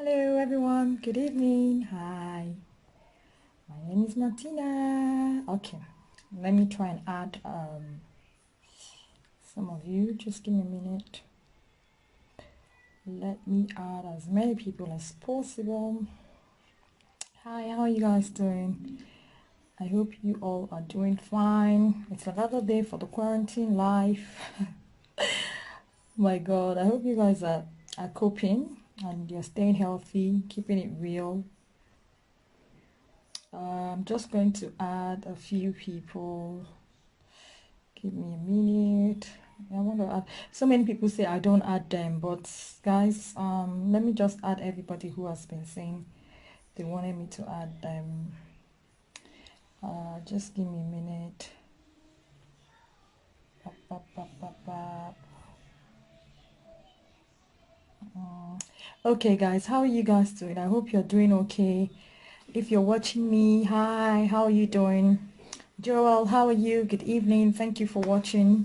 Hello everyone, good evening. Hi, my name is Martina. Okay, let me try and add some of you. Just give me a minute. Let me add as many people as possible. Hi, how are you guys doing? I hope you all are doing fine. It's another day for the quarantine life. My God, I hope you guys are coping and you're staying healthy, keeping it real. I'm just going to add a few people. Give me a minute. I want to add. So many people say I don't add them, but guys, let me just add everybody who has been saying they wanted me to add them. Just give me a minute. Okay, guys, how are you guys doing? I hope you're doing okay. If you're watching me, hi, how are you doing? Joel, how are you? Good evening. Thank you for watching.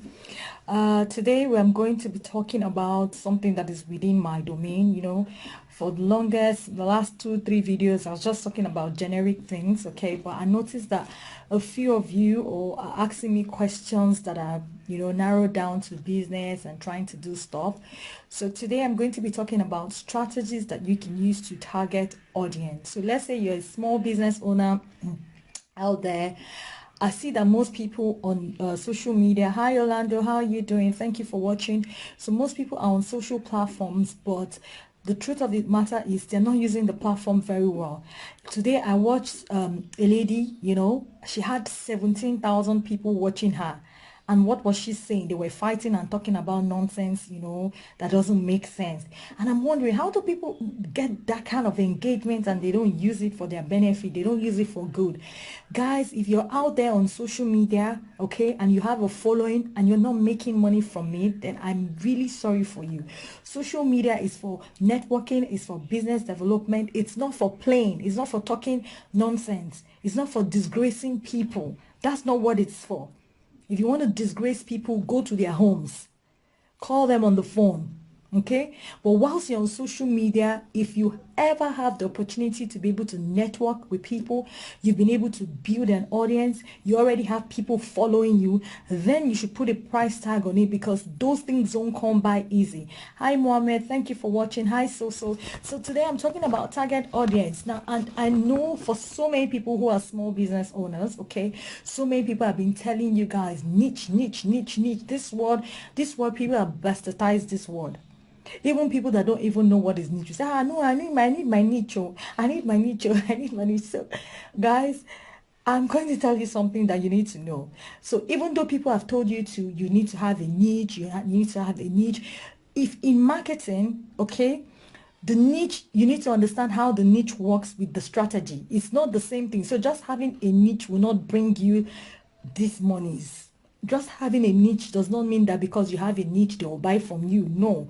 Today I'm going to be talking about something that is within my domain. For the longest, the last 2-3 videos, I was just talking about generic things, okay? But I noticed that a few of you are asking me questions that are, narrowed down to business and trying to do stuff. So today I'm going to be talking about strategies that you can use to target audience. So let's say you're a small business owner out there. I see that most people on social media, hi Orlando, how are you doing? Thank you for watching. So most people are on social platforms, but the truth of the matter is they're not using the platform very well. Today I watched a lady, she had 17,000 people watching her. And what was she saying? They were fighting and talking about nonsense, that doesn't make sense. And I'm wondering, how do people get that kind of engagement and they don't use it for their benefit? They don't use it for good. Guys, if you're out there on social media, okay, and you have a following and you're not making money from it, then I'm really sorry for you. Social media is for networking, it's for business development. It's not for playing. It's not for talking nonsense. It's not for disgracing people. That's not what it's for. If you want to disgrace people, go to their homes. Call them on the phone. Okay? But whilst you're on social media, if you ever have the opportunity to be able to network with people, you've been able to build an audience, you already have people following you, then you should put a price tag on it, because those things don't come by easy. Hi Mohammed, thank you for watching. Hi So today I'm talking about target audience. Now, and I know for so many people who are small business owners, okay, so many people have been telling you guys niche. This word people have bastardized this word. Even people that don't even know what is niche, you say, no, I need my niche. I need my niche. I need my niche. So, guys, I'm going to tell you something that you need to know. So, even though people have told you you need to have a niche, you need to have a niche. If in marketing, okay, the niche, you need to understand how the niche works with the strategy. It's not the same thing. So, just having a niche will not bring you these monies. Just having a niche does not mean that because you have a niche, they will buy from you. No.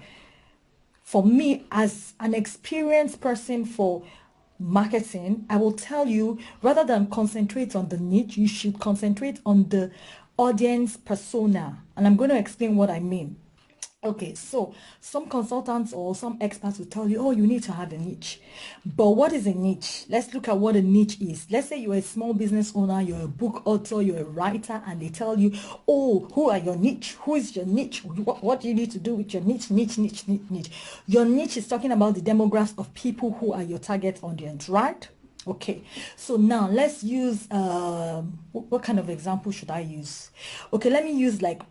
For me, as an experienced person for marketing, I will tell you, rather than concentrate on the niche, you should concentrate on the audience persona. And I'm going to explain what I mean. Okay, so some consultants or some experts will tell you, oh, you need to have a niche. But what is a niche? Let's look at what a niche is. Let's say you're a small business owner, you're a book author, you're a writer, and they tell you, oh, who are your niche? Who is your niche? What do you need to do with your niche? Niche. Your niche is talking about the demographics of people who are your target audience, right? Okay, so now let's use what kind of example should I use? Okay, let me use like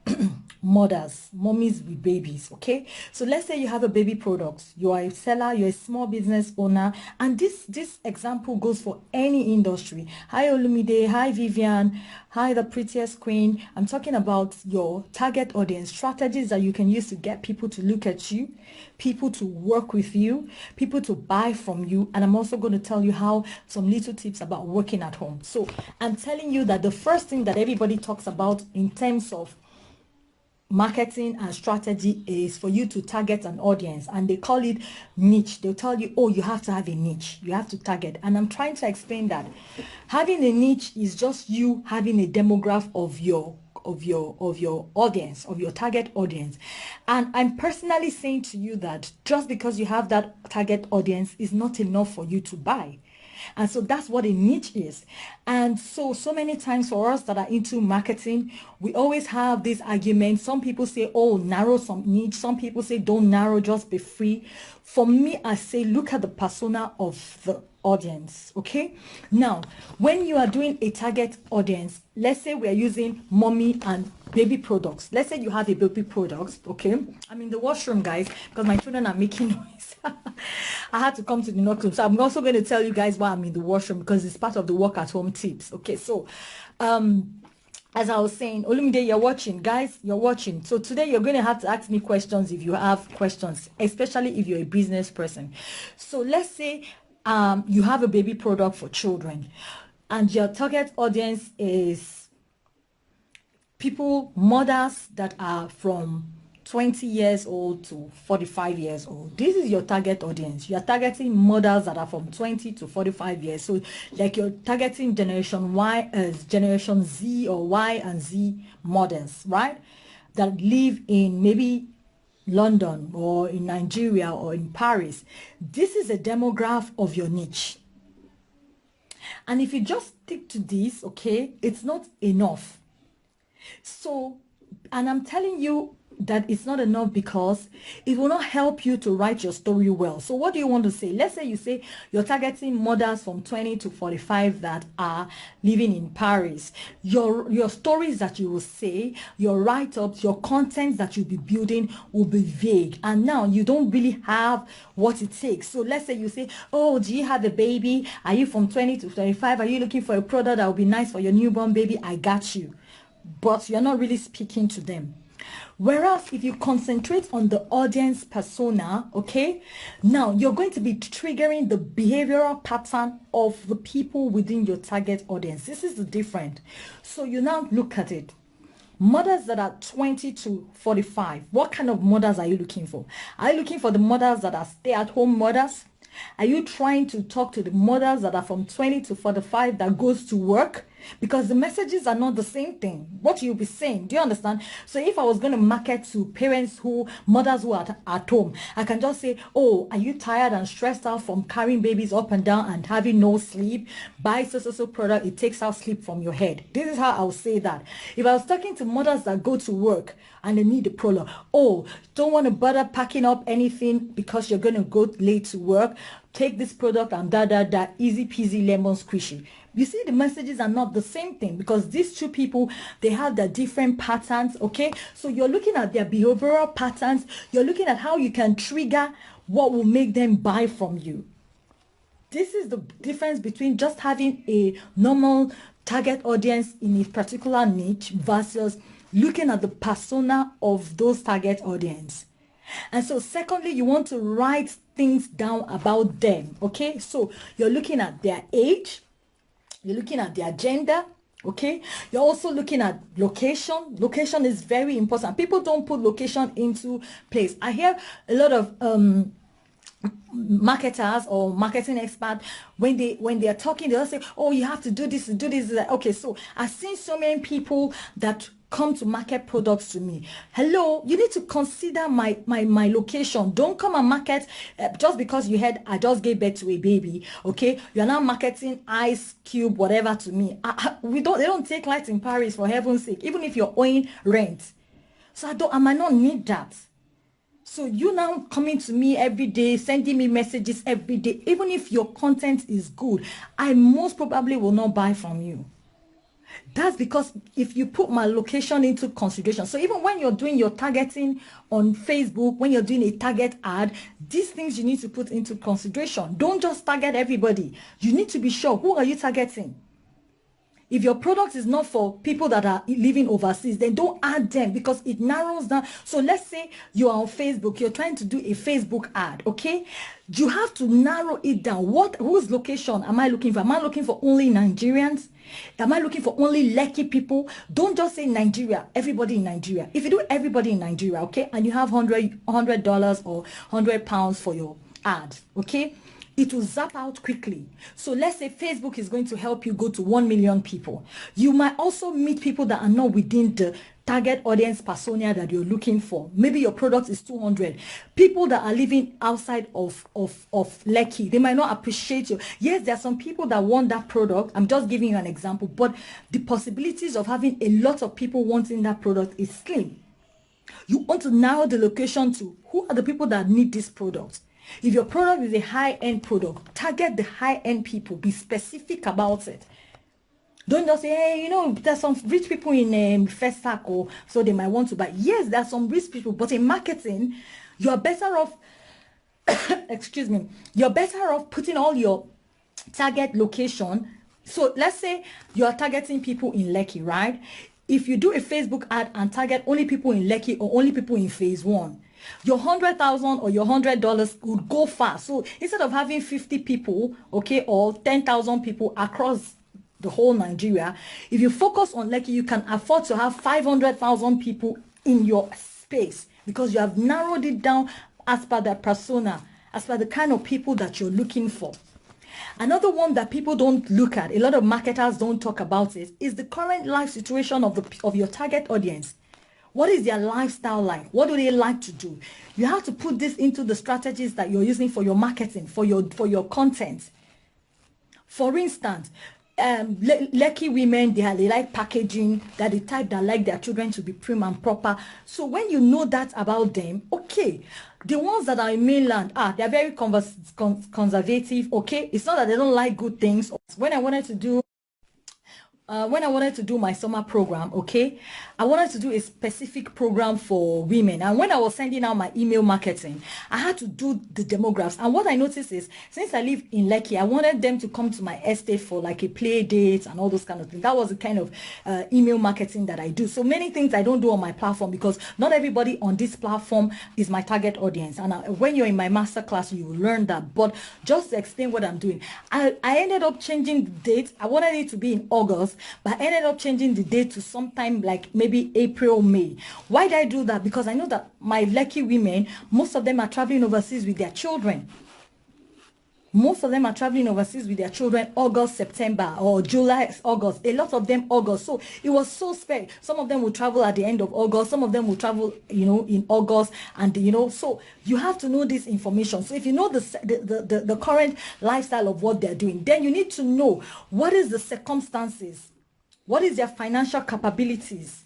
mommies with babies. Okay, so let's say you have a baby product, you are a seller, you're a small business owner, and this example goes for any industry. Hi Olumide, hi Vivian, hi the prettiest queen. I'm talking about your target audience, strategies that you can use to get people to look at you, people to work with you, people to buy from you. And I'm also going to tell you how some little tips about working at home. So I'm telling you that the first thing that everybody talks about in terms of marketing and strategy is for you to target an audience, and they call it niche. They'll tell you, oh, you have to have a niche, you have to target. And I'm trying to explain that having a niche is just you having a demographic of your audience, of your target audience. And I'm personally saying to you that just because you have that target audience is not enough for you to buy. And so that's what a niche is. And so many times for us that are into marketing, we always have this argument. Some people say, oh, narrow some niche. Some people say, don't narrow, just be free. For me, I say, look at the persona of the audience. Okay. Now, when you are doing a target audience, let's say we are using mommy and baby products. Let's say you have a baby product. Okay. I'm in the washroom, guys, because my children are making noise. I had to come to the knockroom. So I'm also going to tell you guys why I'm in the washroom, because it's part of the work at home tips. Okay. So, as I was saying, Olumide, you're watching. Guys, you're watching. So today you're going to have to ask me questions if you have questions, especially if you're a business person. So let's say you have a baby product for children and your target audience is people, mothers that are from 20 years old to 45 years old. This is your target audience. You're targeting mothers that are from 20 to 45 years. So like you're targeting generation Y as generation Z or Y and Z mothers, right? That live in maybe London or in Nigeria or in Paris. This is a demographic of your niche. And if you just stick to this, okay, it's not enough. So, and I'm telling you that it's not enough because it will not help you to write your story well. So what do you want to say? Let's say you say you're targeting mothers from 20 to 45 that are living in Paris. Your stories that you will say, your write-ups, your content that you'll be building will be vague. And now you don't really have what it takes. So let's say you say, oh, do you have a baby? Are you from 20 to 35? Are you looking for a product that will be nice for your newborn baby? I got you. But you're not really speaking to them. Whereas if you concentrate on the audience persona, okay, now you're going to be triggering the behavioral pattern of the people within your target audience. This is the difference. So you now look at it. Mothers that are 20 to 45, what kind of mothers are you looking for? Are you looking for the mothers that are stay-at-home mothers? Are you trying to talk to the mothers that are from 20 to 45 that goes to work? Because the messages are not the same thing. What you'll be saying, do you understand? So if I was going to market to parents mothers who are at home, I can just say, oh, are you tired and stressed out from carrying babies up and down and having no sleep? Buy so product, it takes out sleep from your head. This is how I would say that. If I was talking to mothers that go to work and they need a product, oh, don't want to bother packing up anything because you're going to go late to work, take this product and easy peasy lemon squishy. You see, the messages are not the same thing because these two people, they have their different patterns, okay? So you're looking at their behavioral patterns. You're looking at how you can trigger what will make them buy from you. This is the difference between just having a normal target audience in a particular niche versus looking at the persona of those target audience. And so secondly, you want to write things down about them, okay? So you're looking at their age, you're looking at their gender, okay? You're also looking at location. Location is very important. People don't put location into place. I hear a lot of marketers or marketing experts, when they are talking, they'll say, oh, you have to do this and do this. Okay, so I've seen so many people that come to market products to me. Hello, you need to consider my location. Don't come and market just because you heard I just gave birth to a baby. Okay, you're now marketing ice cube whatever to me. They don't take light in Paris, for heaven's sake, even if you're owing rent. So I might not need that. So you now coming to me every day, sending me messages every day, even if your content is good, I most probably will not buy from you. That's because if you put my location into consideration. So even when you're doing your targeting on Facebook, when you're doing a target ad, these things you need to put into consideration. Don't just target everybody. You need to be sure, who are you targeting? If your product is not for people that are living overseas, then don't add them because it narrows down. So let's say you are on Facebook, you're trying to do a Facebook ad, okay? You have to narrow it down. Whose location am I looking for? Am I looking for only Nigerians? Am I looking for only Lekki people? Don't just say Nigeria, everybody in Nigeria. If you do everybody in Nigeria, okay, and you have $100 or £100 for your ad, okay? it will zap out quickly. So let's say Facebook is going to help you go to 1 million people. You might also meet people that are not within the target audience persona that you're looking for. Maybe your product is 200. People that are living outside of Lekki, they might not appreciate you. Yes, there are some people that want that product. I'm just giving you an example, but the possibilities of having a lot of people wanting that product is slim. You want to narrow the location to who are the people that need this product. If your product is a high-end product, target the high-end people. Be specific about it. Don't just say, hey, you know, there's some rich people in first circle, so they might want to buy. Yes, there are some rich people, but in marketing, you are better off, excuse me, you're better off putting all your target location. So let's say you are targeting people in Lekki, right? If you do a Facebook ad and target only people in Lekki or only people in phase 1, your 100,000 or your $100 would go far. So instead of having 50 people, okay, or 10,000 people across the whole Nigeria, if you focus on Lekki, you can afford to have 500,000 people in your space because you have narrowed it down as per the persona, as per the kind of people that you're looking for. Another one that people don't look at, a lot of marketers don't talk about it, is the current life situation of your target audience. What is their lifestyle like? What do they like to do? You have to put this into the strategies that you're using for your marketing, for your content. For instance, Lekki women, they like packaging, they're the type that like their children to be prim and proper. So when you know that about them, okay, the ones that are in mainland, they're very conservative, okay? It's not that they don't like good things. When I wanted to do my summer program, okay, I wanted to do a specific program for women. And when I was sending out my email marketing, I had to do the demographics. And what I noticed is, since I live in Lekki, I wanted them to come to my estate for like a play date and all those kind of things. That was the kind of email marketing that I do. So many things I don't do on my platform because not everybody on this platform is my target audience. And when you're in my masterclass, you will learn that. But just to explain what I'm doing, I ended up changing the date. I wanted it to be in August, but I ended up changing the date to sometime like maybe April, May. Why did I do that? Because I know that my Lekki women, most of them are traveling overseas with their children. Most of them are traveling overseas with their children August, September, or July, August. A lot of them August. So it was so spare. Some of them will travel at the end of August. Some of them will travel, you know, in August. And, you know, so you have to know this information. So if you know the current lifestyle of what they're doing, then you need to know what is the circumstances. What is their financial capabilities?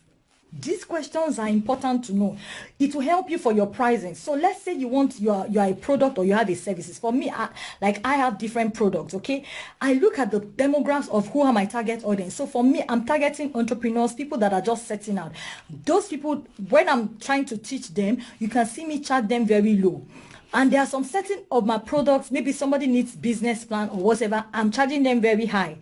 These questions are important to know. It will help you for your pricing. So let's say you are a product or you have a services. For me, I have different products, okay? I look at the demographics of who are my target audience. So for me, I'm targeting entrepreneurs, people that are just setting out. Those people, when I'm trying to teach them, you can see me charge them very low. And there are some certain of my products, maybe somebody needs business plan or whatever, I'm charging them very high.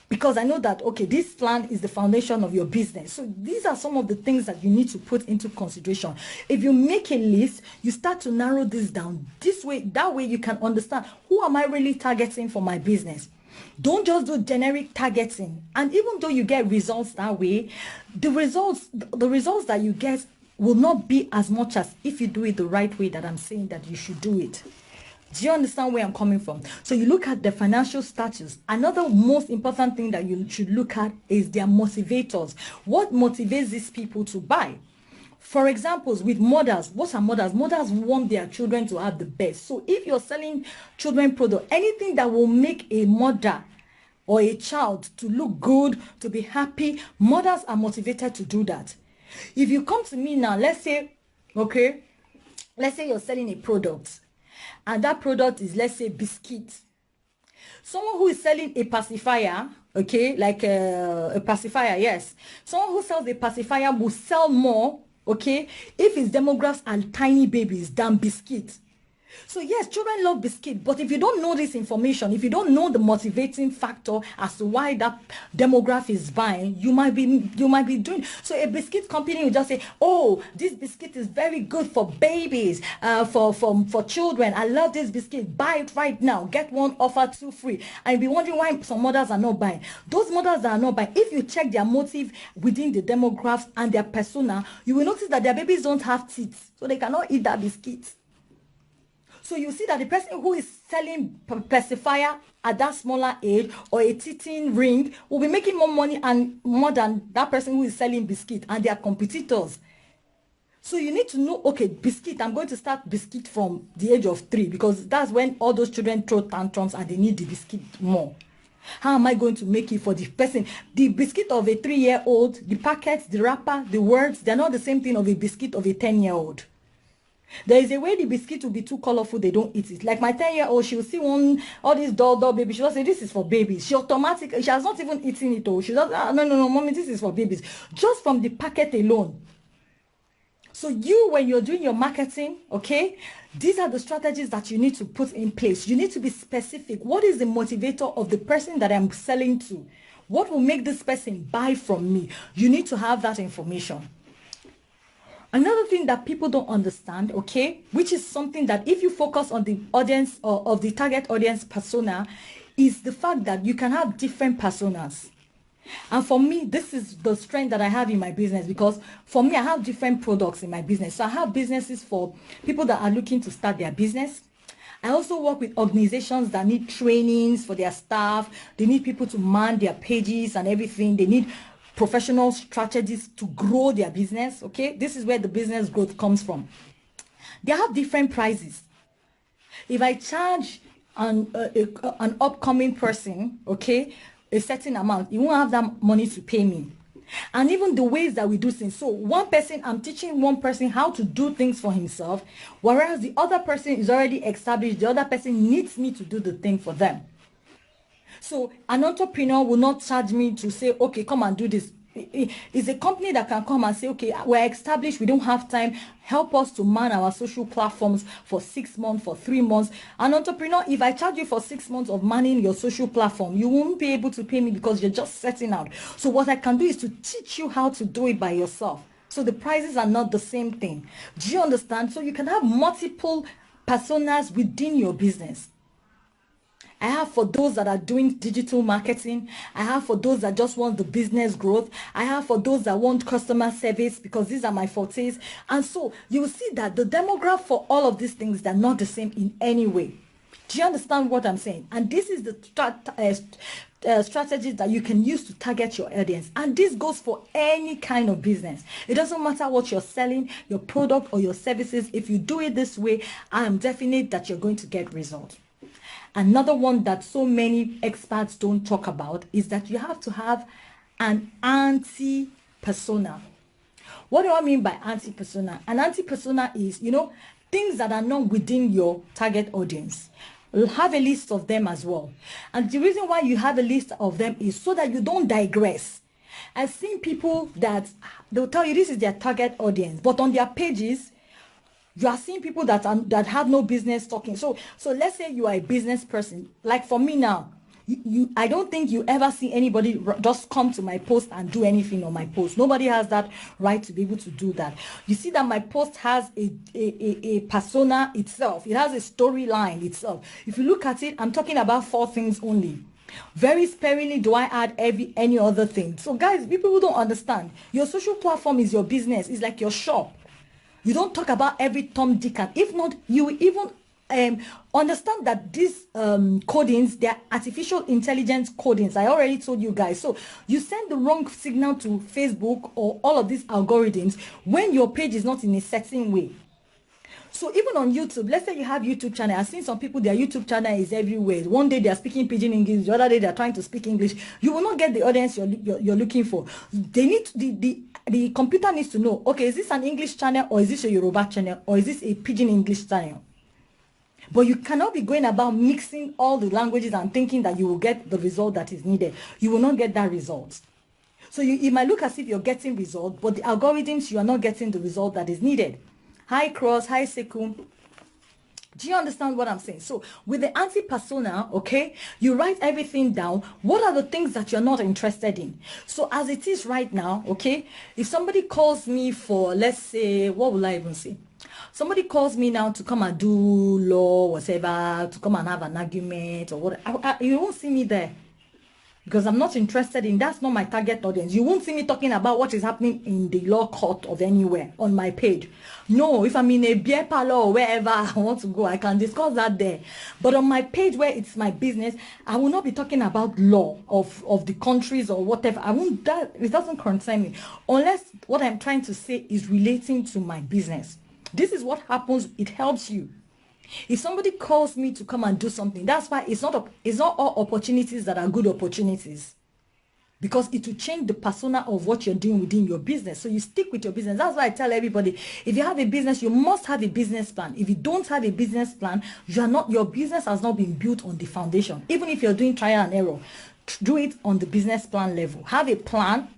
Because I know that, okay, this plan is the foundation of your business. So these are some of the things that you need to put into consideration. If you make a list, you start to narrow this down. That way you can understand, who am I really targeting for my business? Don't just do generic targeting. And even though you get results that way, the results that you get will not be as much as if you do it the right way that I'm saying that you should do it. Do you understand where I'm coming from? So you look at the financial status. Another most important thing that you should look at is their motivators. What motivates these people to buy? For example, with mothers, what are mothers? Mothers want their children to have the best. So if you're selling children product, anything that will make a mother or a child to look good, to be happy, mothers are motivated to do that. If you come to me now, let's say you're selling a product. And that product is, let's say, biscuit. Someone who is selling a pacifier, okay, like a pacifier, yes. Someone who sells a pacifier will sell more, okay, if his demographics are tiny babies than biscuit. So yes, children love biscuit, but if you don't know this information, if you don't know the motivating factor as to why that demographic is buying, you might be doing. So a biscuit company will just say, oh, this biscuit is very good for babies, for children. I love this biscuit. Buy it right now. Get one, offer 2 free. And you'll be wondering why some mothers are not buying. Those mothers that are not buying, if you check their motive within the demographics and their persona, you will notice that their babies don't have teeth, so they cannot eat that biscuit. So you see that the person who is selling pacifier at that smaller age, or a teething ring, will be making more money and more than that person who is selling biscuit, and they are competitors. So you need to know, okay, biscuit, I'm going to start biscuit from the age of 3, because that's when all those children throw tantrums and they need the biscuit more. How am I going to make it for the person? The biscuit of a 3-year-old, the packets, the wrapper, the words, they're not the same thing of a biscuit of a 10-year-old. There is a way the biscuit will be too colorful, they don't eat it. Like my 10-year-old, she will see all these doll baby. She will say, this is for babies. She automatically, she has not even eaten it all. She does, no, mommy, this is for babies. Just from the packet alone. So you, when you're doing your marketing, okay, these are the strategies that you need to put in place. You need to be specific. What is the motivator of the person that I'm selling to? What will make this person buy from me? You need to have that information. Another thing that people don't understand, okay, which is something that if you focus on the audience or of the target audience persona, is the fact that you can have different personas. And for me, this is the strength that I have in my business, because for me, I have different products in my business. So I have businesses for people that are looking to start their business. I also work with organizations that need trainings for their staff. They need people to man their pages and everything. They need professional strategies to grow their business. Okay, this is where the business growth comes from. They have different prices. If I charge an upcoming person, okay, a certain amount, you won't have that money to pay me. And even the ways that we do things. So one person, I'm teaching one person how to do things for himself, whereas the other person is already established. The other person needs me to do the thing for them. So an entrepreneur will not charge me to say, okay, come and do this. It's a company that can come and say, okay, we're established, we don't have time, help us to man our social platforms for 6 months, for 3 months. An entrepreneur, if I charge you for 6 months of manning your social platform, you won't be able to pay me because you're just setting out. So what I can do is to teach you how to do it by yourself. So the prices are not the same thing. Do you understand? So you can have multiple personas within your business. I have for those that are doing digital marketing. I have for those that just want the business growth. I have for those that want customer service, because these are my fortes. And so you will see that the demographic for all of these things, they're not the same in any way. Do you understand what I'm saying? And this is the strategies that you can use to target your audience. And this goes for any kind of business. It doesn't matter what you're selling, your product or your services. If you do it this way, I am definite that you're going to get results. Another one that so many experts don't talk about is that you have to have an anti-persona. What do I mean by anti-persona? An anti-persona is, things that are not within your target audience. You'll have a list of them as well. And the reason why you have a list of them is so that you don't digress. I've seen people that they'll tell you this is their target audience, but on their pages, you are seeing people that have no business talking. So let's say you are a business person. Like for me now, I don't think you ever see anybody just come to my post and do anything on my post. Nobody has that right to be able to do that. You see that my post has a persona itself. It has a storyline itself. If you look at it, I'm talking about 4 things only. Very sparingly do I add any other thing. So guys, people who don't understand, your social platform is your business. It's like your shop. You don't talk about every Tom, Dick, and if not, you will even understand that these codings, they're artificial intelligence codings. I already told you guys. So you send the wrong signal to Facebook or all of these algorithms when your page is not in a certain way. So even on YouTube, let's say you have YouTube channel. I've seen some people, their YouTube channel is everywhere. One day they are speaking pidgin English, the other day they are trying to speak English. You will not get the audience you're looking for. They need the computer needs to know, okay, is this an English channel, or is this a Yoruba channel, or is this a pidgin English channel? But you cannot be going about mixing all the languages and thinking that you will get the result that is needed. You will not get that result. So it might look as if you're getting result, but the algorithms, you are not getting the result that is needed. Hi Cross, hi Seku. Do you understand what I'm saying? So with the anti-persona, okay, you write everything down. What are the things that you're not interested in? So as it is right now, okay, if somebody calls me for, let's say, what will I even say? Somebody calls me now to come and do law, whatever, to come and have an argument or what, you won't see me there. because I'm not interested in, that's not my target audience. You won't see me talking about what is happening in the law court of anywhere on my page. No, if I'm in a beer parlor or wherever I want to go, I can discuss that there. But on my page where it's my business, I will not be talking about law of the countries or whatever. I won't, that it doesn't concern me unless what I'm trying to say is relating to my business. This is what happens. It helps you. If somebody calls me to come and do something, that's why it's not all opportunities that are good opportunities, because it will change the persona of what you're doing within your business. So you stick with your business. That's why I tell everybody, if you have a business, you must have a business plan. If you don't have a business plan, your business has not been built on the foundation. Even if you're doing trial and error, do it on the business plan level. Have a plan.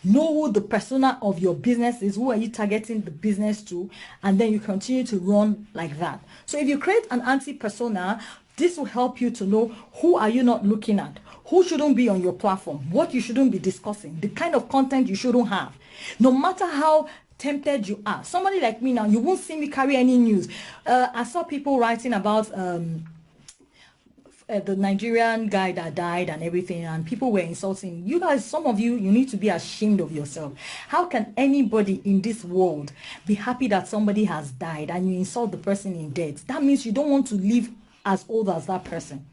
Know who the persona of your business is, who are you targeting the business to, and then you continue to run like that. So if you create an anti-persona, this will help you to know who are you not looking at, who shouldn't be on your platform, what you shouldn't be discussing, the kind of content you shouldn't have. No matter how tempted you are. Somebody like me now, you won't see me carry any news. I saw people writing about the Nigerian guy that died and everything, and people were insulting you guys. Some of you need to be ashamed of yourself. How can anybody in this world be happy that somebody has died and you insult the person in death? That means you don't want to live as old as that person.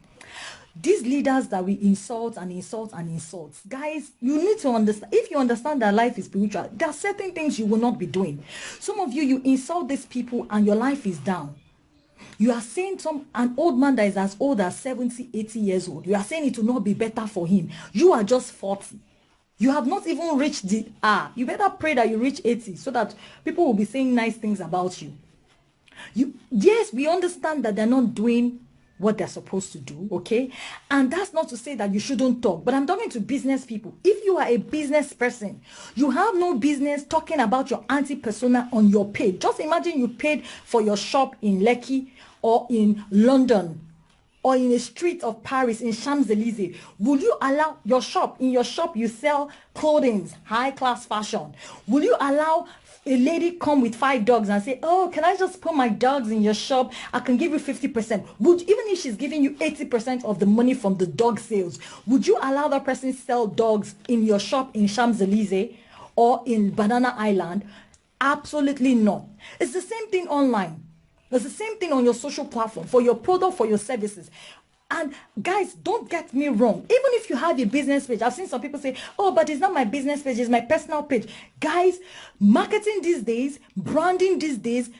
These leaders that we insult and insult and insult, guys, you need to understand. If you understand that life is spiritual, there are certain things you will not be doing. Some of you insult these people and your life is down. You are saying an old man that is as old as 70, 80 years old. You are saying it will not be better for him. You are just 40. You have not even reached the you better pray that you reach 80 so that people will be saying nice things about you. Yes, we understand that they're not doing what they're supposed to do, okay? And that's not to say that you shouldn't talk, but I'm talking to business people. If you are a business person, you have no business talking about your anti-persona on your page. Just imagine you paid for your shop in Lekki or in London or in a street of Paris, in Champs-Élysées. Will you allow your shop, in your shop you sell clothing, high-class fashion. Will you allow a lady come with 5 dogs and say, oh, can I just put my dogs in your shop? I can give you 50%. Even if she's giving you 80% of the money from the dog sales, would you allow that person sell dogs in your shop in Champs-Élysées or in Banana Island? Absolutely not. It's the same thing online. It's the same thing on your social platform, for your product, for your services. And guys, don't get me wrong. Even if you have a business page, I've seen some people say, oh, but it's not my business page, it's my personal page. Guys, marketing these days, branding these days,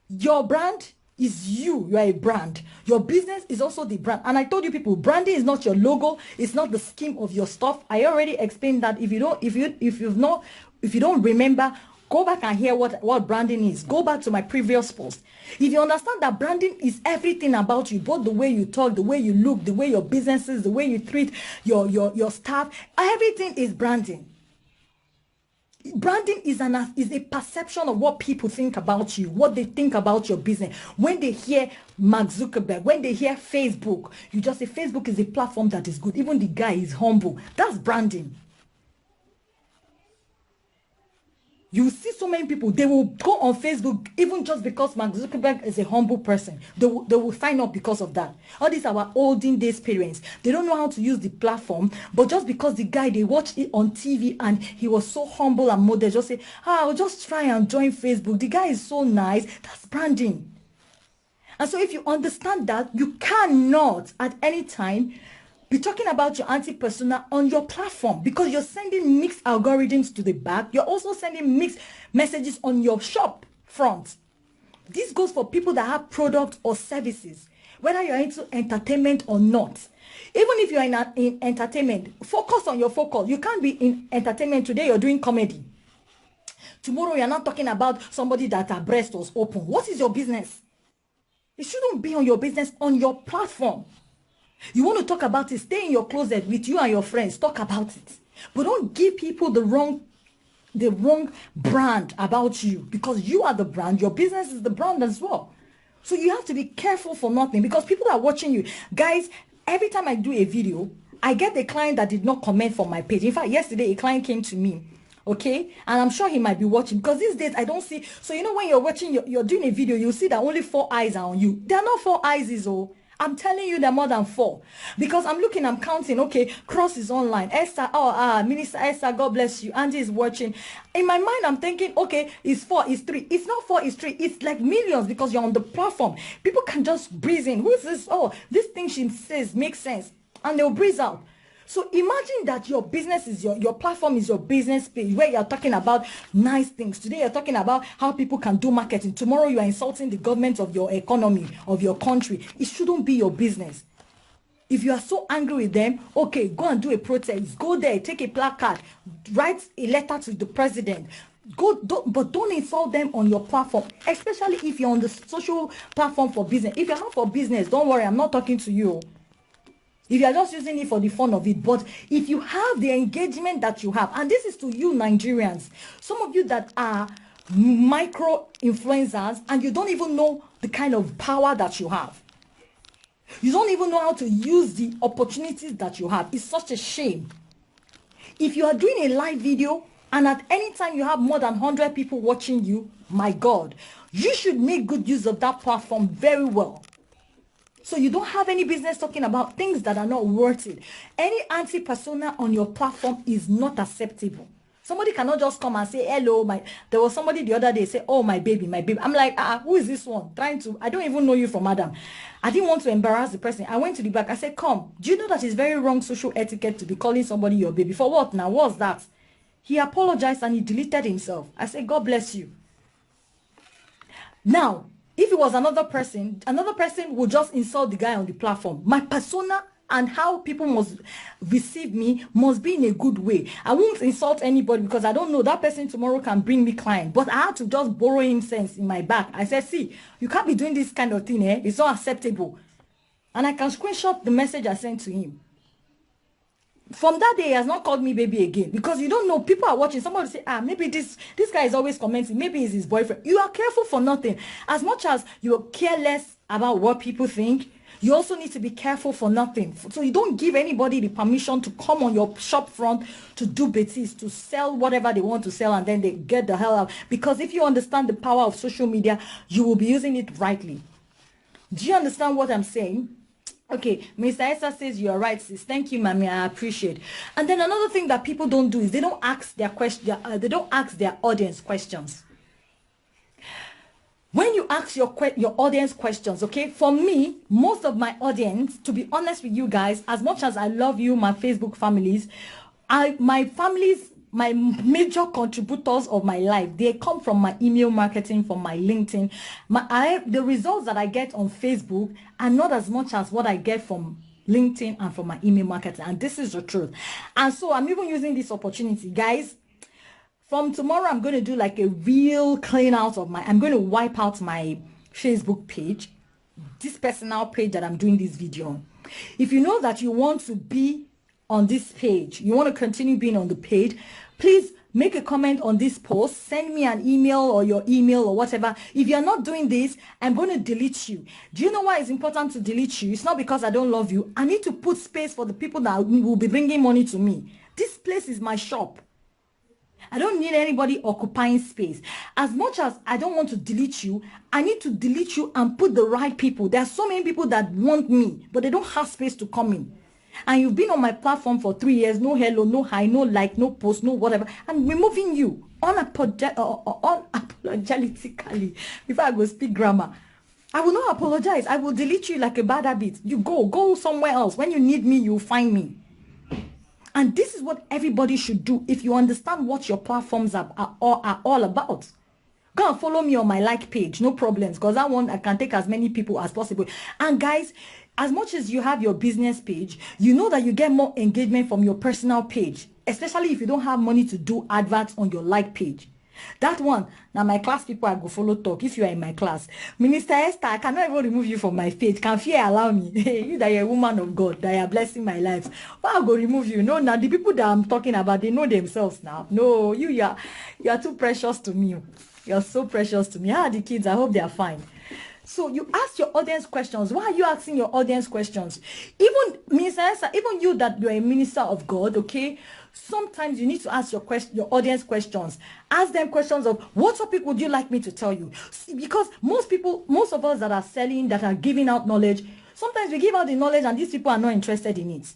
your brand is you. You are a brand. Your business is also the brand. And I told you people, branding is not your logo. It's not the scheme of your stuff. I already explained that. If you don't remember, go back and hear what branding is. Go back to my previous post. If you understand that branding is everything about you, both the way you talk, the way you look, the way your business is, the way you treat your staff, everything is branding. Branding is a perception of what people think about you, what they think about your business. When they hear Mark Zuckerberg, when they hear Facebook, you just say Facebook is a platform that is good. Even the guy is humble. That's branding. You see so many people, they will go on Facebook even just because Mark Zuckerberg is a humble person. They will sign up because of that. All these are our olden days parents. They don't know how to use the platform, but just because the guy, they watched it on TV and he was so humble and modest, just say, I'll just try and join Facebook. The guy is so nice. That's branding. And so if you understand that, you cannot at any time be talking about your anti-persona on your platform, because you're sending mixed algorithms to the back. You're also sending mixed messages on your shop front. This goes for people that have products or services, whether you're into entertainment or not. Even if you're in entertainment, focus on your focus. You can't be in entertainment. Today you're doing comedy. Tomorrow you're not talking about somebody that her breast was open. What is your business? It shouldn't be on your business, on your platform. You want to talk about it, stay in your closet with you and your friends, talk about it. But don't give people the wrong brand about you, because you are the brand. Your business is the brand as well. So you have to be careful for nothing, because people are watching you. Guys, every time I do a video, I get a client that did not comment for my page. In fact, yesterday a client came to me, okay, and I'm sure he might be watching, because these days I don't see. So you know, when you're watching, you're doing a video, you see that only 4 eyes are on you. There are not 4 eyes, I'm telling you, there are more than 4. Because I'm counting. Okay, Cross is online. Esther, Minister Esther, God bless you. Angie is watching. In my mind, I'm thinking, okay, it's 4, it's 3. It's not 4, it's 3. It's like millions because you're on the platform. People can just breeze in. Who is this? Oh, this thing she says makes sense. And they'll breeze out. So imagine that your business is your platform is your business page where you're talking about nice things. Today you're talking about how people can do marketing. Tomorrow you are insulting the government of your economy, of your country. It shouldn't be your business. If you are so angry with them, okay, go and do a protest. Go there, take a placard, write a letter to the president. But don't insult them on your platform, especially if you're on the social platform for business. If you're not for business, don't worry, I'm not talking to you. If you are just using it for the fun of it. But if you have the engagement that you have, and this is to you Nigerians, some of you that are micro influencers and you don't even know the kind of power that you have. You don't even know how to use the opportunities that you have. It's such a shame. If you are doing a live video and at any time you have more than 100 people watching you, my God, you should make good use of that platform very well. So you don't have any business talking about things that are not worth it. Any anti-persona on your platform is not acceptable. Somebody cannot just come and say, hello, there was somebody the other day say, oh, my baby, my baby. I'm like, who is this one? I don't even know you from Adam. I didn't want to embarrass the person. I went to the back. I said, come, do you know that it's very wrong social etiquette to be calling somebody your baby? For what now? What's that? He apologized and he deleted himself. I said, God bless you. Now, if it was another person would just insult the guy on the platform. My persona and how people must receive me must be in a good way. I won't insult anybody because I don't know that person tomorrow can bring me client. But I had to just borrow him sense in my back. I said, see, you can't be doing this kind of thing, eh? It's not acceptable. And I can screenshot the message I sent to him. From that day, he has not called me baby again. Because you don't know, people are watching. Somebody say, maybe this guy is always commenting. Maybe it's his boyfriend. You are careful for nothing. As much as you're careless about what people think, you also need to be careful for nothing. So you don't give anybody the permission to come on your shop front to do betis, to sell whatever they want to sell, and then they get the hell out. Because if you understand the power of social media, you will be using it rightly. Do you understand what I'm saying? Okay, Mr. Esther says you are right, sis. Thank you, mommy. I appreciate. And then another thing that people don't do is they don't ask their they don't ask their audience questions. When you ask your audience questions, okay, for me, most of my audience, to be honest with you guys, as much as I love you, my Facebook families, my major contributors of my life, they come from my email marketing, from my LinkedIn. The results that I get on Facebook are not as much as what I get from LinkedIn and from my email marketing. And this is the truth. And so I'm even using this opportunity, guys. From tomorrow, I'm going to do like a real clean out of I'm going to wipe out my Facebook page, this personal page that I'm doing this video on. If you know that you want to be on this page, you want to continue being on the page, please make a comment on this post, send me an email or your email or whatever. If you're not doing this, I'm going to delete you. Do you know why it's important to delete you? It's not because I don't love you. I need to put space for the people that will be bringing money to me. This place is my shop. I don't need anybody occupying space. As much as I don't want to delete you, I need to delete you and put the right people. There are so many people that want me, but they don't have space to come in. And you've been on my platform for 3 years, no hello, no hi, no like, no post, no whatever. I'm removing you unapologetically. Before I go speak grammar, I will not apologize. I will delete you like a bad habit. You go somewhere else. When you need me, you'll find me. And this is what everybody should do if you understand what your platforms are all about. Go and follow me on my like page, no problems, because that one I can take as many people as possible. And guys, as much as you have your business page, you know that you get more engagement from your personal page, especially if you don't have money to do adverts on your like page. That one, now my class people I go follow talk. If you are in my class, Minister Esther, I cannot even remove you from my page. Can fear allow me? You that you're a woman of God, that you are blessing my life. Why I go remove you? No, now the people that I'm talking about, they know themselves now. No, you are too precious to me. You're so precious to me. How are the kids? I hope they are fine. So you ask your audience questions. Why are you asking your audience questions? Even Minister Esther, even you that you're a minister of God, okay? Sometimes you need to ask your audience questions. Ask them questions of what topic would you like me to tell you? Because most of us that are selling, that are giving out knowledge, Sometimes we give out the knowledge and these people are not interested in it.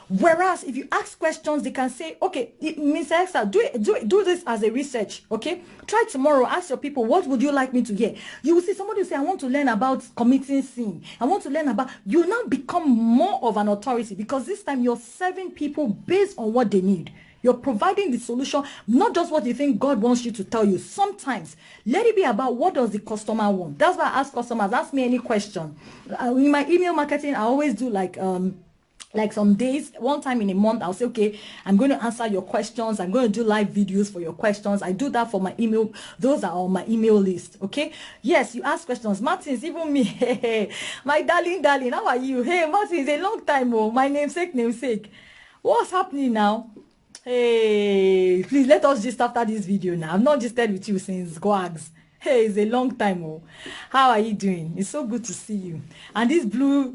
Whereas if you ask questions, they can say, okay, Mr. Esther, do this as a research, okay? Try tomorrow, ask your people, what would you like me to hear? You will see somebody will say, I want to learn about committing sin. I want to learn about, you now become more of an authority because this time you're serving people based on what they need. You're providing the solution, not just what you think God wants you to tell you. Sometimes, let it be about what does the customer want. That's why I ask customers, ask me any question. In my email marketing, I always do like some days, one time in a month, I'll say, okay, I'm going to answer your questions. I'm going to do live videos for your questions. I do that for my email. Those are on my email list. Okay. Yes, you ask questions. Martins, even me. Hey, my darling, how are you? Hey, Martins, a long time. Oh, my namesake. What's happening now? Hey, please let us just after this video now. I've not just stayed with you since Goags. Hey, it's a long time. Oh, how are you doing? It's so good to see you. And this blue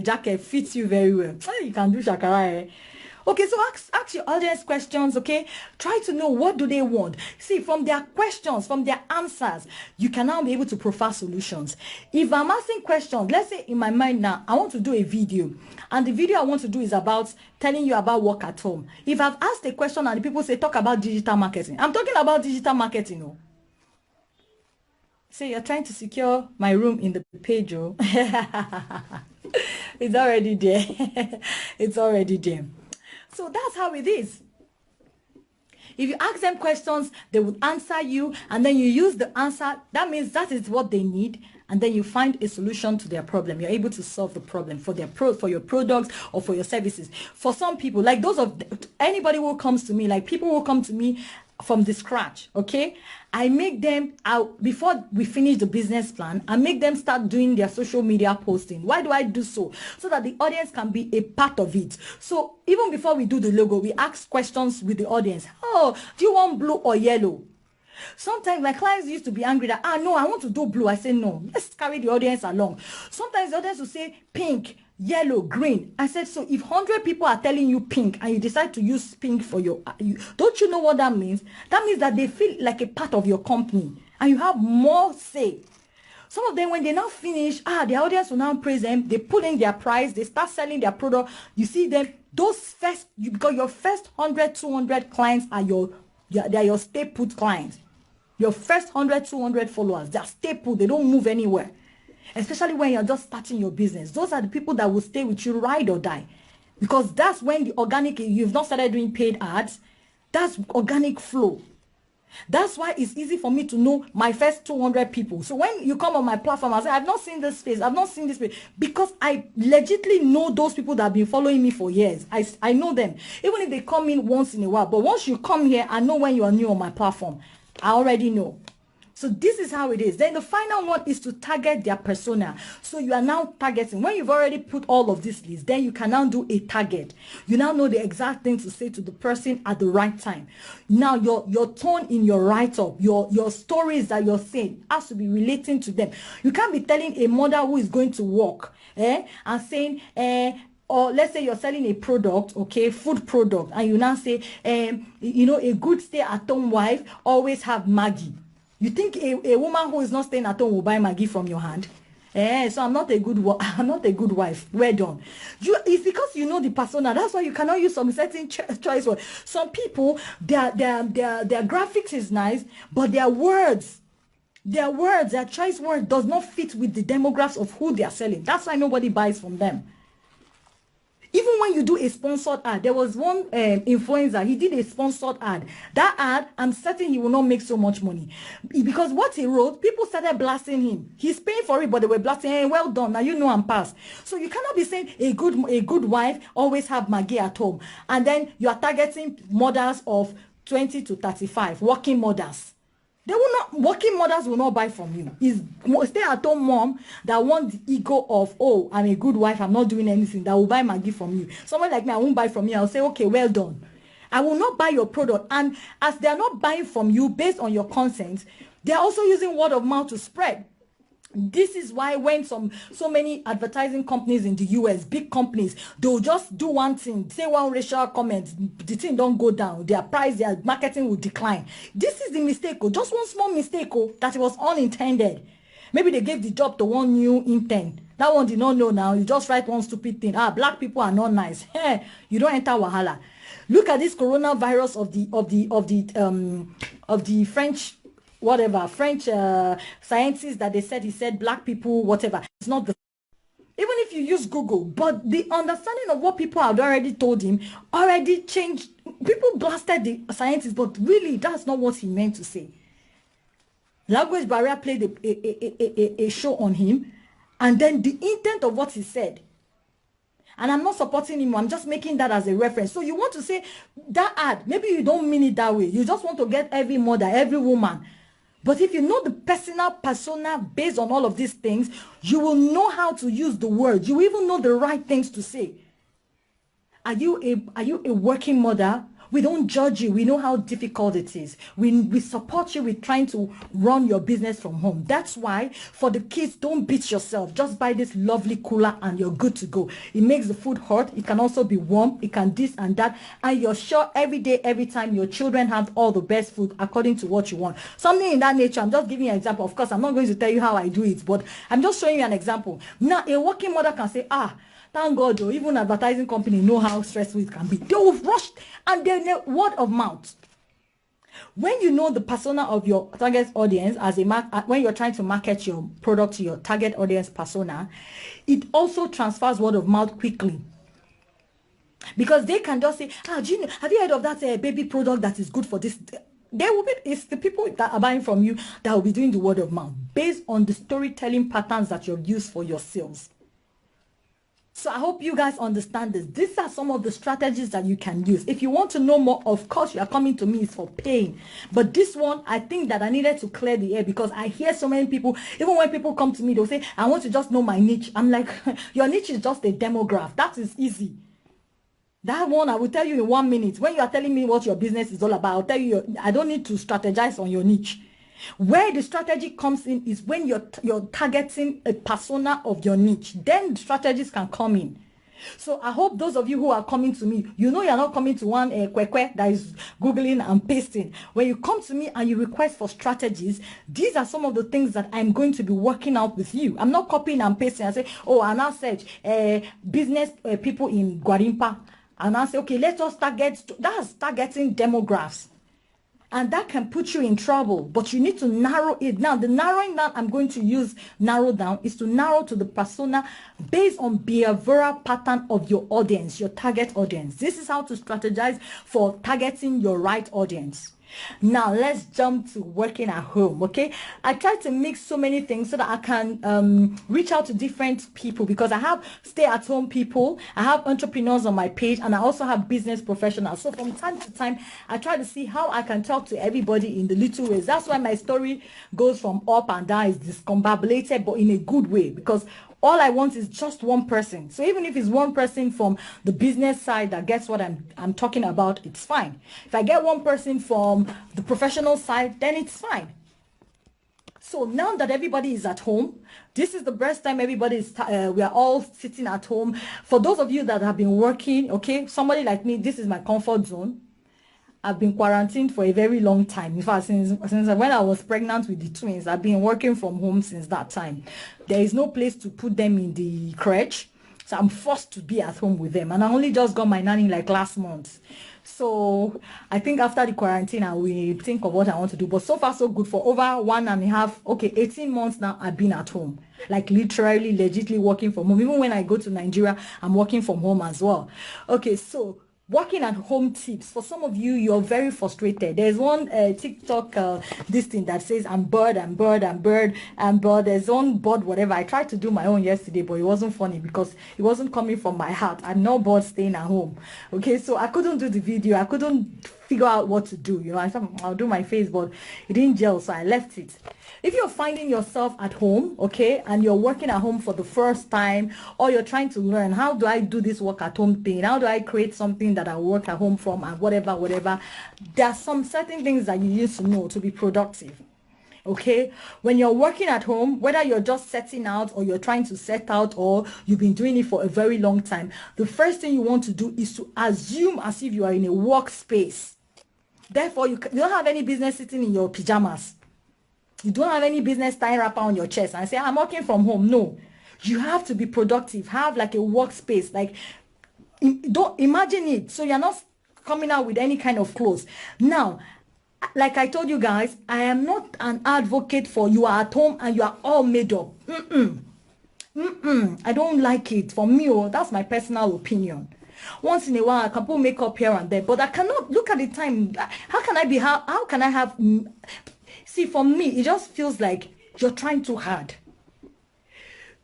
jacket fits you very well. You can do shakara. Okay, so ask your audience questions, okay? Try to know what do they want. See, from their questions, from their answers, you can now be able to profile solutions. If I'm asking questions, let's say in my mind now, I want to do a video. And the video I want to do is about telling you about work at home. If I've asked a question and the people say, talk about digital marketing. I'm talking about digital marketing, oh. Say, you're trying to secure my room in the page, oh. It's already there. It's already there. So that's how it is. If you ask them questions, they would answer you, and then you use the answer. That means that is what they need, and then you find a solution to their problem. You're able to solve the problem for your products or for your services. For some people, like anybody who comes to me, like people who come to me from the scratch, okay, I make them out before we finish the business plan. I make them start doing their social media posting. Why do I do so? So that the audience can be a part of it. So even before we do the logo, we ask questions with the audience. Oh, do you want blue or yellow? Sometimes my clients used to be angry that, no, I want to do blue. I say, no, let's carry the audience along. Sometimes the audience will say pink, yellow, green. I said, so if 100 people are telling you pink and you decide to use pink for don't you know what that means? That means that they feel like a part of your company and you have more say. Some of them, when they now finish, the audience will now praise them. They put in their price. They start selling their product. You see them, because your first 100, 200 clients are they are your stay put clients. Your first 100, 200 followers, they are stay put. They don't move anywhere. Especially when you're just starting your business. Those are the people that will stay with you ride or die. Because that's when the organic, you've not started doing paid ads. That's organic flow. That's why it's easy for me to know my first 200 people. So when you come on my platform, I say, I've not seen this face. I've not seen this face. Because I legitimately know those people that have been following me for years. I know them. Even if they come in once in a while. But once you come here, I know when you are new on my platform. I already know. So this is how it is. Then the final one is to target their persona. So you are now targeting. When you've already put all of this list, then you can now do a target. You now know the exact thing to say to the person at the right time. Now your tone in your write-up, your stories that you're saying has to be relating to them. You can't be telling a mother who is going to work and saying, or let's say you're selling a product, okay, food product, and you now say, a good stay-at-home wife always have Maggie. You think a woman who is not staying at home will buy Maggie from your hand? So I'm not a good wife. Well done. It's because you know the persona. That's why you cannot use some certain choice word. Some people, their graphics is nice, but their choice word does not fit with the demographics of who they are selling. That's why nobody buys from them. Even when you do a sponsored ad, there was one influencer, he did a sponsored ad. That ad, I'm certain he will not make so much money. Because what he wrote, people started blasting him. He's paying for it, but they were blasting him. Hey, well done, now you know I'm passed. So you cannot be saying a good wife always have Maggie at home. And then you are targeting mothers of 20 to 35, working mothers. Working mothers will not buy from you. It's stay-at-home mom that want the ego of, oh, I'm a good wife, I'm not doing anything, that will buy Maggie from you. Someone like me, I won't buy from you. I'll say, okay, well done. I will not buy your product. And as they're not buying from you based on your consent, they're also using word of mouth to spread. This is why when so many advertising companies in the US, big companies, they'll just do one thing, say one racial comment, the thing don't go down, their price, their marketing will decline. This is the mistake, just one small mistake, that it was unintended. Maybe they gave the job to one new intern. That one did not know now. You just write one stupid thing. Ah, black people are not nice. Hey, you don't enter wahala. Look at this coronavirus of the French, whatever, French scientists that he said black people, whatever. It's not the, even if you use Google, but the understanding of what people had already told him already changed. People blasted the scientists, but really that's not what he meant to say. Language barrier played a show on him, and then the intent of what he said. And I'm not supporting him, I'm just making that as a reference. So you want to say that ad, maybe you don't mean it that way. You just want to get every mother, every woman. But if you know the persona based on all of these things, you will know how to use the words. You even know the right things to say. Are you a working mother? We don't judge you. We know how difficult it is. We support you with trying to run your business from home. That's why for the kids, don't beat yourself. Just buy this lovely cooler and you're good to go. It makes the food hot. It can also be warm. It can this and that. And you're sure every day, every time your children have all the best food according to what you want. Something in that nature. I'm just giving you an example. Of course, I'm not going to tell you how I do it, but I'm just showing you an example. Now, a working mother can say, thank God, though, even advertising company know how stressful it can be. They will rush, and then word of mouth. When you know the persona of your target audience as when you're trying to market your product to your target audience persona, it also transfers word of mouth quickly. Because they can just say, do you know, have you heard of that baby product that is good for this? It's the people that are buying from you that will be doing the word of mouth based on the storytelling patterns that you've used for your sales. So I hope you guys understand this. These are some of the strategies that you can use. If you want to know more, of course, you are coming to me. It's for paying. But this one, I think that I needed to clear the air because I hear so many people, even when people come to me, they'll say, I want to just know my niche. I'm like, your niche is just a demograph. That is easy. That one, I will tell you in 1 minute. When you are telling me what your business is all about, I'll tell you, I don't need to strategize on your niche. Where the strategy comes in is when you're targeting a persona of your niche. Then the strategies can come in. So I hope those of you who are coming to me, you know you're not coming to one kwekwe that is Googling and pasting. When you come to me and you request for strategies, these are some of the things that I'm going to be working out with you. I'm not copying and pasting. I say, I now search business people in Guarimpa. And I say, okay, let us targeting demographics. And that can put you in trouble, but you need to narrow it. Now, the narrowing down I'm going to narrow down is to narrow to the persona based on behavioral pattern of your audience, your target audience. This is how to strategize for targeting your right audience. Now, let's jump to working at home, okay? I try to mix so many things so that I can reach out to different people because I have stay-at-home people, I have entrepreneurs on my page, and I also have business professionals. So from time to time, I try to see how I can talk to everybody in the little ways. That's why my story goes from up and down, is discombobulated, but in a good way, because all I want is just one person. So even if it's one person from the business side that gets what I'm talking about, it's fine. If I get one person from the professional side, then it's fine. So now that everybody is at home, this is the best time everybody is, we are all sitting at home. For those of you that have been working, okay, somebody like me, this is my comfort zone. I've been quarantined for a very long time. In fact, since when I was pregnant with the twins, I've been working from home since that time. There is no place to put them in the crèche, so I'm forced to be at home with them. And I only just got my nanny like last month. So I think after the quarantine, I will think of what I want to do. But so far, so good. For over 1.5, 18 months now, I've been at home. Like literally, legitimately working from home. Even when I go to Nigeria, I'm working from home as well. Okay, so working at home tips. For some of you, you're very frustrated. There's one TikTok this thing that says I'm bored. There's one bored whatever. I tried to do my own yesterday, but it wasn't funny because it wasn't coming from my heart. I'm not bored staying at home. Okay, so I couldn't do the video. I couldn't figure out what to do. You know, I thought I'll do my face, but it didn't gel, so I left it. If you're finding yourself at home, okay, and you're working at home for the first time, or you're trying to learn, how do I do this work at home thing? How do I create something that I work at home from, and whatever. There are some certain things that you need to know to be productive. Okay, when you're working at home, whether you're just setting out or you're trying to set out or you've been doing it for a very long time, the first thing you want to do is to assume as if you are in a workspace. Therefore, you don't have any business sitting in your pajamas. You don't have any business tying wrapper on your chest and say, I'm working from home. No, you have to be productive. Have like a workspace. Like, don't imagine it. So you're not coming out with any kind of clothes. Now, like I told you guys, I am not an advocate for you are at home and you are all made up. I don't like it. For me, that's my personal opinion. Once in a while, I can put makeup here and there, but I cannot look at the time. How can I be? How can I have? See, for me, it just feels like you're trying too hard.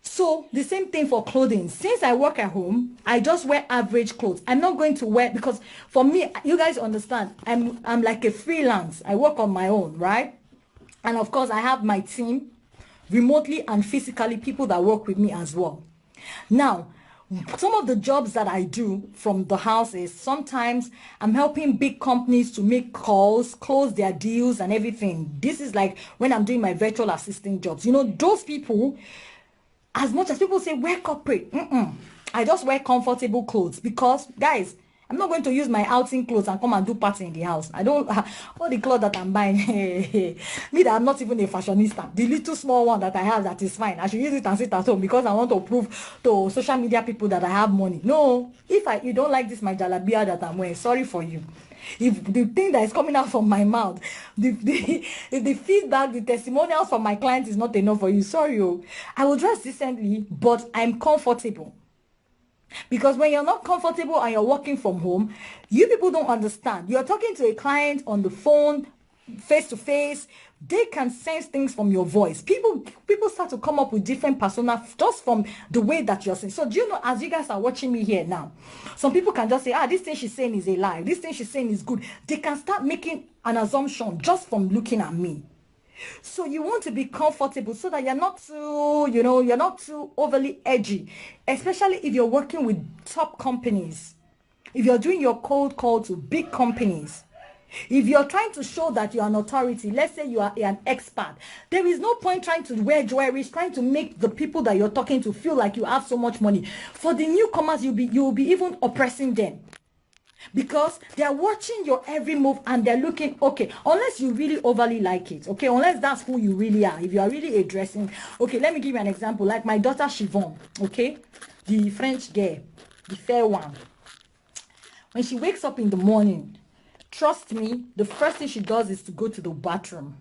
So the same thing for clothing. Since I work at home, I just wear average clothes. I'm not going to wear, because for me, you guys understand, I'm like a freelance. I work on my own, right? And of course, I have my team, remotely and physically, people that work with me as well. Now, some of the jobs that I do from the house is sometimes I'm helping big companies to make calls, close their deals and everything. This is like when I'm doing my virtual assistant jobs. You know, those people, as much as people say wear corporate, I just wear comfortable clothes, because guys, I'm not going to use my outing clothes and come and do party in the house. I don't all the clothes that I'm buying. Me that I'm not even a fashionista. The little small one that I have, that is fine. I should use it and sit at home because I want to prove to social media people that I have money. No, if you don't like this my jalabia that I'm wearing, sorry for you. If the thing that is coming out from my mouth, if the feedback, the testimonials from my clients is not enough for you, sorry, I will dress decently, but I'm comfortable. Because when you're not comfortable and you're working from home, you people don't understand. You're talking to a client on the phone, face to face. They can sense things from your voice. People start to come up with different persona just from the way that you're saying. So do you know, as you guys are watching me here now, some people can just say, this thing she's saying is a lie. This thing she's saying is good. They can start making an assumption just from looking at me. So you want to be comfortable so that you're not too, you're not too overly edgy, especially if you're working with top companies. If you're doing your cold call to big companies, if you're trying to show that you're an authority, let's say you are an expert, there is no point trying to wear jewelry, trying to make the people that you're talking to feel like you have so much money. For the newcomers, you'll be even oppressing them. Because they're watching your every move and they're looking, okay, unless you really overly like it, okay, unless that's who you really are, if you are really a dressing, okay, let me give you an example, like my daughter Siobhan, okay, the French girl, the fair one. When she wakes up in the morning, trust me, the first thing she does is to go to the bathroom.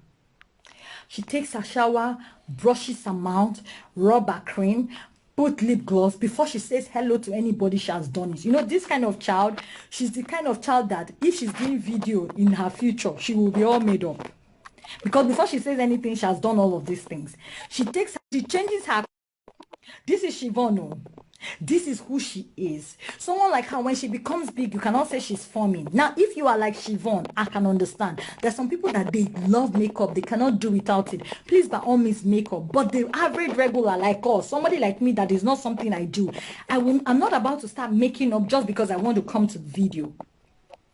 She takes a shower, brushes her mouth, rub her cream, put lip gloss before she says hello to anybody. She has done it. You know, this kind of child, she's the kind of child that if she's doing video in her future, she will be all made up. Because before she says anything, she has done all of these things. She changes her. This is Siobhan. This is who she is. Someone like her, when she becomes big, you cannot say she's forming. Now, if you are like Siobhan, I can understand. There's some people that they love makeup. They cannot do without it. Please, by all means, makeup. But the average regular like us, somebody like me, that is not something I do. I'm not about to start making up just because I want to come to the video.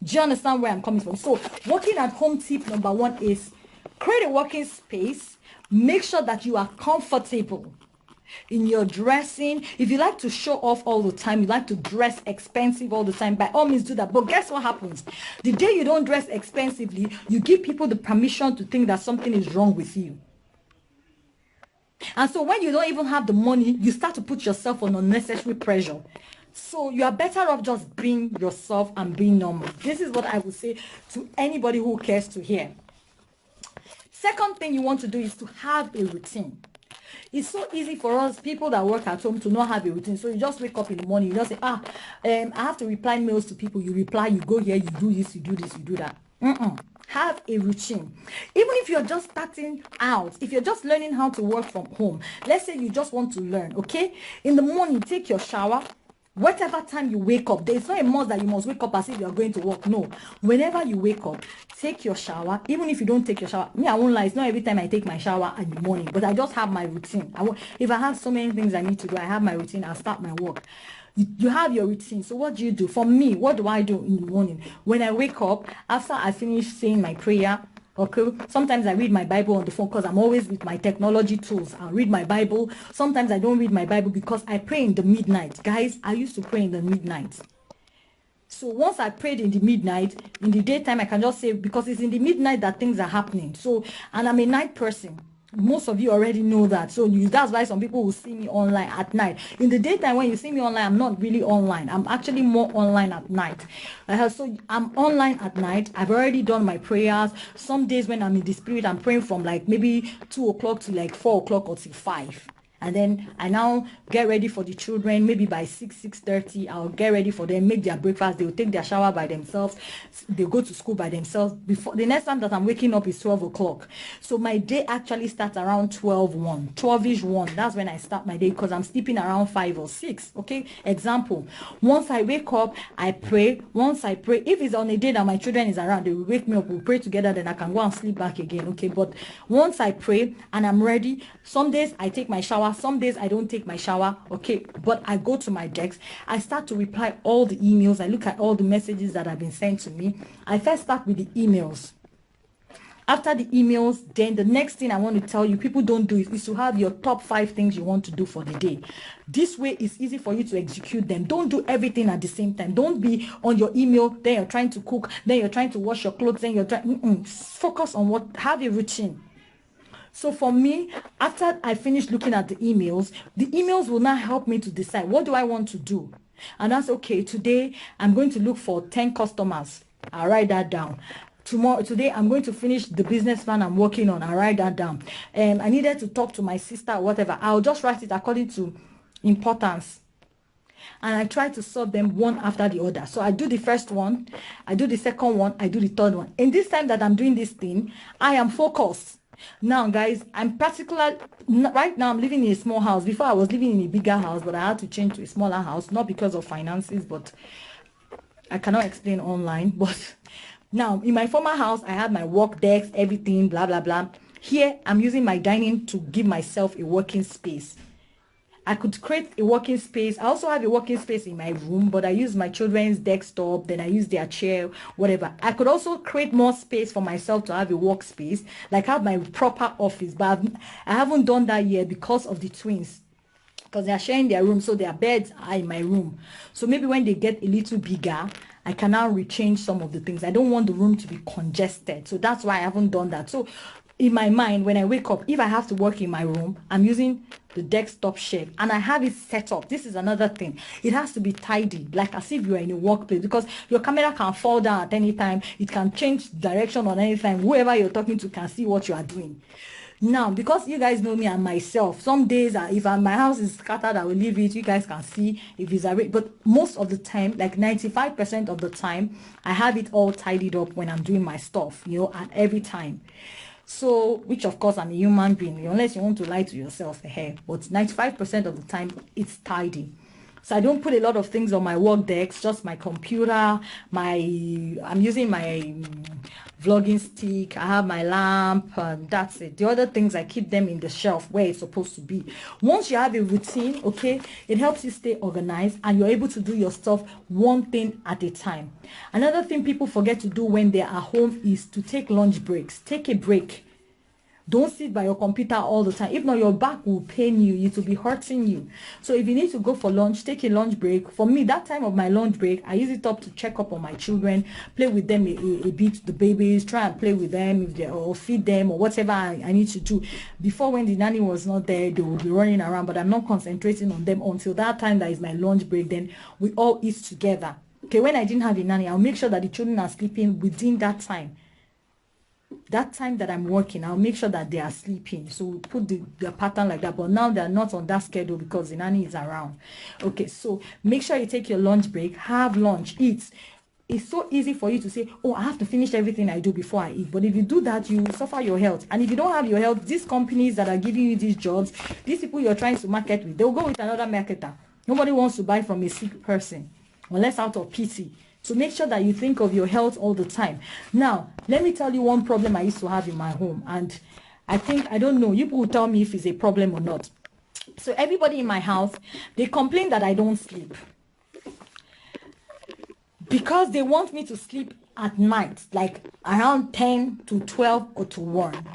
Do you understand where I'm coming from? So, working at home tip number 1 is create a working space. Make sure that you are comfortable in your dressing. If you like to show off all the time, you like to dress expensive all the time, by all means do that. But guess what happens? The day you don't dress expensively, you give people the permission to think that something is wrong with you. And so when you don't even have the money, you start to put yourself on unnecessary pressure. So you are better off just being yourself and being normal. This is what I would say to anybody who cares to hear. Second thing you want to do is to have a routine. It's so easy for us people that work at home to not have a routine. So you just wake up in the morning, you just say, I have to reply mails to people. You reply, you go here, you do this, you do this, you do that. Have a routine. Even if you're just starting out, if you're just learning how to work from home, let's say you just want to learn, okay? In the morning, take your shower. Whatever time you wake up, there's not a must that you must wake up as if you're going to work. No. Whenever you wake up, take your shower. Even if you don't take your shower, me, I won't lie, it's not every time I take my shower in the morning, but I just have my routine. If I have so many things I need to do, I have my routine. I'll start my work. You have your routine. So what do you do? For me, what do I do in the morning? When I wake up, after I finish saying my prayer, okay, sometimes I read my Bible on the phone because I'm always with my technology tools. I'll read my Bible. Sometimes I don't read my Bible because I pray in the midnight. Guys, I used to pray in the midnight. So once I prayed in the midnight, in the daytime, I can just say, because it's in the midnight that things are happening. So, and I'm a night person. most of you already know that. So that's why some people will see me online at night. In the daytime, when you see me online, I'm not really online. I'm actually more online at night. So I'm online at night. I've already done my prayers. Some days when I'm in the spirit, I'm praying from like maybe 2 o'clock to like 4 o'clock or till 5. And then I now get ready for the children. Maybe by 6:30, I'll get ready for them, make their breakfast. They'll take their shower by themselves. They'll go to school by themselves. Before the next time that I'm waking up is 12 o'clock. So my day actually starts around 12-ish 1. That's when I start my day, because I'm sleeping around 5 or 6. Okay, example. Once I wake up, I pray. Once I pray, if it's on a day that my children is around, they will wake me up. We'll pray together. Then I can go and sleep back again. Okay, but once I pray and I'm ready, some days I take my shower. Some days I don't take my shower. Okay, but I go to my desk. I start to reply all the emails. I look at all the messages that have been sent to me. I first start with the emails. After the emails, then the next thing I want to tell you, people don't do is to have your top 5 things you want to do for the day. This way it's easy for you to execute them. Don't do everything at the same time. Don't be on your email, then you're trying to cook, then you're trying to wash your clothes, then you're trying. Focus on have a routine. So for me, after I finish looking at the emails will now help me to decide, what do I want to do? And that's okay. Today, I'm going to look for 10 customers. I'll write that down. Today, I'm going to finish the business plan I'm working on. I'll write that down. I needed to talk to my sister or whatever. I'll just write it according to importance. And I try to solve them one after the other. So I do the first one, I do the second one, I do the third one. In this time that I'm doing this thing, I am focused. Now guys, I'm particular right now. I'm living in a small house. Before I was living in a bigger house, but I had to change to a smaller house, not because of finances, but I cannot explain online. But now in my former house, I had my work desk, everything, blah blah blah. Here I'm using my dining to give myself a working space. I could create a working space. I also have a working space in my room, but I use my children's desktop, then I use their chair, whatever. I could also create more space for myself to have a workspace, like have my proper office, but I haven't done that yet because of the twins, because they are sharing their room, so their beds are in my room. So maybe when they get a little bigger, I can now rechange some of the things. I don't want the room to be congested, so that's why I haven't done that. So in my mind, when I wake up, if I have to work in my room, I'm using the desktop shelf and I have it set up. This is another thing. It has to be tidy, like as if you are in a workplace, because your camera can fall down at any time. It can change direction on any time. Whoever you're talking to can see what you are doing. Now, because you guys know me and myself, some days if my house is scattered, I will leave it. You guys can see if it's arranged. But most of the time, like 95% of the time, I have it all tidied up when I'm doing my stuff, at every time. So, which of course I'm a human being, unless you want to lie to yourself, but 95% of the time it's tidy. So I don't put a lot of things on my work desk, just my computer, I'm using my vlogging stick, I have my lamp, and that's it. The other things, I keep them in the shelf where it's supposed to be. Once you have a routine, okay, it helps you stay organized and you're able to do your stuff one thing at a time. Another thing people forget to do when they're at home is to take lunch breaks. Take a break. Don't sit by your computer all the time. If not, your back will pain you. It will be hurting you. So if you need to go for lunch, take a lunch break. For me, that time of my lunch break, I use it up to check up on my children, play with them a bit, the babies, try and play with them or feed them or whatever I need to do. Before, when the nanny was not there, they would be running around, but I'm not concentrating on them until that time that is my lunch break. Then we all eat together. Okay, when I didn't have a nanny, I'll make sure that the children are sleeping within that time. That time that I'm working, I'll make sure that they are sleeping. So we put the pattern like that. But now they're not on that schedule because the nanny is around. Okay, so make sure you take your lunch break, have lunch, eat. It's so easy for you to say, oh, I have to finish everything I do before I eat. But if you do that, you suffer your health. And if you don't have your health, these companies that are giving you these jobs, these people you're trying to market with, they'll go with another marketer. Nobody wants to buy from a sick person unless out of pity. So make sure that you think of your health all the time. Now, let me tell you one problem I used to have in my home. And I don't know, you people will tell me if it's a problem or not. So everybody in my house, they complain that I don't sleep. Because they want me to sleep at night, like around 10 to 12 or to 1.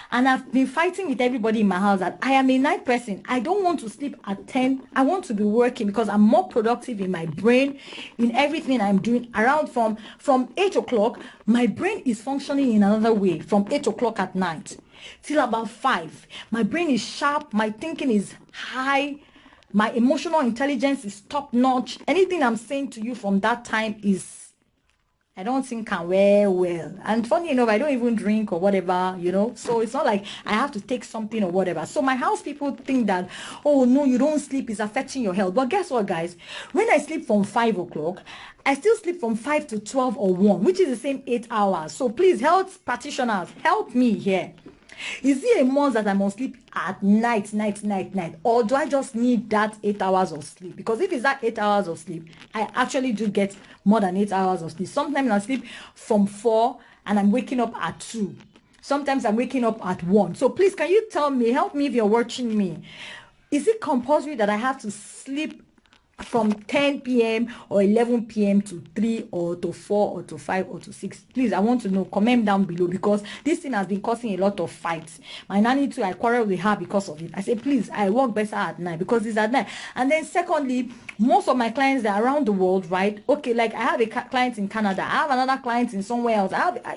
And I've been fighting with everybody in my house that I am a night person. I don't want to sleep at 10. I want to be working because I'm more productive in my brain, in everything I'm doing. Around from 8 o'clock, my brain is functioning in another way from 8 o'clock at night. till about 5. My brain is sharp, my thinking is high, my emotional intelligence is top notch. Anything I'm saying to you from that time is, I don't think can wear well. And funny enough, I don't even drink or whatever, you know. So it's not like I have to take something or whatever. So my house people think that, oh no, you don't sleep, it's affecting your health. But guess what, guys? When I sleep from 5 o'clock, I still sleep from 5 to 12 or 1, which is the same 8 hours. So please, health practitioners, help me here. Is it a must that I must sleep at night, or do I just need that 8 hours of sleep? Because if it's that 8 hours of sleep, I actually do get more than 8 hours of sleep. Sometimes I sleep from 4 and I'm waking up at 2. Sometimes I'm waking up at 1. So please, can you tell me, help me if you're watching me. Is it compulsory that I have to sleep from 10 p.m. or 11 p.m. to 3 or to 4 or to 5 or to 6? Please, I want to know. Comment down below, because this thing has been causing a lot of fights. My nanny too, I quarrel with her because of it. I say, please, I work better at night because it's at night. And then secondly, most of my clients, they're around the world, right? Okay, like I have a client in Canada. I have another client in somewhere else.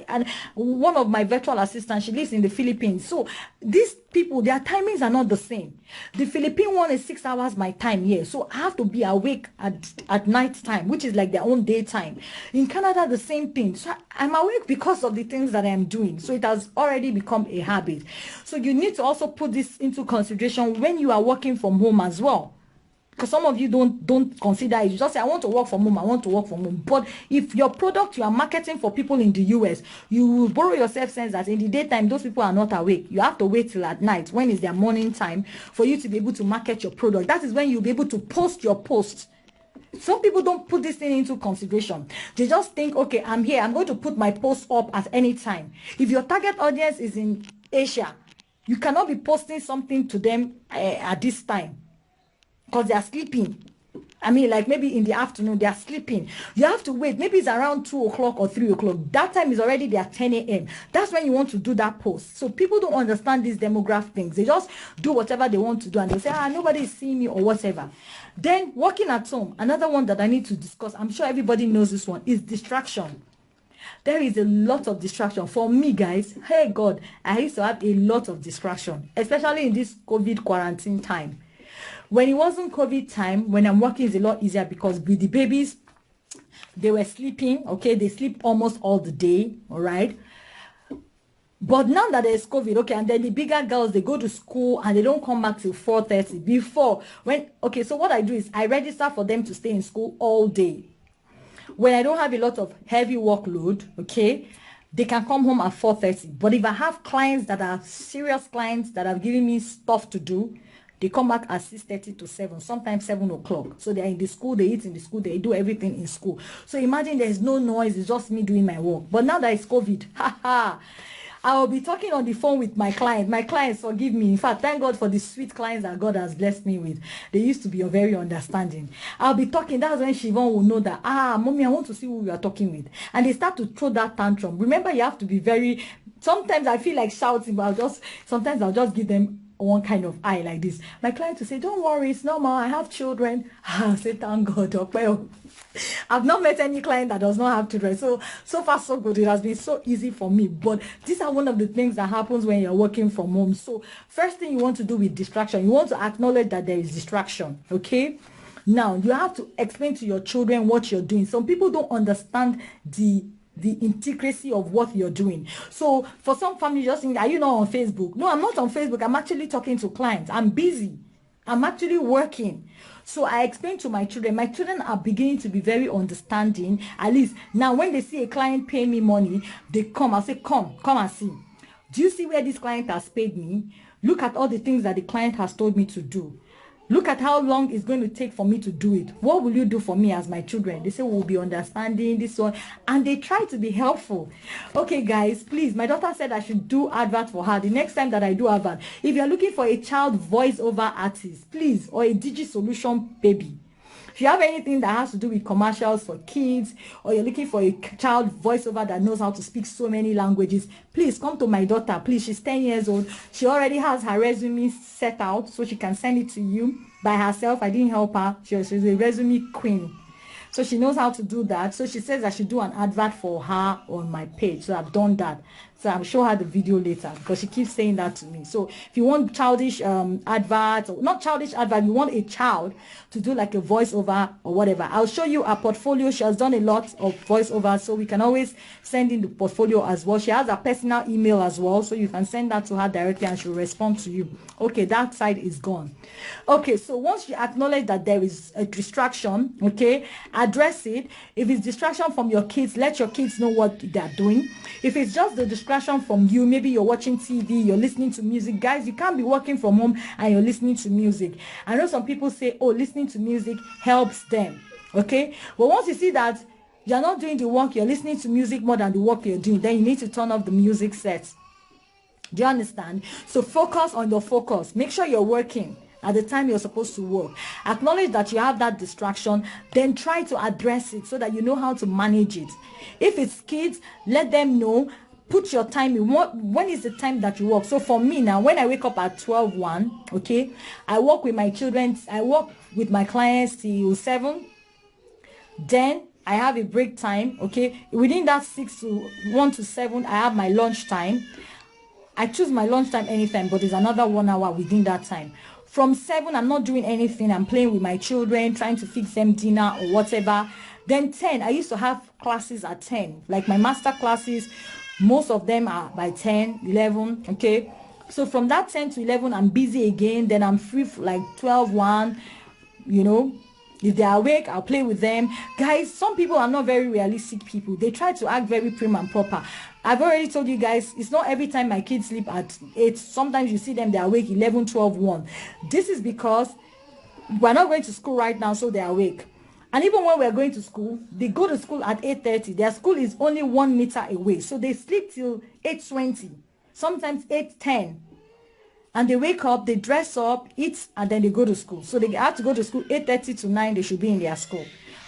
And one of my virtual assistants, she lives in the Philippines. So these people, their timings are not the same. The Philippine one is 6 hours my time here. So I have to be awake at night time, which is like their own daytime. In Canada, the same thing. So I'm awake because of the things that I'm doing. So it has already become a habit. So you need to also put this into consideration when you are working from home as well. Because some of you don't consider it. You just say, I want to work from home, I want to work from home. But if your product you are marketing for people in the US, you will borrow yourself sense that in the daytime, those people are not awake. You have to wait till at night, when is their morning time, for you to be able to market your product. That is when you'll be able to post your post. Some people don't put this thing into consideration. They just think, okay, I'm here, I'm going to put my post up at any time. If your target audience is in Asia, you cannot be posting something to them at this time, because they are sleeping. I mean, like maybe in the afternoon, they are sleeping. You have to wait. Maybe it's around 2 o'clock or 3 o'clock. That time is already there at 10 a.m. That's when you want to do that post. So people don't understand these demographic things. They just do whatever they want to do. And they say, nobody is seeing me or whatever. Then working at home, another one that I need to discuss, I'm sure everybody knows this one, is distraction. There is a lot of distraction. For me, guys, hey God, I used to have a lot of distraction, especially in this COVID quarantine time. When it wasn't COVID time, when I'm working, is a lot easier because with the babies, they were sleeping. Okay, they sleep almost all the day. All right. But now that there's COVID, okay, and then the bigger girls, they go to school and they don't come back till 4:30. Before, okay, so what I do is I register for them to stay in school all day. When I don't have a lot of heavy workload, okay, they can come home at 4:30. But if I have clients that are serious clients that have given me stuff to do, they come back at 6:30 to 7, sometimes 7 o'clock. So they're in the school, they eat in the school, they do everything in school. So imagine there's no noise, it's just me doing my work. But now that it's COVID, I will be talking on the phone with my client. My clients, forgive me. In fact, thank God for the sweet clients that God has blessed me with. They used to be very understanding. I'll be talking. That's when Siobhan will know that, mommy, I want to see who you are talking with. And they start to throw that tantrum. Remember, you have to be very, sometimes I feel like shouting, but sometimes I'll just give them one kind of eye like this. My client will say, don't worry, it's normal, I have children. I say, thank God. Well, I've not met any client that does not have children. So far so good. It has been so easy for me. But these are one of the things that happens when you're working from home. So first thing you want to do with distraction, you want to acknowledge that there is distraction. Okay, now you have to explain to your children what you're doing. Some people don't understand the intricacy of what you're doing. So for some families, just think, are you not on Facebook? No, I'm not on Facebook. I'm actually talking to clients. I'm busy. I'm actually working. So I explain to my children. My children are beginning to be very understanding. At least now when they see a client pay me money, they come. I'll say, come and see. Do you see where this client has paid me? Look at all the things that the client has told me to do. Look at how long it's going to take for me to do it. What will you do for me as my children? They say, we'll be understanding this one. And they try to be helpful. Okay, guys, please. My daughter said I should do advert for her. The next time that I do advert, if you're looking for a child voiceover artist, please, or a Digi Solution baby. If you have anything that has to do with commercials for kids, or you're looking for a child voiceover that knows how to speak so many languages, please come to my daughter. Please, she's 10 years old. She already has her resume set out, so she can send it to you by herself. I didn't help her. She's a resume queen. So she knows how to do that. So she says I should do an advert for her on my page. So I've done that. So I'll show her the video later because she keeps saying that to me. So if you want childish adverts, or not childish advert, you want a child to do like a voiceover or whatever, I'll show you her portfolio. She has done a lot of voiceovers, so we can always send in the portfolio as well. She has a personal email as well, so you can send that to her directly and she'll respond to you. Okay, that side is gone. Okay, so once you acknowledge that there is a distraction, okay, address it. If it's distraction from your kids, let your kids know what they're doing. If it's just the distraction from you, maybe you're watching TV, you're listening to music. Guys, you can't be working from home and you're listening to music. I know some people say, oh, listening to music helps them, okay? But once you see that you're not doing the work, you're listening to music more than the work you're doing, then you need to turn off the music set. Do you understand? So focus on your focus. Make sure you're working at the time you're supposed to work. Acknowledge that you have that distraction, then try to address it so that you know how to manage it. If it's kids, let them know. Put your time in. When is the time that you work? So for me now, when I wake up at 12:01, okay, I work with my children. I work with my clients till 7. Then I have a break time, okay. Within that 1 to 7, I have my lunch time. I choose my lunch time anytime, but there's another 1 hour within that time. From 7, I'm not doing anything. I'm playing with my children, trying to fix them dinner or whatever. Then 10, I used to have classes at 10, like my master classes. Most of them are by 10, 11, okay. So from that 10 to 11, I'm busy again. Then I'm free for like 12, 1, you know. If they're awake, I'll play with them. Guys, some people are not very realistic people. They try to act very prim and proper. I've already told you guys, it's not every time my kids sleep at 8. Sometimes you see them, they're awake 11, 12, 1. This is because we're not going to school right now, so they're awake. And even when we're going to school, they go to school at 8:30. Their school is only 1 meter away. So they sleep till 8:20, sometimes 8:10. And they wake up, they dress up, eat, and then they go to school. So they have to go to school 8:30 to 9. They should be in their school.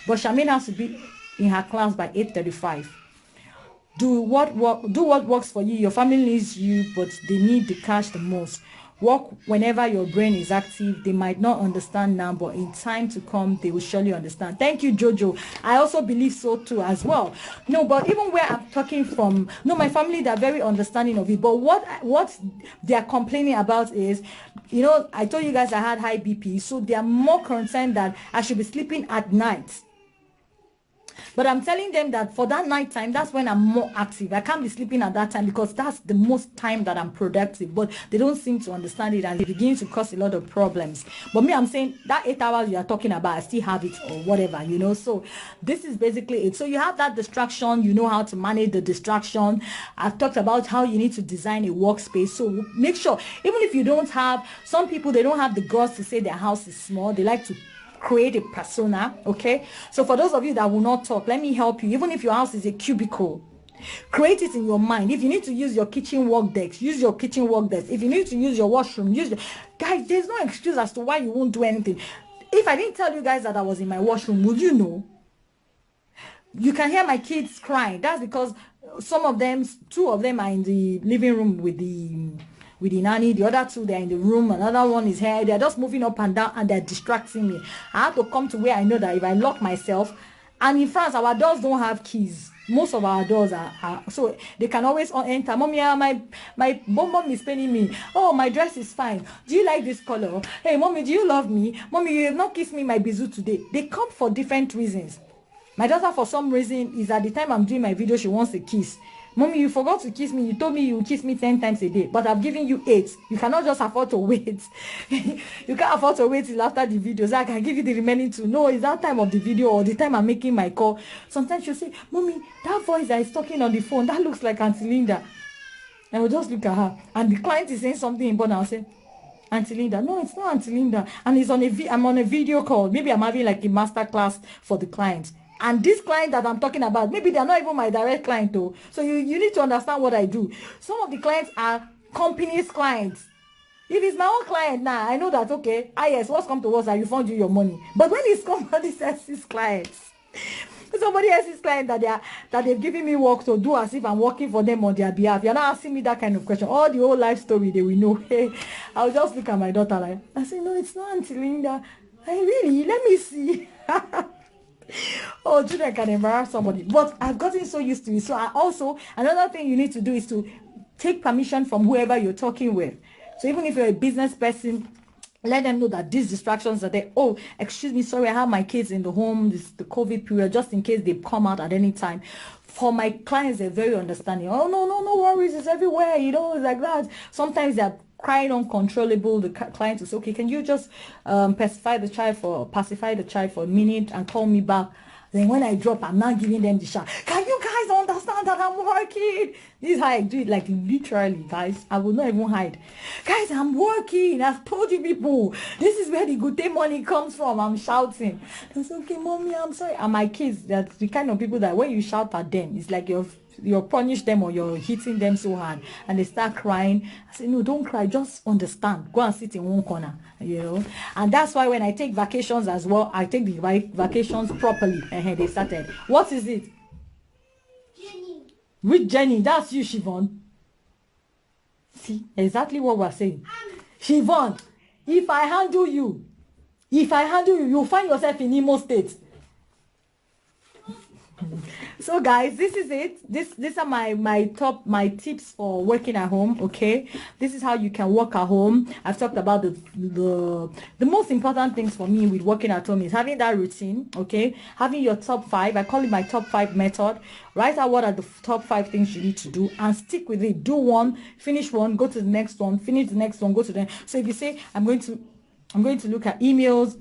But Charmaine has to be in her class by 8:35. Do what works for you. Your family needs you, but they need the cash the most. Work whenever your brain is active. They might not understand now, but in time to come, they will surely understand. Thank you, Jojo. I also believe so too as well. No, but even where I'm talking from, no, my family, they're very understanding of it. But what they're complaining about is, you know, I told you guys I had high BP, so they are more concerned that I should be sleeping at night. But I'm telling them that for that night time, that's when I'm more active. I can't be sleeping at that time because that's the most time that I'm productive. But they don't seem to understand it, and it begins to cause a lot of problems. But me, I'm saying that 8 hours you are talking about, I still have it or whatever, you know. So this is basically it. So you have that distraction. You know how to manage the distraction. I've talked about how you need to design a workspace. So make sure, even if you don't have, some people, they don't have the guts to say their house is small. They like to create a persona, okay? So for those of you that will not talk, let me help you. Even if your house is a cubicle, create it in your mind. If you need to use your kitchen work desk, use your kitchen work desk. If you need to use your washroom, use your... Guys, there's no excuse as to why you won't do anything. If I didn't tell you guys that I was in my washroom, would you know? You can hear my kids crying. That's because some of them, 2 of them are in the living room with the nanny. The other 2, they're in the room. Another one is here. They're just moving up and down and they're distracting me. I have to come to where I know that if I lock myself, and in France, our doors don't have keys. Most of our doors are so they can always enter. Mommy, my mom is paining me. Oh, my dress is fine. Do you like this color? Hey, mommy, do you love me? Mommy, you have not kissed me my bisou today. They come for different reasons. My daughter, for some reason, is at the time I'm doing my video, she wants a kiss. Mommy, you forgot to kiss me. You told me you would kiss me 10 times a day, but I've given you 8. You cannot just afford to wait. You can't afford to wait till after the video, so I can give you the remaining 2. No, it's that time of the video or the time I'm making my call. Sometimes she'll say, Mommy, that voice that is talking on the phone, that looks like Auntie Linda. I will just look at her, and the client is saying something important. I'll say, Auntie Linda. No, it's not Auntie Linda. And it's on I'm on a video call. Maybe I'm having like a master class for the client. And this client that I'm talking about, maybe they're not even my direct client though. So you need to understand what I do. Some of the clients are companies' clients. If it's my own client now, I know that, okay, yes, what's come to us, I refund you your money. But when it's somebody else's clients, somebody else's client that they've given me work to do as if I'm working for them on their behalf, you're not asking me that kind of question. All the whole life story, they will know. Hey, I'll just look at my daughter like, I say, no, it's not Auntie Linda. Hey, really? Let me see. Oh, children can embarrass somebody, but I've gotten so used to it. So I also, another thing you need to do is to take permission from whoever you're talking with. So even if you're a business person, let them know that these distractions are there. Oh, excuse me, sorry, I have my kids in the home. This is the COVID period, just in case they come out at any time. For my clients, they're very understanding. Oh, no worries, it's everywhere, you know, it's like that. Sometimes they're crying uncontrollable. The client will say, okay, can you just pacify the child for a minute and call me back? Then when I drop, I'm not giving them the shot. Can you guys understand that I'm working? This is how I do it, like literally, guys. I will not even hide. Guys, I'm working. I've told you people. This is where the good day money comes from. I'm shouting. It's okay, mommy, I'm sorry. And my kids, that's the kind of people that when you shout at them, it's like you're punish them or you're hitting them so hard and they start crying. I say, no, don't cry, just understand. Go and sit in one corner, you know. And that's why when I take vacations as well, I take the vacations properly. And they started. What is it? Jenny. Which Jenny? That's you, Siobhan. See, exactly what we're saying. Siobhan, if I handle you, you'll find yourself in Imo State. So guys, this is it. These are my tips for working at home. Okay, this is how you can work at home. I've talked about the most important things for me with working at home is having that routine. Okay, having your top 5. I call it my top 5 method. Write out what are the top 5 things you need to do and stick with it. Do one, finish one, go to the next one, finish the next one, go to the. So if you say I'm going to look at emails,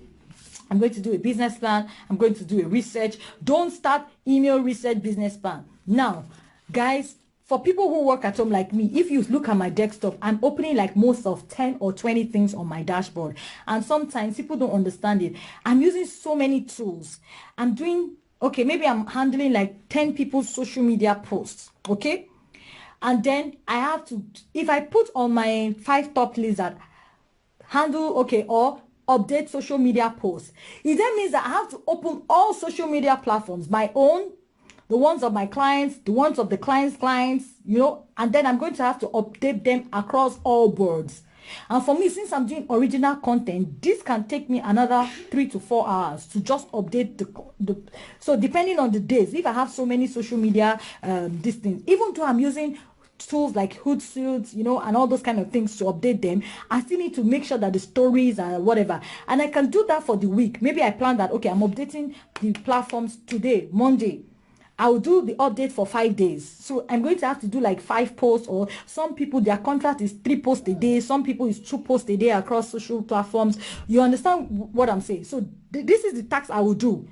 I'm going to do a business plan, I'm going to do a research. Don't start email research business plan. Now, guys, for people who work at home like me, if you look at my desktop, I'm opening like most of 10 or 20 things on my dashboard. And sometimes people don't understand it. I'm using so many tools. I'm doing, okay, maybe I'm handling like 10 people's social media posts, okay? And then I have to, if I put on my 5 top lists that handle, okay, or update social media posts, it then means that I have to open all social media platforms, my own, the ones of my clients, the ones of the clients, you know, and then I'm going to have to update them across all boards. And for me, since I'm doing original content, this can take me another 3 to 4 hours to just update the so depending on the days, if I have so many social media these things, even though I'm using tools like Hootsuite, you know, and all those kind of things to update them, I still need to make sure that the stories are whatever, and I can do that for the week. Maybe I plan that, okay, I'm updating the platforms today, Monday. I will do the update for 5 days. So I'm going to have to do like 5 posts, or some people, their contract is 3 posts a day. Some people is 2 posts a day across social platforms. You understand what I'm saying? So this is the task I will do.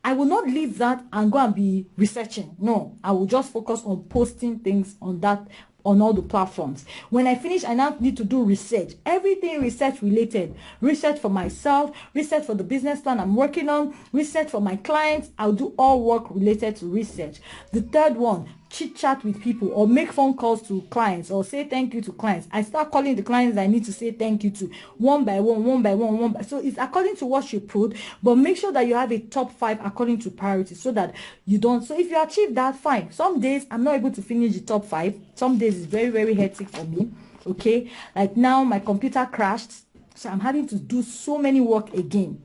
I will not leave that and go and be researching. No, I will just focus on posting things on that, on all the platforms. When I finish, I now need to do research. Everything research related. Research for myself, research for the business plan I'm working on, research for my clients. I'll do all work related to research. The third one, chit chat with people or make phone calls to clients or say thank you to clients. I start calling the clients I need to say thank you to one by one. So it's according to what you put, but make sure that you have a top 5 according to priority so that you don't. So if you achieve that, fine. Some days I'm not able to finish the top 5. Some days it's very, very hectic for me. Okay, like now my computer crashed, so I'm having to do so many work again.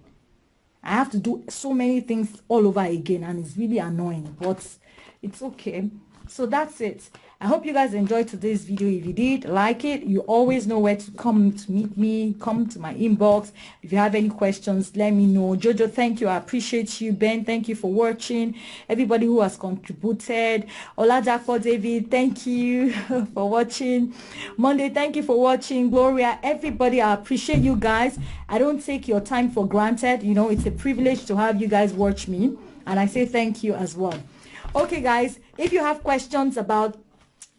I have to do so many things all over again, and it's really annoying, but it's okay. So that's it. I hope you guys enjoyed today's video. If you did, like it. You always know where to come to meet me. Come to my inbox. If you have any questions, let me know. Jojo, thank you. I appreciate you. Ben, thank you for watching. Everybody who has contributed. Oladapo David, thank you for watching. Monday, thank you for watching. Gloria, everybody, I appreciate you guys. I don't take your time for granted. You know, it's a privilege to have you guys watch me. And I say thank you as well. Okay, guys, if you have questions about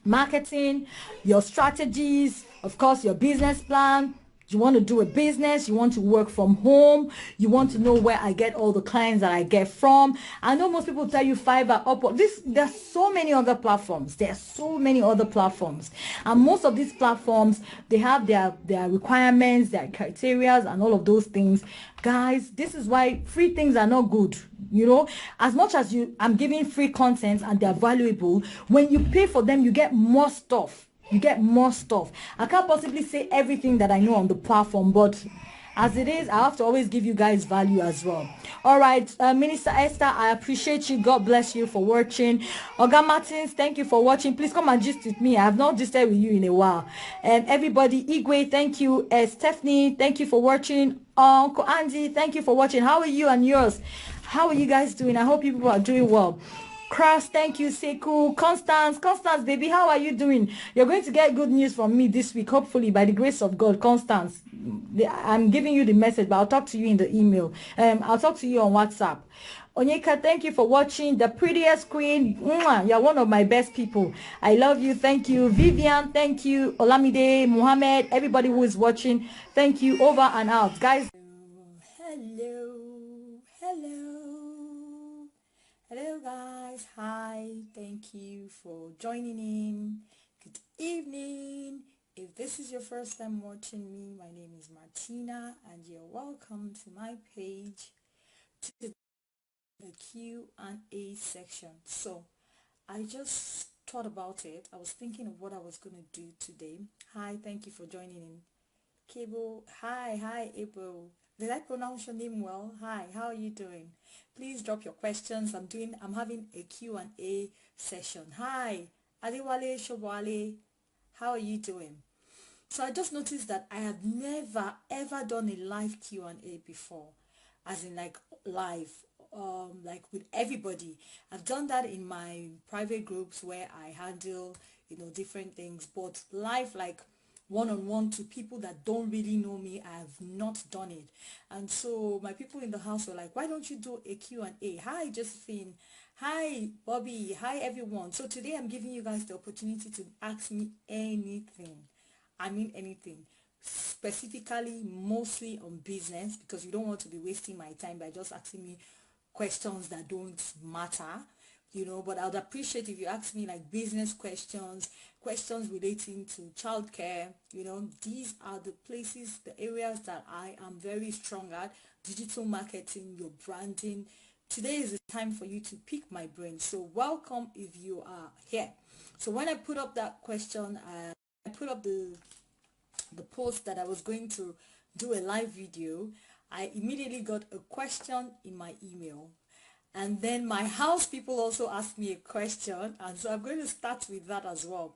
marketing, your strategies, of course, your business plan, you want to do a business, you want to work from home, you want to know where I get all the clients that I get from. I know most people tell you Fiverr, Upwork. There's so many other platforms. There's so many other platforms. And most of these platforms, they have their requirements, their criteria, and all of those things. Guys, this is why free things are not good. You know, as much as I'm giving free content and they're valuable, when you pay for them, you get more stuff. You get more stuff. I can't possibly say everything that I know on the platform, but as it is, I have to always give you guys value as well. All right, Minister Esther, I appreciate you. God bless you for watching. Oga Martins, thank you for watching. Please come and gist with me. I have not gisted with you in a while. And everybody, Igwe, thank you. Stephanie, thank you for watching. Uncle Andy, thank you for watching. How are you and yours? How are you guys doing? I hope you people are doing well. Cross, thank you. Seku, Constance, baby, how are you doing? You're going to get good news from me this week, hopefully, by the grace of God. Constance, I'm giving you the message, but I'll talk to you in the email. I'll talk to you on WhatsApp. Onyeka, thank you for watching. The prettiest queen. Mwah, you're one of my best people. I love you. Thank you. Vivian, thank you. Olamide, Muhammad, everybody who is watching, thank you. Over and out. Guys. Hello guys, hi, thank you for joining in. Good evening. If this is your first time watching me, my name is Martina and you're welcome to my page, to the Q&A section. So I just thought about it. I was thinking of what I was going to do today. Hi, thank you for joining in. Cable, hi April. Did I pronounce your name well? Hi, how are you doing? Please drop your questions. I'm having a Q&A session. Hi, Adewale Shobwale. How are you doing? So I just noticed that I have never ever done a live Q&A before, as in like live, like with everybody. I've done that in my private groups where I handle, different things, but live, like one-on-one to people that don't really know me, I have not done it. And so my people in the house were like, why don't you do a Q&A? Hi Josephine, hi Bobby, hi everyone. So today I'm giving you guys the opportunity to ask me anything. I mean anything, specifically mostly on business, because you don't want to be wasting my time by just asking me questions that don't matter, but I would appreciate if you ask me like business questions relating to childcare. These are the places, the areas that I am very strong at: digital marketing, your branding. Today is the time for you to pick my brain, so welcome if you are here. So when I put up that question, I put up the post that I was going to do a live video, I immediately got a question in my email. And then my house people also asked me a question, and so I'm going to start with that as well.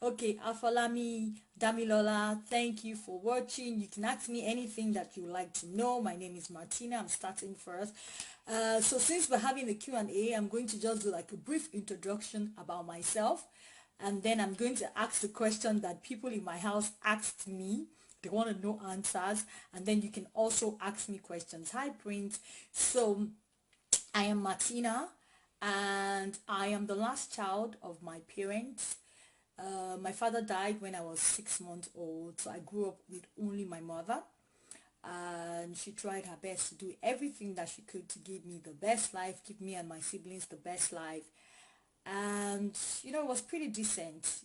Okay, Afalami Damilola, thank you for watching. You can ask me anything that you like to know. My name is Martina. I'm starting first. So since we're having the Q&A, I'm going to just do like a brief introduction about myself, and then I'm going to ask the question that people in my house asked me. They want to know answers, and then you can also ask me questions. Hi Prince. So I am Martina, and I am the last child of my parents. My father died when I was 6 months old, so I grew up with only my mother, and she tried her best to do everything that she could to give me the best life, give me and my siblings the best life. And it was pretty decent.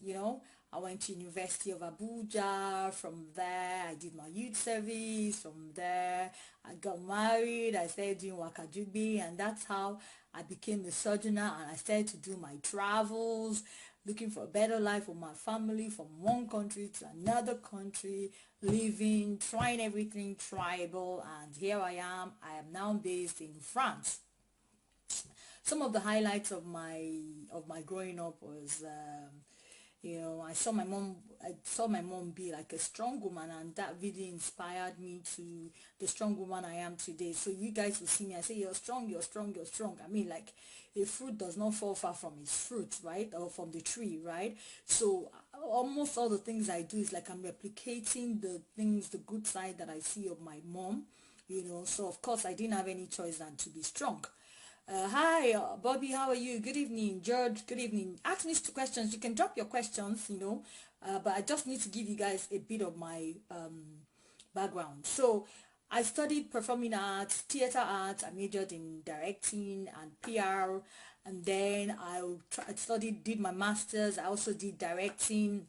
I went to University of Abuja. From there I did my youth service. From there I got married. I started doing Wakajubi, and that's how I became a sojourner, and I started to do my travels, looking for a better life for my family, from one country to another country, living, trying everything tribal, and here I am now based in France. Some of the highlights of my growing up was I saw my mom be like a strong woman, and that really inspired me to the strong woman I am today. So you guys will see me, I say you're strong, you're strong, you're strong. I mean, like, a fruit does not fall far from its fruit, right? Or from the tree, right? So almost all the things I do is like I'm replicating the good side that I see of my mom. So of course I didn't have any choice than to be strong. Hi, Bobby, how are you? Good evening. George, good evening. Ask me questions. You can drop your questions, but I just need to give you guys a bit of my background. So I studied performing arts, theater arts. I majored in directing and PR, and then I did my master's. I also did directing,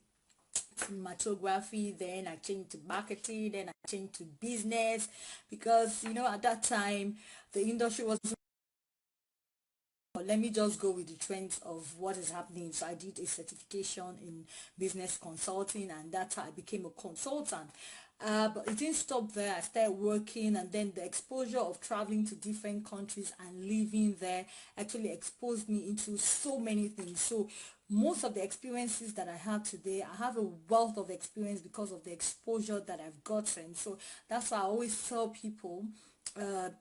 cinematography. Then I changed to marketing. Then I changed to business, because at that time the industry was, let me just go with the trends of what is happening. So I did a certification in business consulting, and that's how I became a consultant. But it didn't stop there. I started working, and then the exposure of traveling to different countries and living there actually exposed me into so many things. So most of the experiences that I have today, I have a wealth of experience because of the exposure that I've gotten. So that's why I always tell people,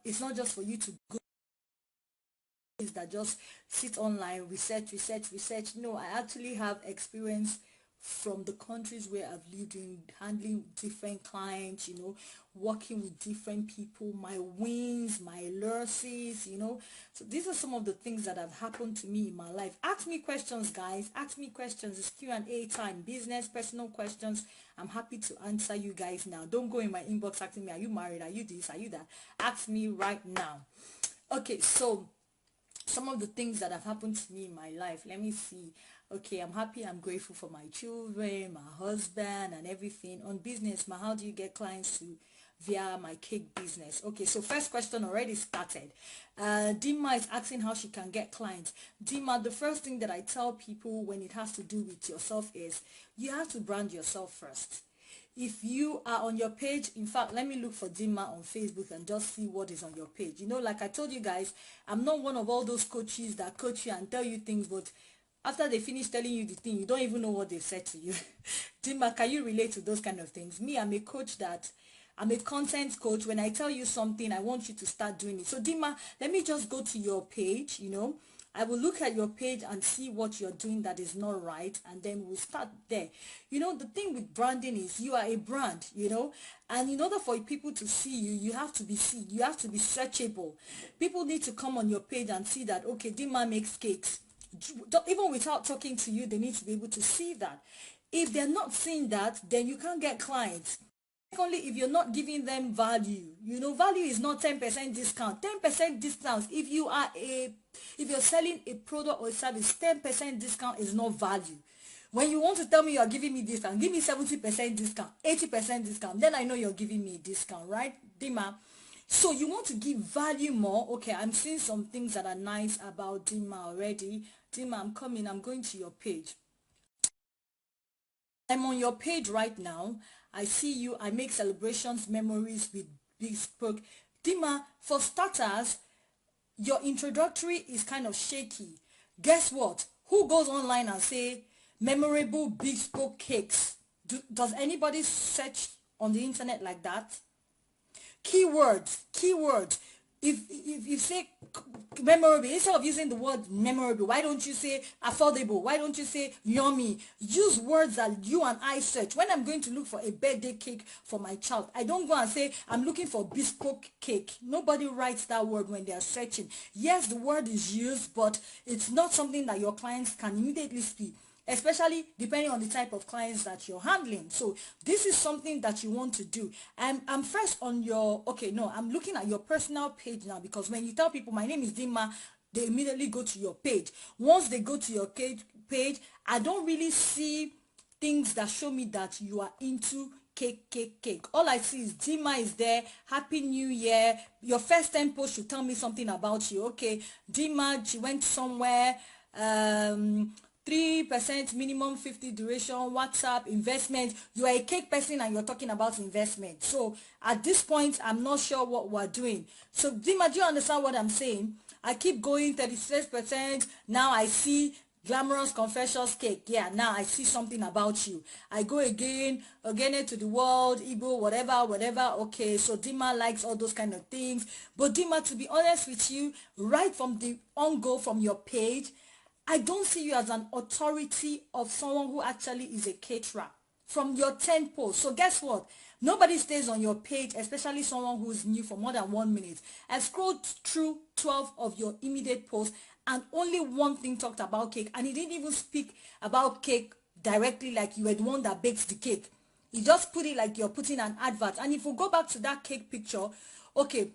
it's not just for you to go that just sit online, research. No, I actually have experience from the countries where I've lived in, handling different clients, working with different people, my wins, my losses, So these are some of the things that have happened to me in my life. Ask me questions, guys. Ask me questions. It's Q&A time. Business, personal questions. I'm happy to answer you guys now. Don't go in my inbox asking me, are you married? Are you this? Are you that? Ask me right now. Okay, so some of the things that have happened to me in my life. Let me see. Okay, I'm happy. I'm grateful for my children, my husband, and everything. On business, how do you get clients to via my cake business? Okay, so first question already started. Dima is asking how she can get clients. Dima, the first thing that I tell people when it has to do with yourself is you have to brand yourself first. If you are on your page, in fact, let me look for Dima on Facebook and just see what is on your page. Like I told you guys, I'm not one of all those coaches that coach you and tell you things, but after they finish telling you the thing, you don't even know what they said to you. Dima, can you relate to those kind of things? Me, I'm a content coach. When I tell you something, I want you to start doing it. So Dima, let me just go to your page, I will look at your page and see what you're doing that is not right, and then we'll start there. The thing with branding is you are a brand, and in order for people to see you, you have to be seen. You have to be searchable. People need to come on your page and see that, okay, Dima makes cakes. Even without talking to you, they need to be able to see that. If they're not seeing that, then you can't get clients. Secondly, if you're not giving them value, value is not 10% discount. 10% discount, if you're selling a product or a service, 10% discount is not value. When you want to tell me you're giving me discount, give me 70% discount, 80% discount, then I know you're giving me a discount, right, Dima? So you want to give value more. Okay, I'm seeing some things that are nice about Dima already. Dima, I'm coming. I'm going to your page. I'm on your page right now. I see you. I make celebrations, memories with bespoke. Dima, for starters, your introductory is kind of shaky. Guess what? Who goes online and say memorable bespoke cakes? Does anybody search on the internet like that? Keywords. If you say memorable, instead of using the word memorable, why don't you say affordable? Why don't you say yummy? Use words that you and I search. When I'm going to look for a birthday cake for my child, I don't go and say I'm looking for bespoke cake. Nobody writes that word when they are searching. Yes, the word is used, but it's not something that your clients can immediately see, especially depending on the type of clients that you're handling. So this is something that you want to do. And I'm first on your, okay, no, I'm looking at your personal page now, because when you tell people my name is Dima, they immediately go to your page. Once they go to your page, I don't really see things that show me that you are into cake. All I see is Dima is there. Happy New Year. Your first 10 posts should tell me something about you. Okay, Dima, she went somewhere. 3% minimum 50 duration, WhatsApp, investment. You are a cake person and you're talking about investment. So at this point, I'm not sure what we're doing. So Dima, do you understand what I'm saying? I keep going 36%. Now I see glamorous confessions cake. Yeah, now I see something about you. I go again to the world, Igbo, whatever. Okay, so Dima likes all those kind of things. But Dima, to be honest with you, right from the on-go from your page, I don't see you as an authority of someone who actually is a caterer from your 10 posts. So guess what? Nobody stays on your page, especially someone who's new, for more than 1 minute. I scrolled through 12 of your immediate posts and only one thing talked about cake, and he didn't even speak about cake directly like you were the one that bakes the cake. He just put it like you're putting an advert. And if we go back to that cake picture, okay,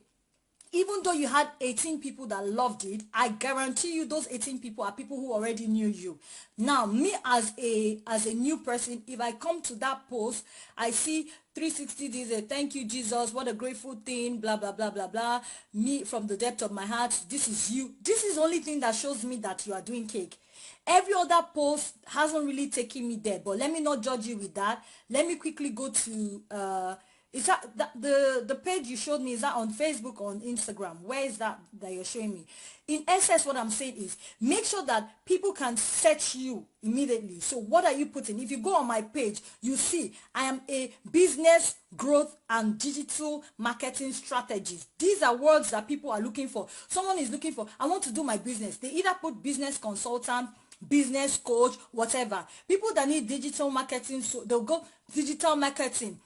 even though you had 18 people that loved it, I guarantee you those 18 people are people who already knew you. Now, me as a new person, if I come to that post, I see 360 days, thank you, Jesus, what a grateful thing, blah, blah, blah, blah, blah. Me, from the depth of my heart, this is you. This is the only thing that shows me that you are doing cake. Every other post hasn't really taken me there, but let me not judge you with that. Let me quickly go to Is that the page you showed me, is that on Facebook or on Instagram? Where is that you're showing me? In essence, what I'm saying is make sure that people can search you immediately. So what are you putting? If you go on my page, you see I am a business growth and digital marketing strategist. These are words that people are looking for. Someone is looking for, I want to do my business. They either put business consultant, business coach, whatever. People that need digital marketing, so they'll go digital marketing,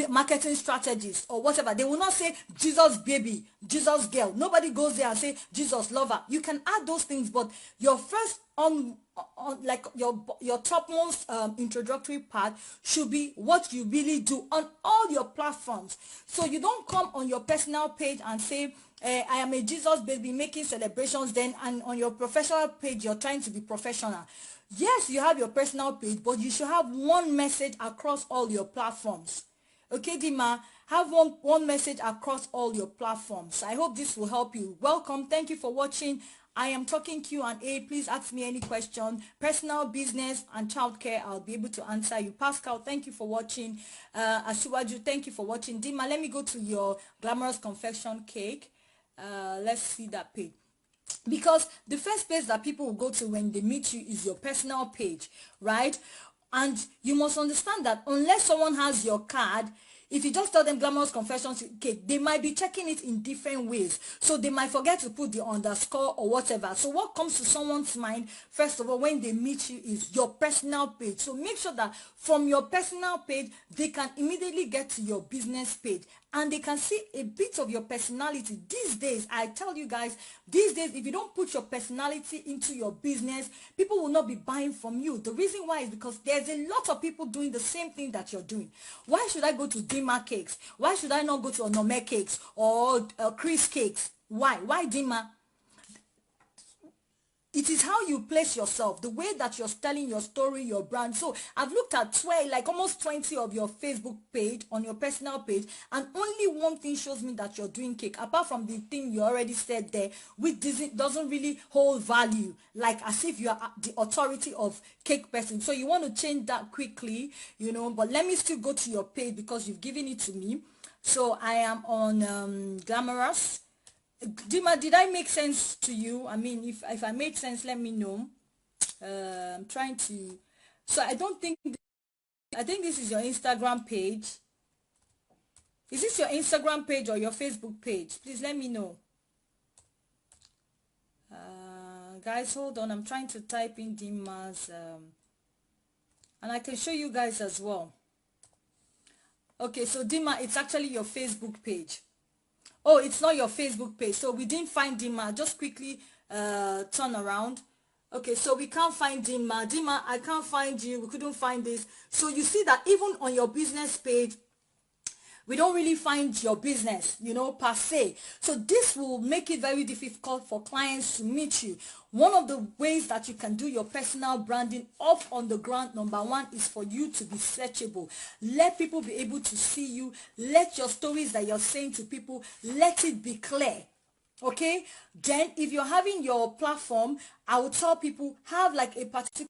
marketing strategies or whatever. They will not say Jesus baby, Jesus girl. Nobody goes there and say Jesus lover. You can add those things, but your first on like your topmost introductory part should be what you really do on all your platforms. So you don't come on your personal page and say I am a Jesus baby making celebrations, then and on your professional page you're trying to be professional. Yes, you have your personal page, but you should have one message across all your platforms. Okay, Dima, have one message across all your platforms. I hope this will help you. Welcome. Thank you for watching. I am talking Q&A. Please ask me any question. Personal, business, and childcare, I'll be able to answer you. Pascal, thank you for watching. Asiwaju, thank you for watching. Dima, let me go to your glamorous confection cake. Let's see that page. Because the first page that people will go to when they meet you is your personal page, right? And you must understand that unless someone has your card, if you just tell them glamorous confessions, okay, they might be checking it in different ways. So they might forget to put the underscore or whatever. So what comes to someone's mind, first of all, when they meet you is your personal page. So make sure that from your personal page, they can immediately get to your business page. And they can see a bit of your personality. These days, I tell you guys, these days, if you don't put your personality into your business, people will not be buying from you. The reason why is because there's a lot of people doing the same thing that you're doing. Why should I go to Dima Cakes? Why should I not go to Onome Cakes or Chris Cakes? Why? Why Dima? It is how you place yourself, the way that you're telling your story, your brand. So I've looked at 12, like almost 20 of your Facebook page, on your personal page, and only one thing shows me that you're doing cake, apart from the thing you already said there, which doesn't really hold value, like as if you are the authority of cake person. So you want to change that quickly, you know, but let me still go to your page because you've given it to me. So I am on Glamorous. Dima, did I make sense to you? I mean, if I made sense, let me know. I'm trying to. So I don't think. I think this is your Instagram page. Is this your Instagram page or your Facebook page? Please let me know. Guys, hold on. I'm trying to type in Dima's. And I can show you guys as well. Okay, so Dima, it's actually your Facebook page. Oh, it's not your Facebook page. So we didn't find Dima. Just quickly turn around. Okay, so we can't find Dima. Dima, I can't find you. We couldn't find this. So you see that even on your business page, we don't really find your business, you know, per se. So this will make it very difficult for clients to meet you. One of the ways that you can do your personal branding off on the ground, number one, is for you to be searchable. Let people be able to see you. Let your stories that you're saying to people, let it be clear. Okay? Then if you're having your platform, I would tell people, have like a particular.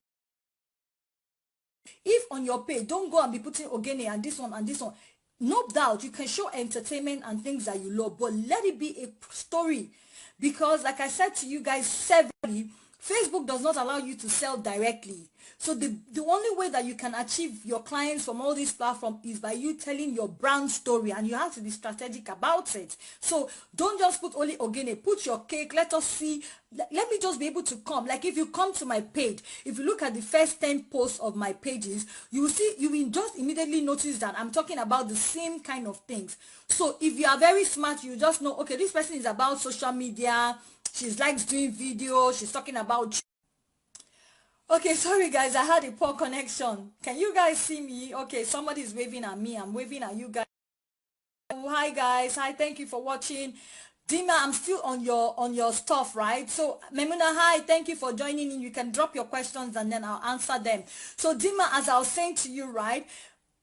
If on your page, don't go and be putting Ogene and this one and this one. No doubt you can show entertainment and things that you love, but let it be a story. Because like I said to you guys severally, Facebook does not allow you to sell directly. So the only way that you can achieve your clients from all these platforms is by you telling your brand story, and you have to be strategic about it. So don't just put only Ogene, put your cake, let us see, let me just be able to come. Like if you come to my page, if you look at the first 10 posts of my pages, you will see, you will just immediately notice that I'm talking about the same kind of things. So if you are very smart, you just know, okay, this person is about social media, she likes doing videos, she's talking about. Okay, sorry guys, I had a poor connection. Can you guys see me? Okay, somebody's waving at me. I'm waving at you guys. Oh, hi guys. Hi, thank you for watching. Dima, I'm still on your stuff, right? So Memuna, hi, thank you for joining in. You can drop your questions and then I'll answer them. So Dima, as I was saying to you, right?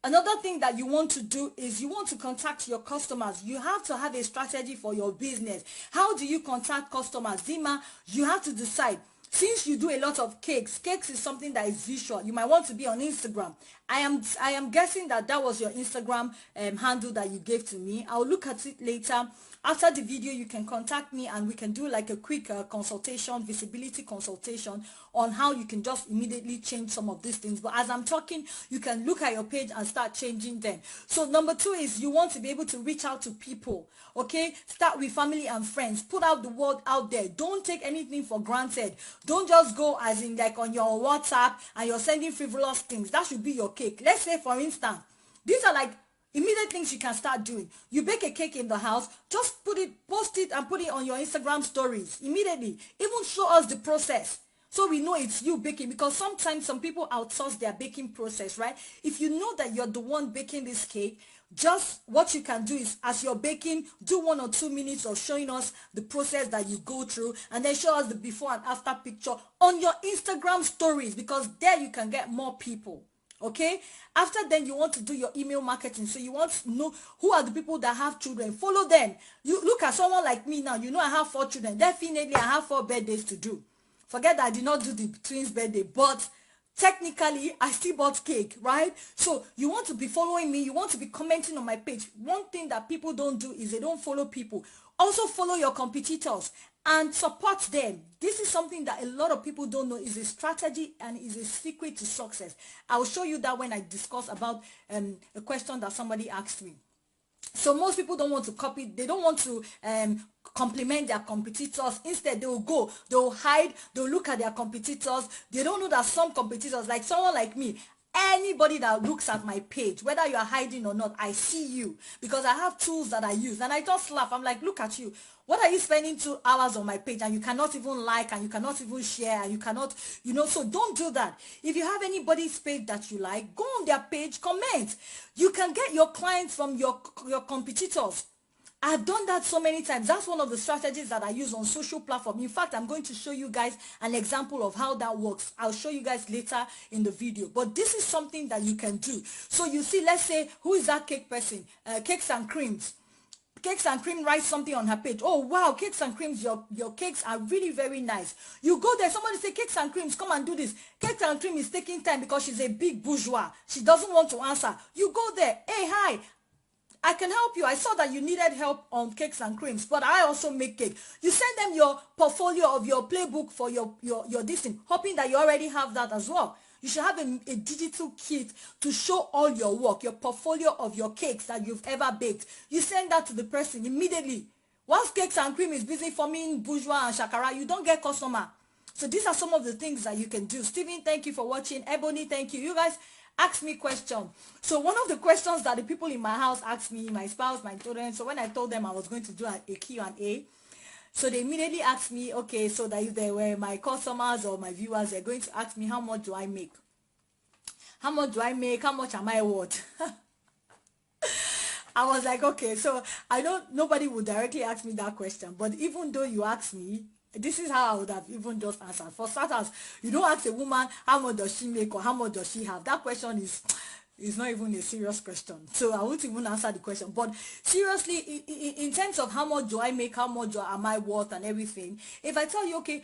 Another thing that you want to do is you want to contact your customers. You have to have a strategy for your business. How do you contact customers? Dima, you have to decide. since you do a lot of cakes is something that is visual. You might want to be on Instagram. I am guessing that was your Instagram handle that you gave to me. I'll look at it later. After the video, you can contact me and we can do like a quick consultation, visibility consultation on how you can just immediately change some of these things. But as I'm talking, you can look at your page and start changing them. So number 2 is you want to be able to reach out to people. Okay, start with family and friends. Put out the word out there. Don't take anything for granted. Don't just go as in like on your WhatsApp and you're sending frivolous things. That should be your cake. Let's say for instance, these are like immediate things you can start doing. You bake a cake in the house, just post it and put it on your Instagram stories immediately. Even show us the process so we know it's you baking, because sometimes some people outsource their baking process, right? If you know that you're the one baking this cake, just what you can do is as you're baking, do 1 or 2 minutes of showing us the process that you go through, and then show us the before and after picture on your Instagram stories, because there you can get more people. Okay, after then you want to do your email marketing. So you want to know who are the people that have children. Follow them. You look at someone like me now. You know I have 4 children. Definitely I have 4 birthdays to do. Forget that I did not do the twins' birthday, but technically I still bought cake, right? So you want to be following me. You want to be commenting on my page. One thing that people don't do is they don't follow people. Also follow your competitors and support them. This is something that a lot of people don't know is a strategy and is a secret to success. I will show you that when I discuss about a question that somebody asked me. So most people don't want to copy. They don't want to compliment their competitors. Instead, they will hide, they'll look at their competitors. They don't know that some competitors, like someone like me, anybody that looks at my page, whether you are hiding or not, I see you, because I have tools that I use, and I just laugh. I'm like, look at you. What are you spending 2 hours on my page and you cannot even like, and you cannot even share, and you cannot, so don't do that. If you have anybody's page that you like, go on their page, comment. You can get your clients from your competitors. I've done that so many times. That's one of the strategies that I use on social platform. In fact, I'm going to show you guys an example of how that works. I'll show you guys later in the video. But this is something that you can do. So you see, let's say, who is that cake person? Cakes and Creams. Cakes and Cream writes something on her page. Oh wow, Cakes and Creams, your cakes are really very nice. You go there, somebody say, Cakes and Creams, come and do this. Cakes and Cream is taking time because she's a big bourgeois. She doesn't want to answer. You go there, hey, hi, I can help you. I saw that you needed help on Cakes and Creams, but I also make cake. You send them your portfolio of your playbook for your this thing, hoping that you already have that as well. You should have a digital kit to show all your work, your portfolio of your cakes that you've ever baked. You send that to the person immediately. Once Cakes and Cream is busy forming bourgeois and shakara, you don't get customer. So these are some of the things that you can do. Steven, thank you for watching. Ebony, thank you. You guys ask me questions. So one of the questions that the people in my house asked me, my spouse, my children, so when I told them I was going to do a Q&A, so they immediately asked me, okay, so that if they were my customers or my viewers, they're going to ask me, how much do I make? How much do I make? How much am I worth? I was like, okay, so nobody would directly ask me that question. But even though you ask me, this is how I would have even just answered. For starters, you don't ask a woman, how much does she make or how much does she have? That question is not even a serious question. So I won't even answer the question. But seriously, in terms of how much do I make, how much am I worth and everything, if I tell you, okay,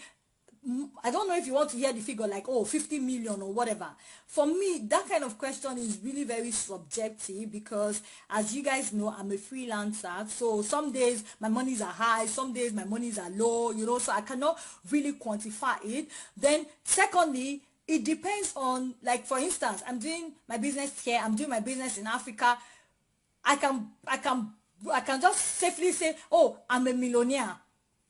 I don't know if you want to hear the figure like, oh, 50 million or whatever. For me, that kind of question is really very subjective, because as you guys know, I'm a freelancer. So some days my monies are high, some days my monies are low, so I cannot really quantify it. Then secondly, it depends on, like, for instance, I'm doing my business here, I'm doing my business in Africa. I can just safely say, oh, I'm a millionaire,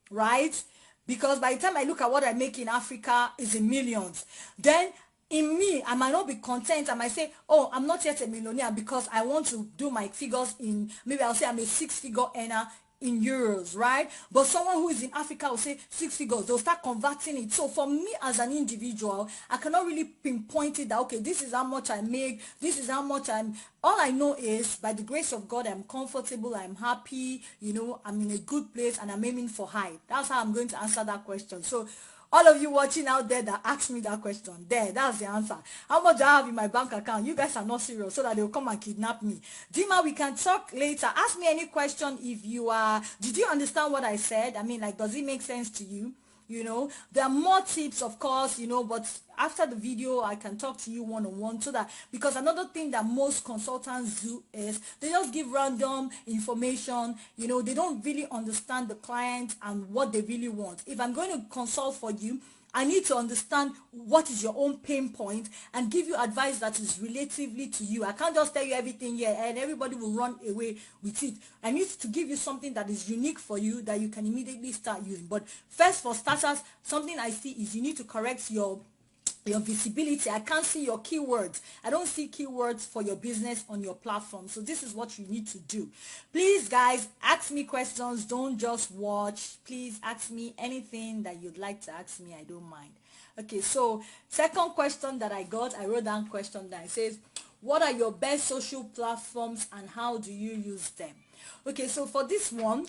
right? Because by the time I look at what I make in Africa is in millions. Then in me, I might not be content. I might say, oh, I'm not yet a millionaire because I want to do my figures in, maybe I'll say I'm a 6-figure earner in euros, right? But someone who is in Africa will say 6 figures. They'll start converting it. So for me as an individual, I cannot really pinpoint it that, okay, this is how much I make, this is how much all I know is, by the grace of God, I'm comfortable, I'm happy, I'm in a good place, and I'm aiming for high. That's how I'm going to answer that question. So all of you watching out there that asked me that question, that's the answer. How much do I have in my bank account? You guys are not serious, so that they'll come and kidnap me. Dima, we can talk later. Ask me any question if you are, did you understand what I said? I mean, like, does it make sense to you? you know. There are more tips, of course, you know, but after the video I can talk to you one-on-one, so that, because another thing that most consultants do is they just give random information, you know. They don't really understand the client and what they really want. If I'm going to consult for you, I need to understand what is your own pain point and give you advice that is relatively to you. I can't just tell you everything here and everybody will run away with it. I need to give you something that is unique for you that you can immediately start using. But first, for starters, something I see is you need to correct your visibility. I can't see your keywords. I don't see keywords for your business on your platform. So this is what you need to do. Please, guys, ask me questions. Don't just watch. Please ask me anything that you'd like to ask me. I don't mind. Okay, so second question that I got, I wrote down question that it says, what are your best social platforms and how do you use them? Okay, so for this one,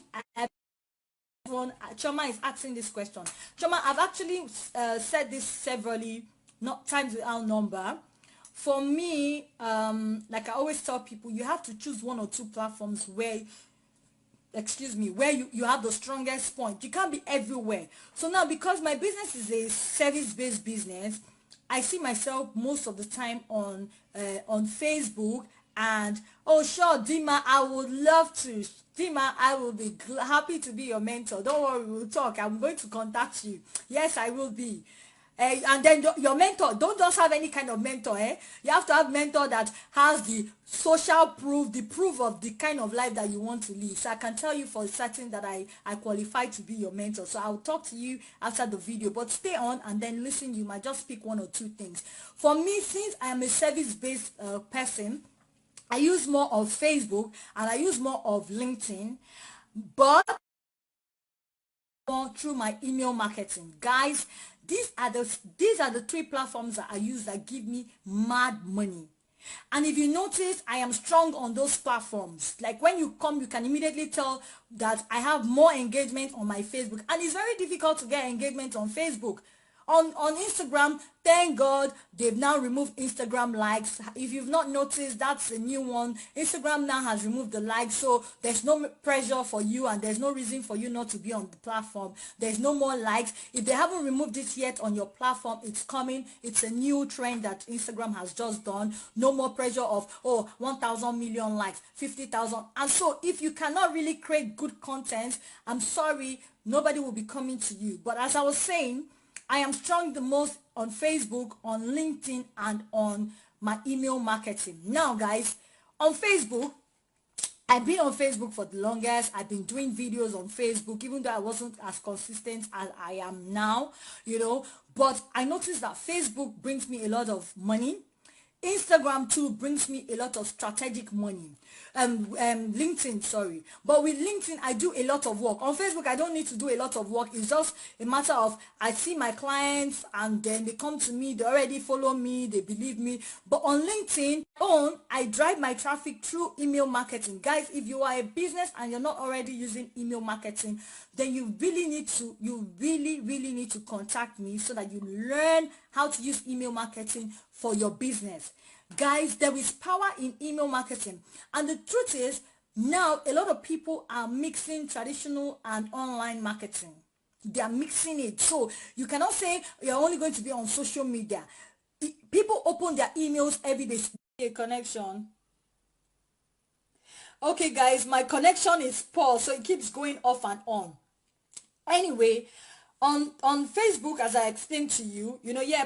Choma is asking this question. Choma, I've actually said this severally, not times without number. For me, like I always tell people, you have to choose one or two platforms where, where you have the strongest point. You can't be everywhere. So now, because my business is a service-based business, I see myself most of the time on Facebook. And oh sure, Dima, I would love to. Dima, I will be happy to be your mentor. Don't worry, we'll talk. I'm going to contact you. Yes, I will be. And then your mentor, don't just have any kind of mentor. You have to have mentor that has the social proof, the proof of the kind of life that you want to live. So I can tell you for certain that I qualify to be your mentor. So I'll talk to you after the video, but stay on and then listen. You might just pick one or two things. For me, since I am a service-based person, I use more of Facebook and I use more of LinkedIn, but more through my email marketing. Guys, these are the three platforms that I use that give me mad money. And if you notice, I am strong on those platforms. Like when you come, you can immediately tell that I have more engagement on my Facebook. And it's very difficult to get engagement on Facebook. On Instagram, thank God they've now removed Instagram likes. If you've not noticed, that's a new one. Instagram now has removed the likes, so there's no pressure for you and there's no reason for you not to be on the platform. There's no more likes. If they haven't removed it yet on your platform, it's coming. It's a new trend that Instagram has just done. No more pressure of, oh, 1,000 million likes, 50,000. And so if you cannot really create good content, I'm sorry, nobody will be coming to you. But as I was saying, I am strong the most on Facebook, on LinkedIn, and on my email marketing. Now, guys, on Facebook, I've been on Facebook for the longest. I've been doing videos on Facebook, even though I wasn't as consistent as I am now, you know. But I noticed that Facebook brings me a lot of money. Instagram too brings me a lot of strategic money. LinkedIn, sorry. But with LinkedIn, I do a lot of work. On Facebook, I don't need to do a lot of work. It's just a matter of I see my clients and then they come to me. They already follow me. They believe me. But on LinkedIn, I drive my traffic through email marketing. Guys, if you are a business and you're not already using email marketing, then you really need to contact me so that you learn how to use email marketing for your business. Guys, there is power in email marketing, and the truth is now a lot of people are mixing traditional and online marketing. They are mixing it. So you cannot say you're only going to be on social media. People open their emails every day. A connection. Okay guys, my connection is poor, so it keeps going off and on. Anyway, on Facebook, as I explained to you,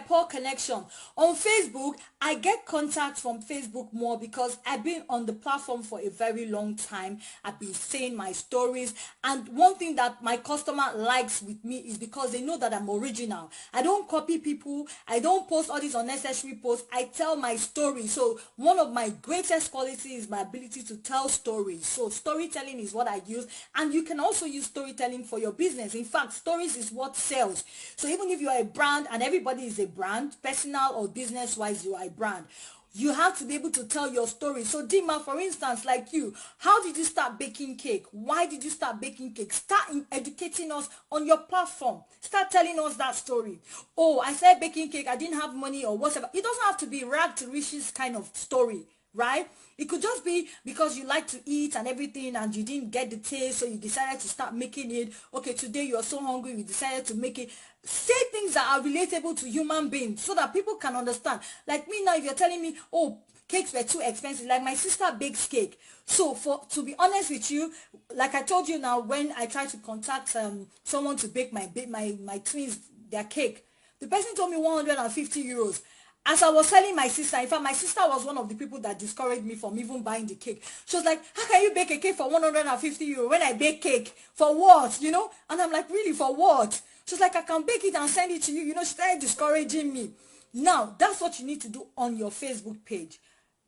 poor connection. On Facebook, I get contacts from Facebook more because I've been on the platform for a very long time. I've been saying my stories, and one thing that my customer likes with me is because they know that I'm original. I don't copy people. I don't post all these unnecessary posts. I tell my story. So one of my greatest qualities is my ability to tell stories. So storytelling is what I use, and you can also use storytelling for your business. In fact, stories is what sells. So even if you are a brand, and everybody is a brand, personal or business wise, you are a brand, you have to be able to tell your story. So Dima, for instance, like you, how did you start baking cake? Why did you start baking cake? Start educating us on your platform. Start telling us that story. Oh, I started baking cake, I didn't have money or whatever. It doesn't have to be rag to riches kind of story. right? It could just be because you like to eat and everything and you didn't get the taste, so you decided to start making it. Okay, today you are so hungry, you decided to make it. Say things that are relatable to human beings so that people can understand. Like me now, if you're telling me, oh, cakes were too expensive, like my sister bakes cake. So to be honest with you, like I told you now, when I tried to contact someone to bake my twins their cake, the person told me 150 euros. As I was telling my sister, in fact, my sister was one of the people that discouraged me from even buying the cake. She was like, how can you bake a cake for 150 euro when I bake cake? For what? You know? And I'm like, really, for what? She was like, I can bake it and send it to you. You know, she started discouraging me. Now, that's what you need to do on your Facebook page.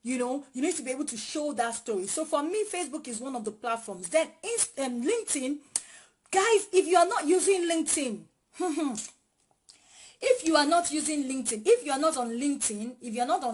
You know, you need to be able to show that story. So for me, Facebook is one of the platforms. Then LinkedIn, guys, if you are not using LinkedIn, if you are not using LinkedIn, if you are not on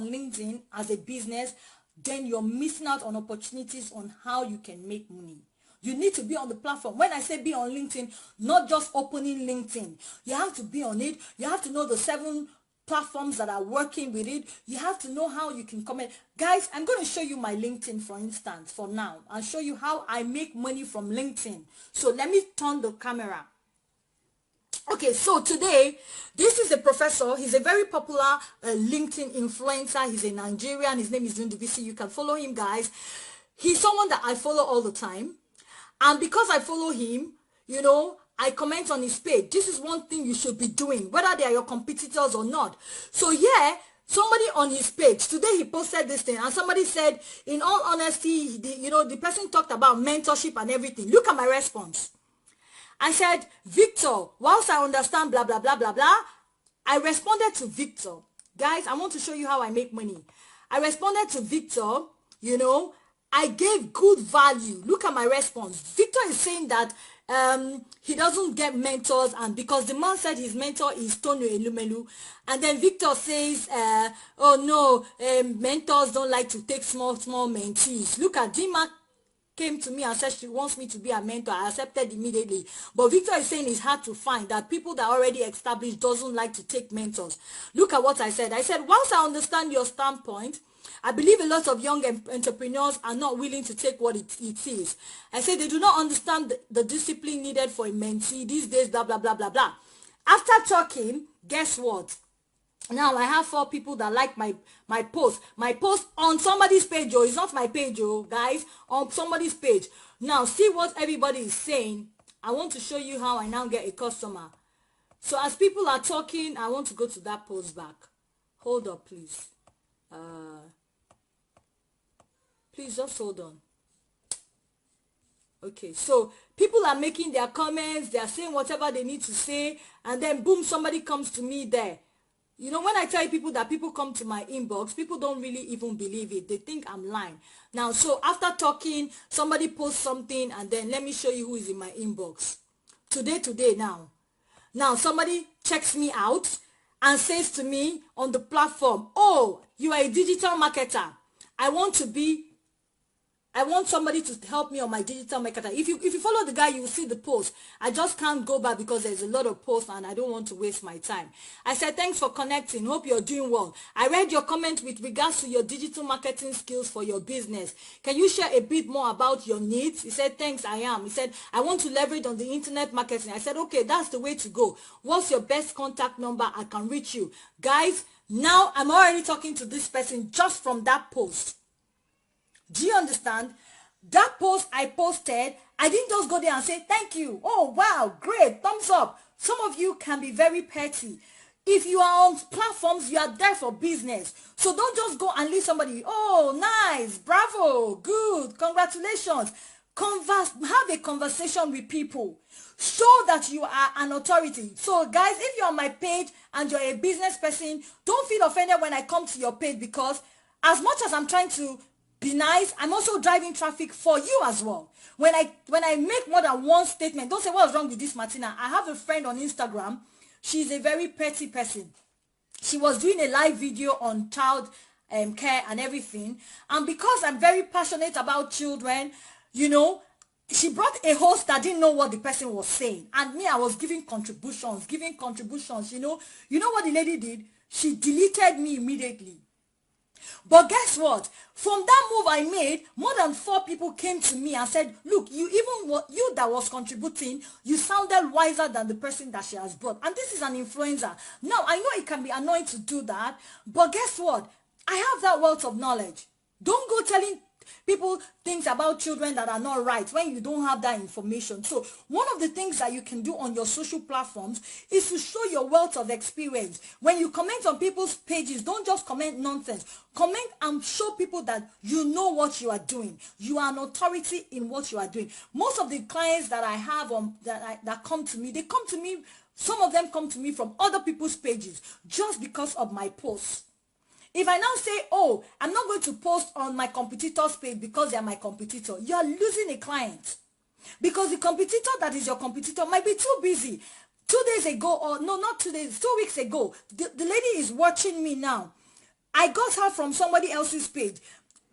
LinkedIn as a business, then you're missing out on opportunities on how you can make money. You need to be on the platform. When I say be on LinkedIn, not just opening LinkedIn. You have to be on it. You have to know the 7 platforms that are working with it. You have to know how you can comment. Guys, I'm going to show you my LinkedIn, for instance, for now. I'll show you how I make money from LinkedIn. So let me turn the camera. Okay, so today, this is a professor. He's a very popular LinkedIn influencer. He's a Nigerian. His name is Dundubisi. You can follow him, guys. He's someone that I follow all the time. And because I follow him, you know, I comment on his page. This is one thing you should be doing, whether they are your competitors or not. So yeah, somebody on his page, today he posted this thing, and somebody said, in all honesty, the person talked about mentorship and everything. Look at my response. I said, Victor, whilst I understand blah, blah, blah, blah, blah, I responded to Victor. Guys, I want to show you how I make money. I responded to Victor, you know, I gave good value. Look at my response. Victor is saying that he doesn't get mentors, and because the man said his mentor is Tonyo Elumelu, and then Victor says, oh no, mentors don't like to take small mentees. Look at Dima came to me and said she wants me to be a mentor. I accepted immediately. But Victor is saying it's hard to find, that people that are already established doesn't like to take mentors. Look at what I said. I said, whilst I understand your standpoint, I believe a lot of young entrepreneurs are not willing to take what it is. I said they do not understand the discipline needed for a mentee these days, blah, blah, blah, blah, blah. After talking, guess what? Now I have 4 people that like my post. My post on somebody's page, oh, it's not my page, oh, guys, on somebody's page. Now see what everybody is saying. I want to show you how I now get a customer. So as people are talking, I want to go to that post back. Hold up, please. Please just hold on. Okay, so people are making their comments, they are saying whatever they need to say, and then boom, somebody comes to me there. You know, when I tell people that people come to my inbox, people don't really even believe it. They think I'm lying. Now, so after talking, somebody posts something, and then let me show you who is in my inbox. Today now. Now, somebody checks me out and says to me on the platform, oh, you are a digital marketer. I want somebody to help me on my digital marketer. If you follow the guy, you will see the post. I just can't go back because there's a lot of posts and I don't want to waste my time. I said, thanks for connecting. Hope you're doing well. I read your comment with regards to your digital marketing skills for your business. Can you share a bit more about your needs? He said, thanks, I am. He said, I want to leverage on the internet marketing. I said, okay, that's the way to go. What's your best contact number? I can reach you. Guys, now I'm already talking to this person just from that post. Do you understand? That post I posted, I didn't just go there and say, thank you. Oh, wow, great, thumbs up. Some of you can be very petty. If you are on platforms, you are there for business. So don't just go and leave somebody, oh, nice, bravo, good, congratulations. Have a conversation with people. Show that you are an authority. So guys, if you're on my page and you're a business person, don't feel offended when I come to your page, because as much as I'm trying to be nice, I'm also driving traffic for you as well. When I make more than one statement, don't say what's wrong with this Martina. I have a friend on Instagram. She's a very petty person. She was doing a live video on child care and everything, and because I'm very passionate about children, you know, she brought a host that didn't know what the person was saying, and me, I was giving contributions. You know what the lady did? She deleted me immediately. But guess what? From that move I made, more than 4 people came to me and said, look, you that was contributing, you sounded wiser than the person that she has brought. And this is an influencer. Now, I know it can be annoying to do that, but guess what? I have that wealth of knowledge. Don't go telling people things about children that are not right when you don't have that information. So one of the things that you can do on your social platforms is to show your wealth of experience. When you comment on people's pages, don't just comment nonsense. Comment and show people that you know what you are doing. You are an authority in what you are doing. Most of the clients that I have that come to me, some of them come to me from other people's pages just because of my posts. If I now say, oh, I'm not going to post on my competitor's page because they are my competitor, you are losing a client. Because the competitor that is your competitor might be too busy. 2 days ago, or no, not 2 days, 2 weeks ago, the lady is watching me now. I got her from somebody else's page.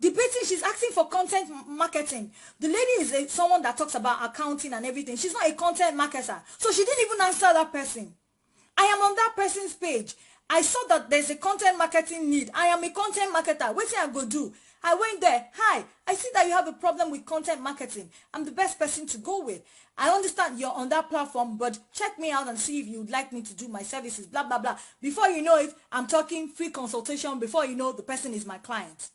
The person, she's asking for content marketing. The lady is someone that talks about accounting and everything. She's not a content marketer. So she didn't even answer that person. I am on that person's page. I saw that there's a content marketing need. I am a content marketer. What I go do? I went there. Hi, I see that you have a problem with content marketing. I'm the best person to go with. I understand you're on that platform, but check me out and see if you'd like me to do my services, blah, blah, blah. Before you know it, I'm talking free consultation. Before you know, the person is my client.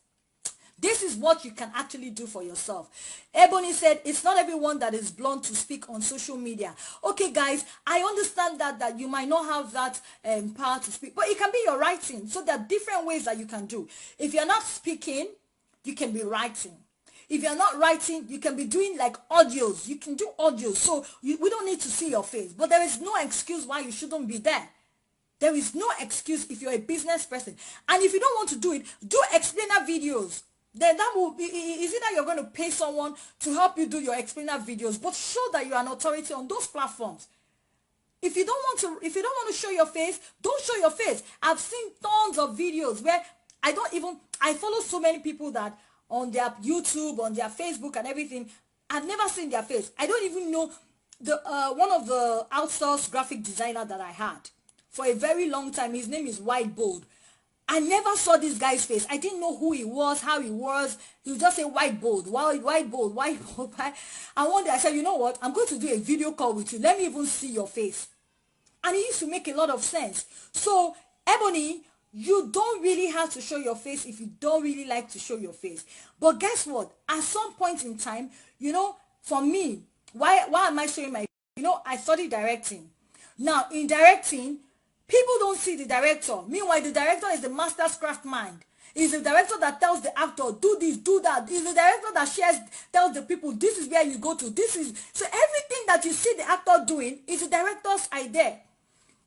This is what you can actually do for yourself. Ebony said, it's not everyone that is blunt to speak on social media. Okay, guys, I understand that you might not have that power to speak, but it can be your writing. So there are different ways that you can do. If you're not speaking, you can be writing. If you're not writing, you can be doing like audios. You can do audios. So we don't need to see your face. But there is no excuse why you shouldn't be there. There is no excuse if you're a business person. And if you don't want to do it, do explainer videos. Then that will be, is it that you're going to pay someone to help you do your explainer videos, but show that you are an authority on those platforms. If you don't want to show your face, don't show your face. I've seen tons of videos where I follow so many people that on their YouTube, on their Facebook and everything, I've never seen their face. I don't even know one of the outsourced graphic designer that I had for a very long time. His name is White Bold. I never saw this guy's face. I didn't know who he was, how he was. He would just say White Bold, White Bold. And one day I said, you know what? I'm going to do a video call with you. Let me even see your face. And it used to make a lot of sense. So, Ebony, you don't really have to show your face if you don't really like to show your face. But guess what? At some point in time, for me, why am I showing my face? I studied directing. Now, in directing, people don't see the director. Meanwhile, the director is the master's craft mind. He's the director that tells the actor, do this, do that. He's the director that tells the people, this is where you go to. So everything that you see the actor doing is the director's idea.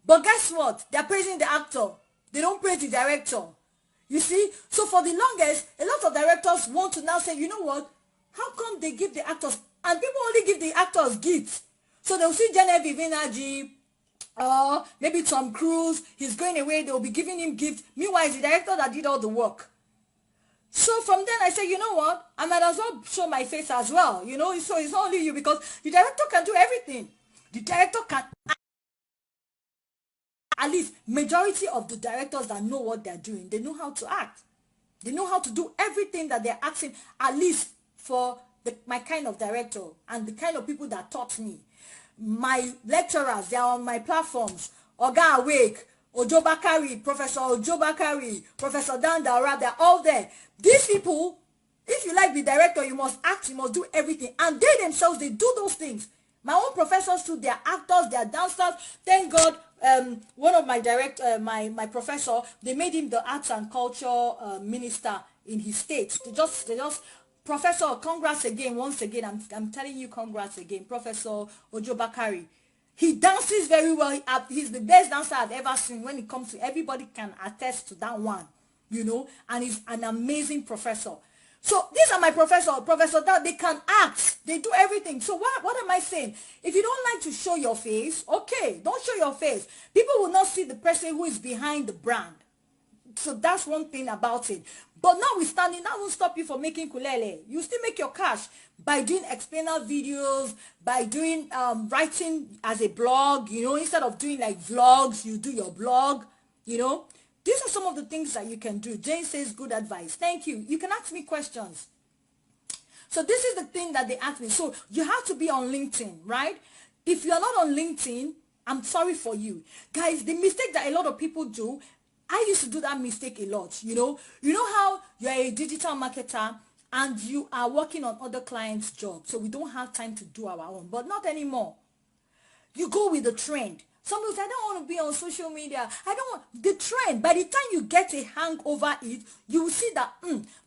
But guess what? They're praising the actor. They don't praise the director. You see? So for the longest, a lot of directors want to now say, you know what? How come they give the actors, and people only give the actors gifts. So they'll see Genevieve Energy, or maybe Tom Cruise, he's going away, they'll be giving him gifts. Meanwhile, it's the director that did all the work. So from then I said, you know what? I might as well show my face as well. So it's not only you, because the director can do everything. The director can, at least majority of the directors that know what they're doing, they know how to act. They know how to do everything that they're acting, at least for my kind of director and the kind of people that taught me. My lecturers, they are on my platforms. Oga Awake, Ojo Bakari, Professor Ojo Bakari, Professor Dan Daura, they're all there. These people, if you like the director, you must act, you must do everything. And they themselves, they do those things. My own professors too, they're actors, they're dancers. Thank God, one of my my professor, they made him the arts and culture minister in his state. They just Professor, congrats again, once again, I'm telling you congrats again, Professor Ojo Bakari. He dances very well. He's the best dancer I've ever seen when it comes to, everybody can attest to that one, and he's an amazing professor. So these are my professor that they can act, they do everything. So what am I saying? If you don't like to show your face, okay, don't show your face. People will not see the person who is behind the brand. So that's one thing about it. But notwithstanding, that won't stop you from making kulele. You still make your cash by doing explainer videos, by doing writing as a blog, instead of doing like vlogs, you do your blog, These are some of the things that you can do. Jane says good advice. Thank you. You can ask me questions. So this is the thing that they ask me. So you have to be on LinkedIn, right? If you're not on LinkedIn, I'm sorry for you. Guys, the mistake that a lot of people do, I used to do that mistake a lot, you know. You know how you're a digital marketer and you are working on other clients' jobs. So we don't have time to do our own, but not anymore. You go with the trend. Some people say, I don't want to be on social media. I don't want the trend. By the time you get a hang over it, you will see that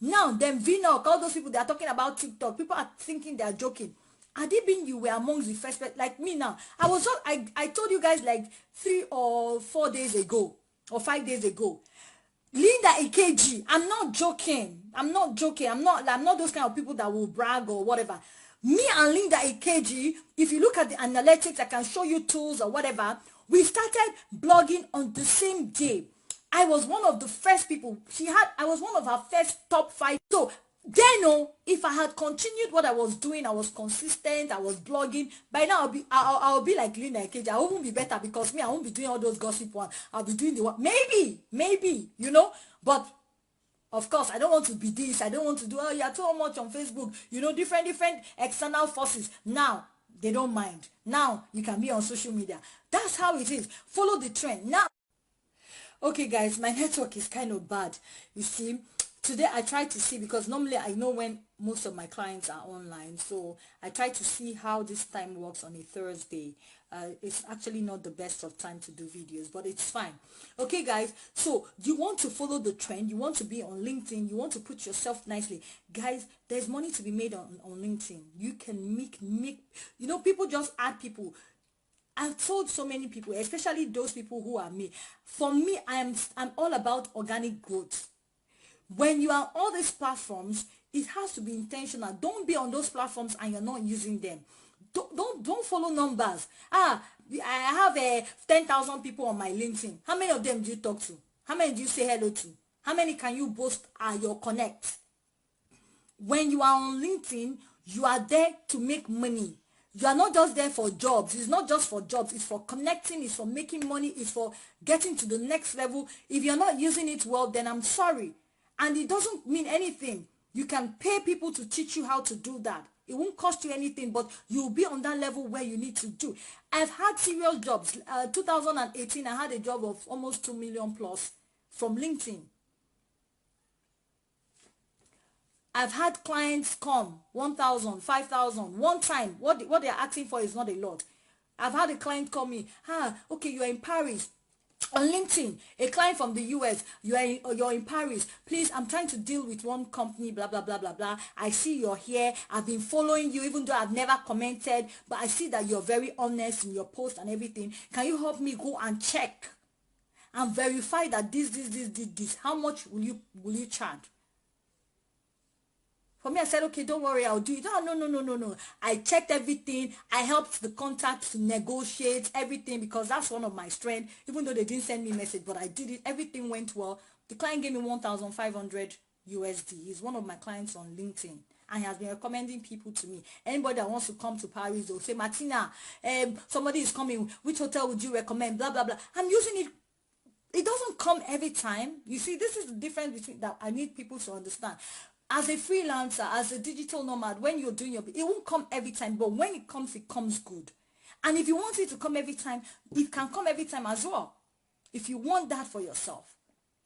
now them Vinoc, all those people that are talking about TikTok, people are thinking they are joking. Had it been you were amongst the first, like me now, I told you guys like 3 or 4 days ago or 5 days ago. Linda Ikeji, I'm not joking. I'm not those kind of people that will brag or whatever. Me and Linda Ikeji, if you look at the analytics, I can show you tools or whatever. We started blogging on the same day. I was one of the first people. I was one of her first top 5. So then, if I had continued what I was doing, I was consistent, I was blogging, by now I'll be like Linda Ikeji. I won't be better because I won't be doing all those gossip ones. I'll be doing the one. Maybe, you know, but of course, I don't want to be this. I don't want to do, oh, you're too much on Facebook. You know, different external forces. Now, they don't mind. Now, you can be on social media. That's how it is. Follow the trend. Now, okay, guys, my network is kind of bad. You see, today I try to see, because normally I know when most of my clients are online. So I try to see how this time works on a Thursday. It's actually not the best of time to do videos, but it's fine. Okay, guys, so you want to follow the trend, you want to be on LinkedIn, you want to put yourself nicely. Guys, there's money to be made on LinkedIn. You can make you know, people just add people. I've told so many people, especially those people who are me. For me, I'm all about organic growth. When you are on all these platforms, it has to be intentional. Don't be on those platforms and you're not using them. Don't follow numbers. I have 10,000 people on my LinkedIn. How many of them do you talk to? How many do you say hello to? How many can you boast are your connect? When you are on LinkedIn, you are there to make money. You are not just there for jobs. It's not just for jobs. It's for connecting. It's for making money. It's for getting to the next level. If you're not using it well, then I'm sorry. And it doesn't mean anything. You can pay people to teach you how to do that. It won't cost you anything, but you'll be on that level where you need to do. I've had serious jobs. 2018, I had a job of almost 2 million plus from LinkedIn. I've had clients come 1,000, 5,000 one time. What they are asking for is not a lot. I've had a client call me, okay, you are in Paris. On LinkedIn, a client from the US, you're in Paris. Please, I'm trying to deal with one company, blah, blah, blah, blah, blah. I see you're here. I've been following you, even though I've never commented, but I see that you're very honest in your post and everything. Can you help me go and check and verify that this? How much will you charge? For me, I said, okay, don't worry, I'll do it. Oh, no. I checked everything. I helped the contact to negotiate everything, because that's one of my strengths. Even though they didn't send me a message, but I did it. Everything went well. The client gave me 1,500 USD. He's one of my clients on LinkedIn, and he has been recommending people to me. Anybody that wants to come to Paris, they'll say, Martina, somebody is coming. Which hotel would you recommend? Blah, blah, blah. I'm using it. It doesn't come every time. You see, this is the difference between that I need people to understand. As a freelancer, as a digital nomad, when you're doing it won't come every time, but when it comes good. And if you want it to come every time, it can come every time as well. If you want that for yourself,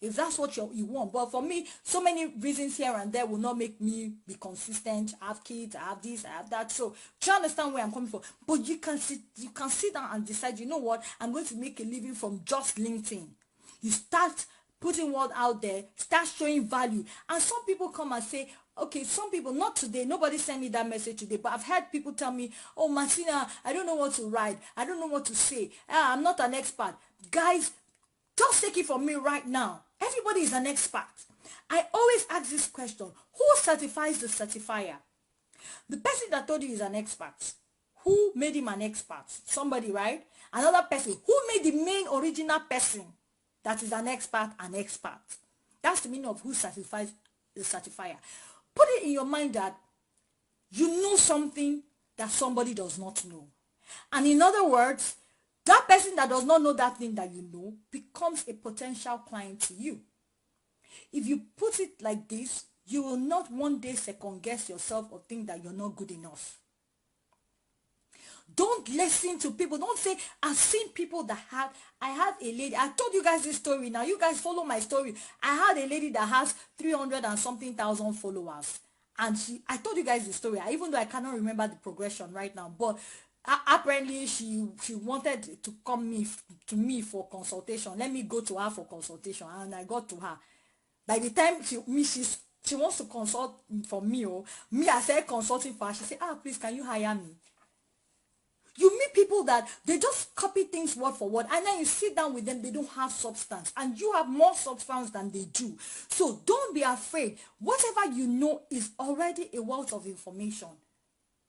if that's what you want. But for me, so many reasons here and there will not make me be consistent. I have kids, I have this, I have that. So do you understand where I'm coming from? But you can sit down and decide, you know what, I'm going to make a living from just LinkedIn. You start putting word out there, start showing value. And some people come and say, okay, some people, not today, nobody sent me that message today, but I've had people tell me, oh, Martina, I don't know what to write. I don't know what to say. I'm not an expert. Guys, just take it from me right now. Everybody is an expert. I always ask this question, who certifies the certifier? The person that told you is an expert. Who made him an expert? Somebody, right? Another person. Who made the main original person that is an expert? That's the meaning of who certifies the certifier. Put it in your mind that you know something that somebody does not know. And in other words, That person that does not know that thing that you know becomes a potential client to you. If you put it like this, you will not one day second guess yourself or think that you're not good enough. Don't listen to people. Don't say, I've seen people that I had a lady, I told you guys this story. Now you guys follow my story. I had a lady that has 300 and something thousand followers. And I told you guys the story, even though I cannot remember the progression right now. But apparently she wanted to come to me for consultation. Let me go to her for consultation. And I got to her. By the time she wants to consult for me, I said consulting for her. She said, please, can you hire me? You meet people that they just copy things word for word, and then you sit down with them, they don't have substance, and you have more substance than they do. So don't be afraid. Whatever you know is already a wealth of information,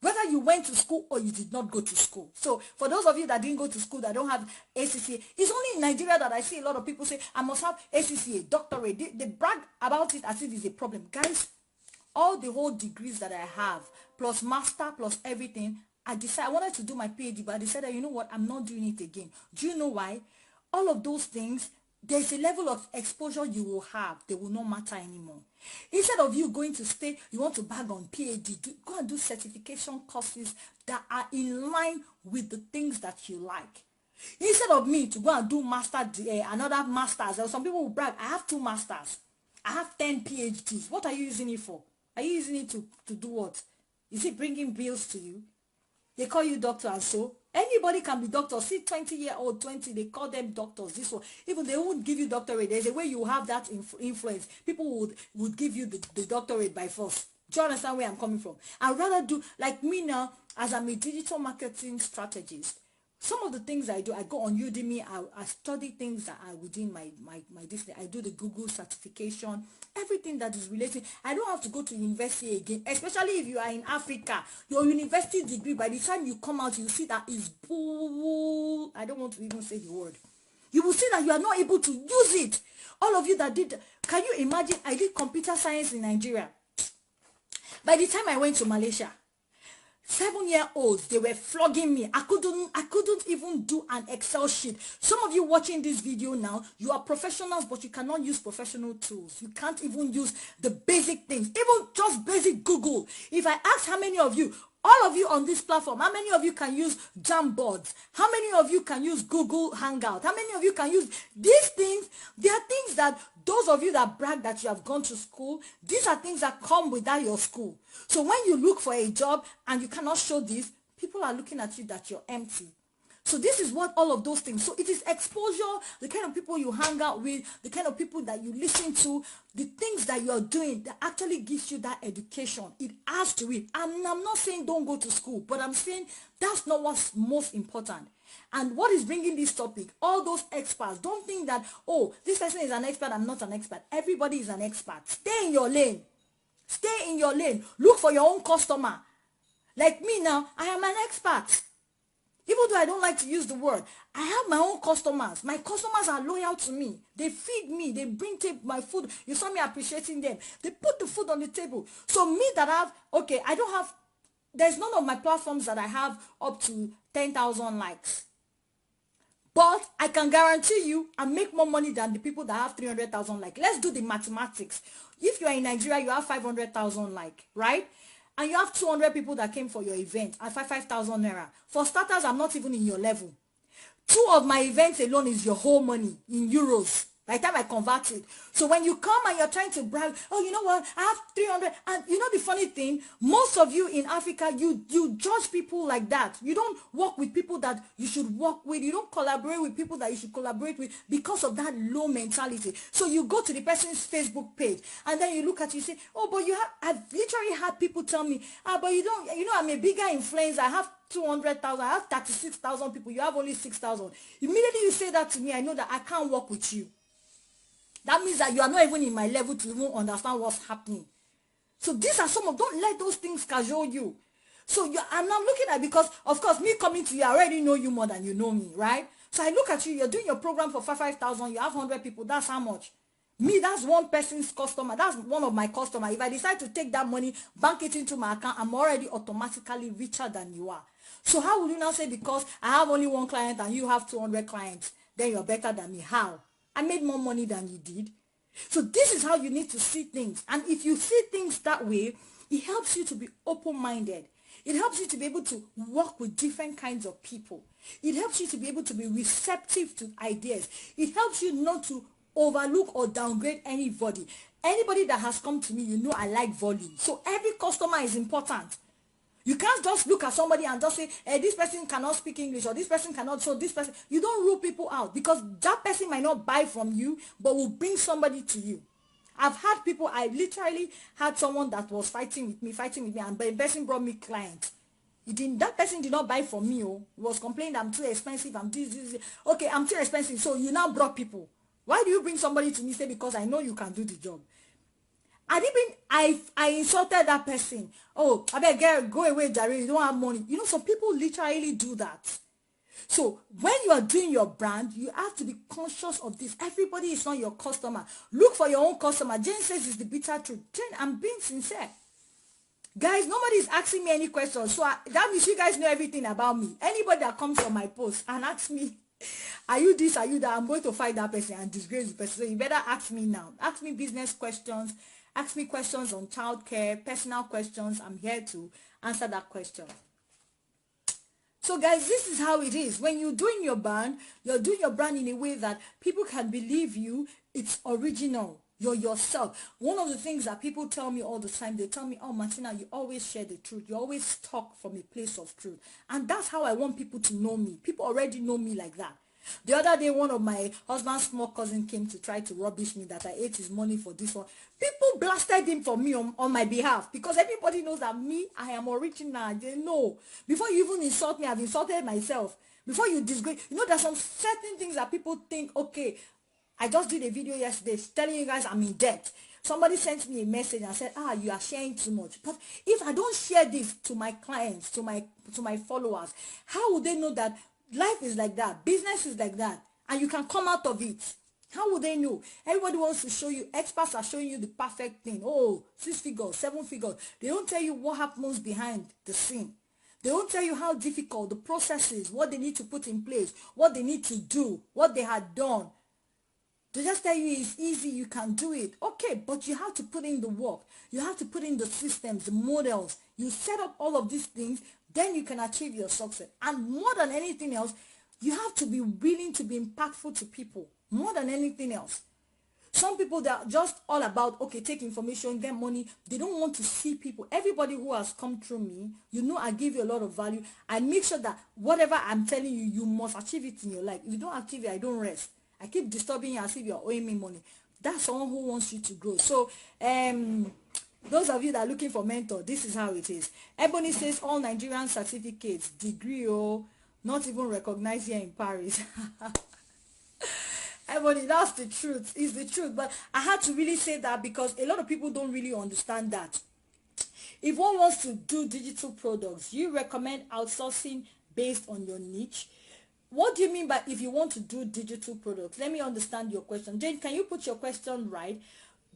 whether you went to school or you did not go to school. So for those of you that didn't go to school, that don't have ACCA, it's only in Nigeria that I see a lot of people say, I must have ACCA, doctorate. They brag about it as if it's a problem. Guys, all the whole degrees that I have, plus master, plus everything, I wanted to do my PhD, but I decided, you know what, I'm not doing it again. Do you know why? All of those things, there's a level of exposure you will have. They will not matter anymore. Instead of you going to stay, you want to bag on PhD, go and do certification courses that are in line with the things that you like. Instead of me to go and do another master's, some people will brag, I have 2 masters. I have 10 PhDs. What are you using it for? Are you using it to do what? Is it bringing bills to you? They call you doctor, and so anybody can be doctor. See 20-year-old, 20, they call them doctors. This one, even they won't give you doctorate. There's a way you have that influence. People would give you the doctorate by force. Do you understand where I'm coming from? I'd rather do, like me now, as I'm a digital marketing strategist. Some of the things I do, I go on Udemy, I study things that are within my Disney. I do the Google certification, everything that is related. I don't have to go to university again, especially if you are in Africa. Your university degree, by the time you come out, you see that is bull. I don't want to even say the word. You will see that you are not able to use it. All of you that did, can you imagine? I did computer science in Nigeria. By the time I went to Malaysia, 7-year-olds, they were flogging me. I couldn't even do an Excel sheet. Some of you watching this video now, you are professionals, but you cannot use professional tools. You can't even use the basic things, even just basic Google. If I ask how many of you, all of you on this platform, how many of you can use Jamboards? How many of you can use Google Hangout? How many of you can use these things? They are things that those of you that brag that you have gone to school, these are things that come without your school. So when you look for a job and you cannot show this, people are looking at you that you're empty. So this is what all of those things. So it is exposure, the kind of people you hang out with, the kind of people that you listen to, the things that you're doing that actually gives you that education. It adds to it. And I'm not saying don't go to school, but I'm saying that's not what's most important. And what is bringing this topic? All those experts. Don't think that, oh, this person is an expert, I'm not an expert. Everybody is an expert. Stay in your lane. Stay in your lane. Look for your own customer. Like me now, I am an expert. Even though I don't like to use the word, I have my own customers. My customers are loyal to me. They feed me. They bring my food. You saw me appreciating them. They put the food on the table. So me that I don't have, there's none of my platforms that I have up to 10,000 likes. But I can guarantee you I make more money than the people that have 300,000 likes. Let's do the mathematics. If you are in Nigeria, you have 500,000 likes, right? And you have 200 people that came for your event at 5,000 naira. For starters, I'm not even in your level. 2 of my events alone is your whole money in euros. By the time I convert it. So when you come and you're trying to brag, oh, you know what, I have 300. And you know the funny thing, most of you in Africa, you judge people like that. You don't work with people that you should work with. You don't collaborate with people that you should collaborate with because of that low mentality. So you go to the person's Facebook page and then you look at you and say, oh, but I've literally had people tell me, but you don't, I'm a bigger influencer. I have 200,000, I have 36,000 people. You have only 6,000. Immediately you say that to me, I know that I can't work with you. That means that you are not even in my level to even understand what's happening. So these are don't let those things cajole you. So I'm not looking at, because of course me coming to you, I already know you more than you know me, right? So I look at you, you're doing your program for 5,000, you have 100 people, that's how much? Me, that's one person's customer, that's one of my customers. If I decide to take that money, bank it into my account, I'm already automatically richer than you are. So how will you now say because I have only one client and you have 200 clients, then you're better than me? How? I made more money than you did. So this is how you need to see things. And if you see things that way, it helps you to be open-minded. It helps you to be able to work with different kinds of people. It helps you to be able to be receptive to ideas. It helps you not to overlook or downgrade anybody. Anybody that has come to me, you know I like volume. So every customer is important. You can't just look at somebody and just say, hey, this person cannot speak English or this person cannot, so this person. You don't rule people out because that person might not buy from you, but will bring somebody to you. I've had people, I literally had someone that was fighting with me, and the person brought me clients. That person did not buy from me. Oh, he was complaining I'm too expensive, I'm this. Okay, I'm too expensive, so you now brought people. Why do you bring somebody to me? Say, because I know you can do the job. I insulted that person. Oh, I better go away, Jerry. You don't have money. You know, some people literally do that. So when you are doing your brand, you have to be conscious of this. Everybody is not your customer. Look for your own customer. Jane says it's the bitter truth. Jane, I'm being sincere. Guys, nobody is asking me any questions. So that means you guys know everything about me. Anybody that comes on my post and asks me, are you this, are you that, I'm going to fight that person and disgrace the person. So you better ask me now. Ask me business questions. Ask me questions on childcare, personal questions. I'm here to answer that question. So guys, this is how it is. When you're doing your brand, you're doing your brand in a way that people can believe you. It's original. You're yourself. One of the things that people tell me all the time, they tell me, oh, Martina, you always share the truth. You always talk from a place of truth. And that's how I want people to know me. People already know me like that. The other day, one of my husband's small cousin came to try to rubbish me that I ate his money for this one. People blasted him for me on my behalf because everybody knows that me, I am original. They know. Before you even insult me, I've insulted myself. Before you disgrace, you know, there's some certain things that people think, okay, I just did a video yesterday telling you guys I'm in debt. Somebody sent me a message and said, you are sharing too much. But if I don't share this to my clients, to my followers, how would they know that life is like that, business is like that, and you can come out of it? How would they know? Everybody wants to show you, experts are showing you the perfect thing. Oh, 6 figures, 7 figures. They don't tell you what happens behind the scene. They don't tell you how difficult the process is, what they need to put in place, what they need to do, what they had done. They just tell you it's easy, you can do it. Okay, but you have to put in the work. You have to put in the systems, the models. You set up all of these things, then you can achieve your success. And more than anything else, you have to be willing to be impactful to people. More than anything else. Some people, that are just all about, okay, take information, get money. They don't want to see people. Everybody who has come through me, you know I give you a lot of value. I make sure that whatever I'm telling you, you must achieve it in your life. If you don't achieve it, I don't rest. I keep disturbing you as if you're owing me money. That's someone who wants you to grow. So, those of you that are looking for mentor, this is how it is. Ebony says all Nigerian certificates, degree, not even recognized here in Paris. Ebony, that's the truth. It's the truth. But I had to really say that because a lot of people don't really understand that. If one wants to do digital products, you recommend outsourcing based on your niche. What do you mean by if you want to do digital products? Let me understand your question. Jane, can you put your question right?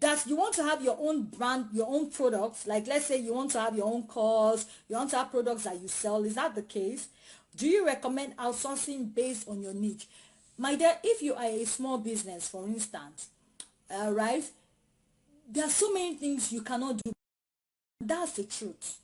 That you want to have your own brand, your own products. Like let's say you want to have your own course, you want to have products that you sell. Is that the case? Do you recommend outsourcing based on your niche? My dear, if you are a small business, for instance, right, there are so many things you cannot do. That's the truth.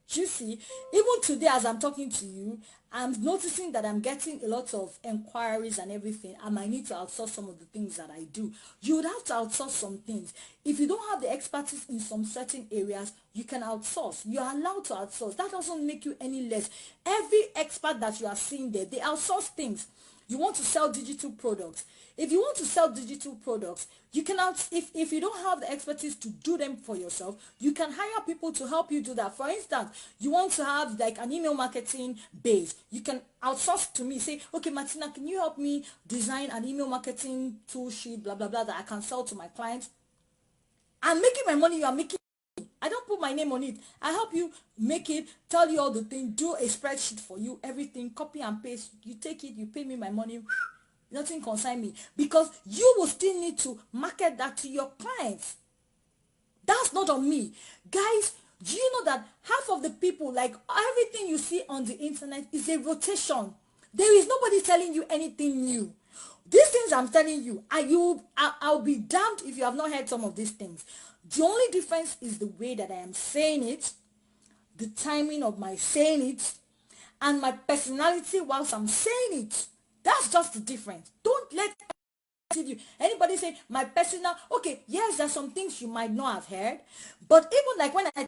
You see, even today as I'm talking to you, I'm noticing that I'm getting a lot of inquiries and everything. I might need to outsource some of the things that I do. You would have to outsource some things. If you don't have the expertise in some certain areas, you can outsource. You are allowed to outsource. That doesn't make you any less. Every expert that you are seeing there, they outsource things. You want to sell digital products. If you want to sell digital products, you can if you don't have the expertise to do them for yourself, you can hire people to help you do that. For instance, you want to have like an email marketing base. You can outsource to me. Say, okay, Martina, can you help me design an email marketing tool sheet, blah, blah, blah, that I can sell to my clients? I'm making my money, you are making. I don't put my name on it. I help you make it, tell you all the things, do a spreadsheet for you, everything, copy and paste. You take it, you pay me my money. Nothing concern me. Because you will still need to market that to your clients. That's not on me. Guys, Do you know that half of the people, like everything you see on the internet is a rotation? There is nobody telling you anything new. These things I'm telling you, I'll be damned if you have not heard some of these things. The only difference is the way that I am saying it, the timing of my saying it, and my personality whilst I'm saying it. That's just the difference. Don't let anybody say my personal. Okay, yes, there's some things you might not have heard, but even like when I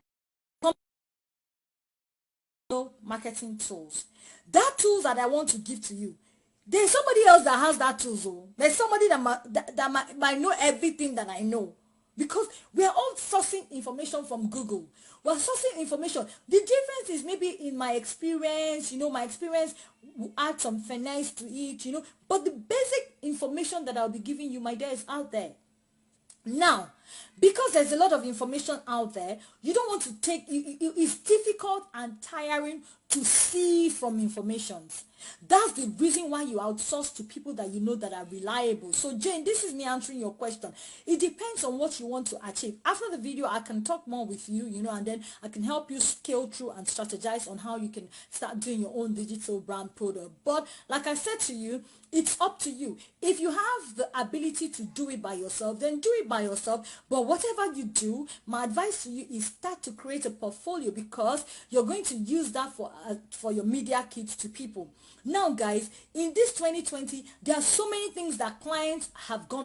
marketing tools, that tools that I want to give to you, there's somebody else that has that tools. Oh, there's somebody that might know everything that I know, because we are all sourcing information from Google. We're sourcing information. The difference is maybe in my experience, my experience will add some finesse to it, but the basic information that I'll be giving you, my dear, is out there. Now, because there's a lot of information out there, you don't want to take, it's difficult and tiring to see from information. That's the reason why you outsource to people that you know that are reliable. So Jane, this is me answering your question. It depends on what you want to achieve. After the video, I can talk more with you, and then I can help you scale through and strategize on how you can start doing your own digital brand product. But like I said to you, it's up to you. If you have the ability to do it by yourself, then do it by yourself. But whatever you do, my advice to you is start to create a portfolio, because you're going to use that for your media kits to people. Now, guys, in this 2020, there are so many things that clients have gone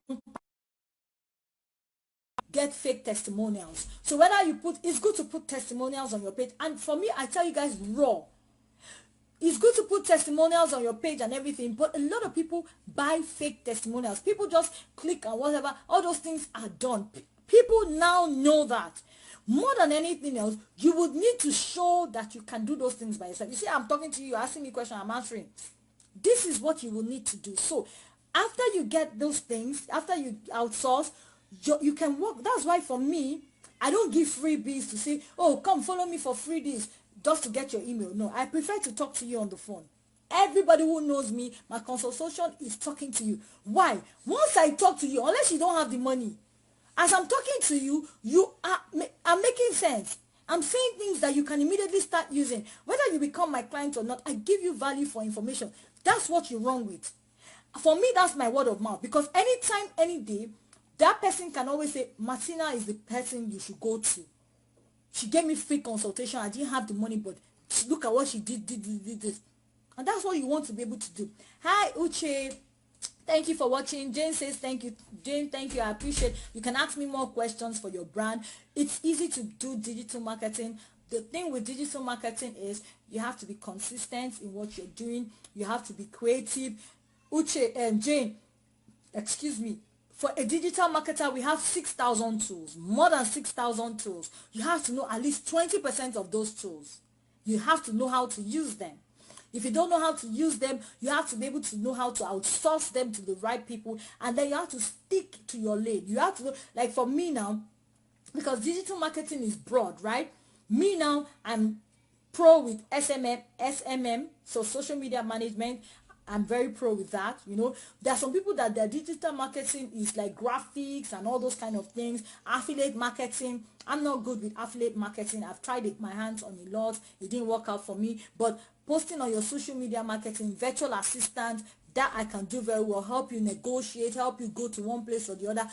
get fake testimonials. So whether you it's good to put testimonials on your page. And for me, I tell you guys raw. It's good to put testimonials on your page and everything, but a lot of people buy fake testimonials. People just click and whatever. All those things are done. People now know that. More than anything else, you would need to show that you can do those things by yourself. You see, I'm talking to you, you're asking me a question, I'm answering. This is what you will need to do. So after you get those things, after you outsource, you can work. That's why for me, I don't give freebies to say, oh, come follow me for free this, just to get your email. No, I prefer to talk to you on the phone. Everybody who knows me, my consultation is talking to you. Why? Once I talk to you, unless you don't have the money, as I'm talking to you, I'm making sense. I'm saying things that you can immediately start using. Whether you become my client or not, I give you value for information. That's what you run with. For me, that's my word of mouth. Because anytime, any day, that person can always say, Martina is the person you should go to. She gave me free consultation. I didn't have the money, but look at what she did this. And that's what you want to be able to do. Hi, Uche. Thank you for watching. Jane says thank you. Jane, thank you. I appreciate. You can ask me more questions for your brand. It's easy to do digital marketing. The thing with digital marketing is you have to be consistent in what you're doing. You have to be creative. Uche and Jane, excuse me. For a digital marketer, we have 6,000 tools, more than 6,000 tools. You have to know at least 20% of those tools. You have to know how to use them. If you don't know how to use them, you have to be able to know how to outsource them to the right people, and then you have to stick to your lane. You have to know, like for me now, because digital marketing is broad, right? Me now, I'm pro with SMM, so social media management. I'm very pro with that. There are some people that their digital marketing is like graphics and all those kind of things. Affiliate marketing, I'm not good with affiliate marketing. I've tried it my hands on a lot. It didn't work out for me. But posting on your social media marketing, virtual assistant, that I can do very well. Help you negotiate, help you go to one place or the other.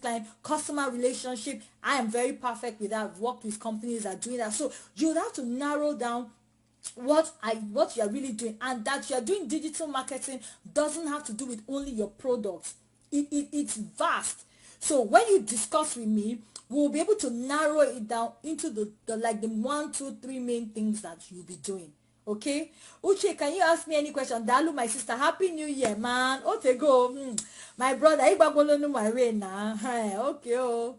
Client, customer relationship, I am very perfect with that. I've worked with companies that are doing that. So you would have to narrow down what you are really doing, and that you are doing digital marketing doesn't have to do with only your products. It's vast. So when you discuss with me, we'll be able to narrow it down into the 1, 2, 3 main things that you'll be doing. Okay, Uche, can you ask me any question? Dalu, my sister, happy new year, man. Okay, go. My brother, I my way now. Okay, oh,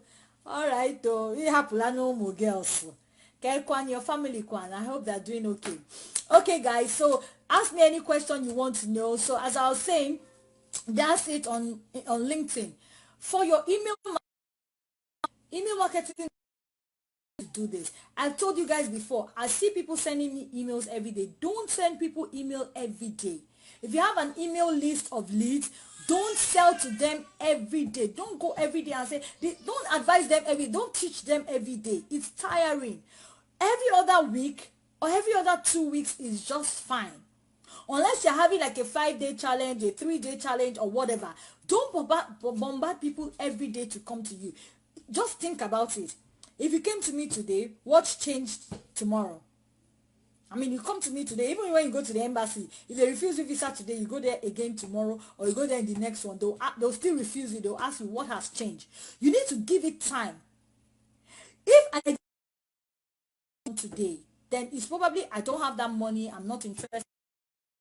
all right, oh, you have no more girls. Kwan, your family Kwan, I hope they're doing okay. Okay, guys, so ask me any question you want to know. So as I was saying, that's it on LinkedIn. For your email marketing, to do this. I've told you guys before, I see people sending me emails every day. Don't send people email every day. If you have an email list of leads, Don't sell to them every day. Don't go every day and say, don't advise them every day. Don't teach them every day. It's tiring. Every other week or every other 2 weeks is just fine. Unless you're having like a 5-day challenge, a 3-day challenge or whatever. Don't bombard people every day to come to you. Just think about it. If you came to me today, what's changed tomorrow? I mean, you come to me today, even when you go to the embassy, if they refuse you visa today, you go there again tomorrow, or you go there in the next one, they'll still refuse you. They'll ask you what has changed. You need to give it time. If I come today, then it's probably I don't have that money, I'm not interested,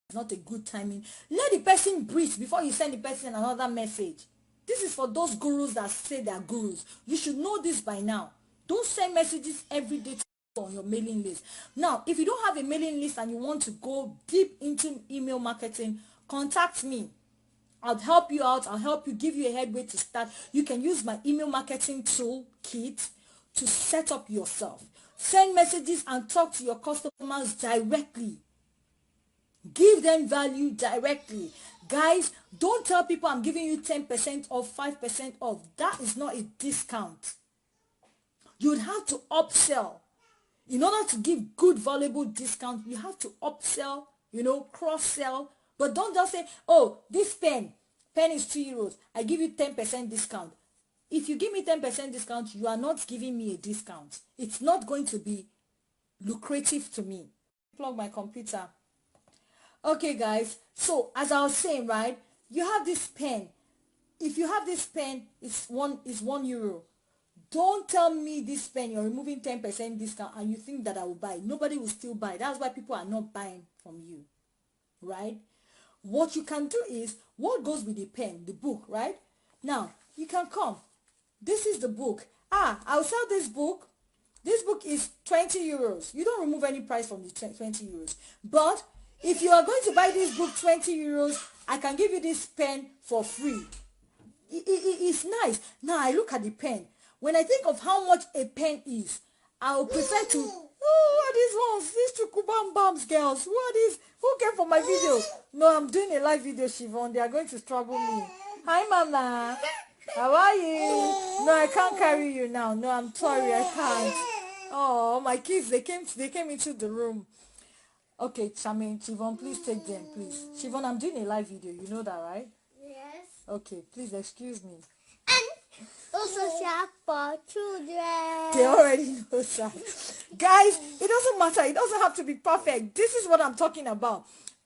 it's not a good timing. Let the person breathe before you send the person another message. This is for those gurus that say they're gurus. You should know this by now. Don't send messages every day on your mailing list. Now, if you don't have a mailing list and you want to go deep into email marketing, contact me. I'll help you out. I'll help you, give you a headway to start. You can use my email marketing tool kit to set up yourself. Send messages and talk to your customers directly. Give them value directly. Guys, don't tell people I'm giving you 10% off, 5% off. That is not a discount. You'd have to upsell. In order to give good, valuable discount, you have to upsell, cross-sell. But don't just say, oh, this pen is 2 euros. I give you 10% discount. If you give me 10% discount, you are not giving me a discount. It's not going to be lucrative to me. Plug my computer. Okay, guys. So, as I was saying, right, you have this pen. If you have this pen, it's 1 euro. Don't tell me this pen, you're removing 10% discount and you think that I will buy. Nobody will still buy. That's why people are not buying from you, right? What you can do is, what goes with the pen, the book, right? Now, you can come. This is the book. I'll sell this book. This book is 20 euros. You don't remove any price from the 20 euros. But if you are going to buy this book 20 euros, I can give you this pen for free. It's nice. Now, I look at the pen. When I think of how much a pen is, I would prefer to, what is ones? These two Kuban Bams girls. Who came for my video? No, I'm doing a live video, Siobhan. They are going to struggle me. Hi, Mama. How are you? No, I can't carry you now. No, I'm sorry, I can't. Oh, my kids, they came into the room. Okay, Siobhan, please take them, please. Siobhan, I'm doing a live video. You know that, right? Yes. Okay, please excuse me. Also shop for children. They already know that. Guys, it doesn't matter. It doesn't have to be perfect. This is what I'm talking about.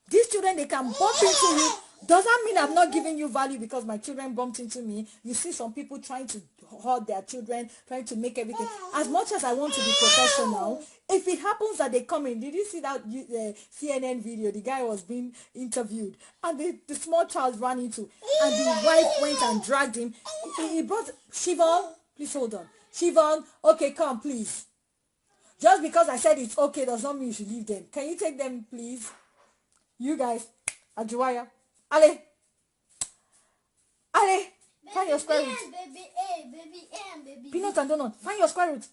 These children, they can bump into you. Does that mean I'm not giving you value because my children bumped into me? You see some people trying to hurt their children, trying to make everything. As much as I want to be professional, if it happens that they come in, did you see that CNN video? The guy was being interviewed and the small child ran into, and the wife went and dragged him. He brought, Siobhan, please hold on. Siobhan, okay, come, please. Just because I said it's okay does not mean you should leave them. Can you take them, please? You guys, Ajuwaya. Ale, find your square root. Baby A, baby A, baby Peanut and donut, find your square root.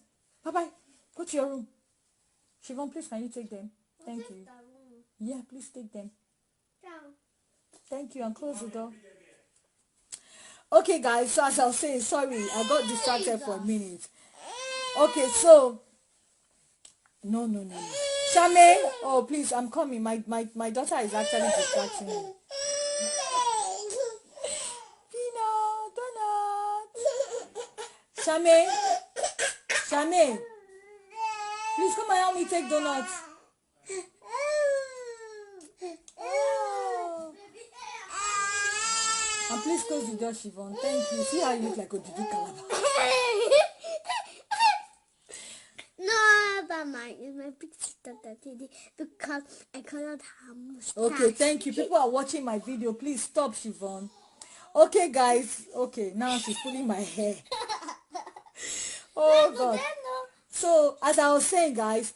Bye-bye. Go to your room. Siobhan, please, can you take them? Thank you. Yeah, please take them. Thank you, and close the door. Okay, guys, so as I was saying, sorry, I got distracted for a minute. Okay, so, no. Shame, oh, please, I'm coming. My daughter is actually distracting me. Peanut, donut. Shame, please come and help me take donuts. And please close the door, Siobhan. Thank you. See how you look like Odudu Calabar. No, but mine is my big sister because I cannot have mustache. Okay, thank you. People are watching my video. Please stop, Siobhan. Okay, guys. Okay, now she's pulling my hair. Oh, God. So, as I was saying, guys,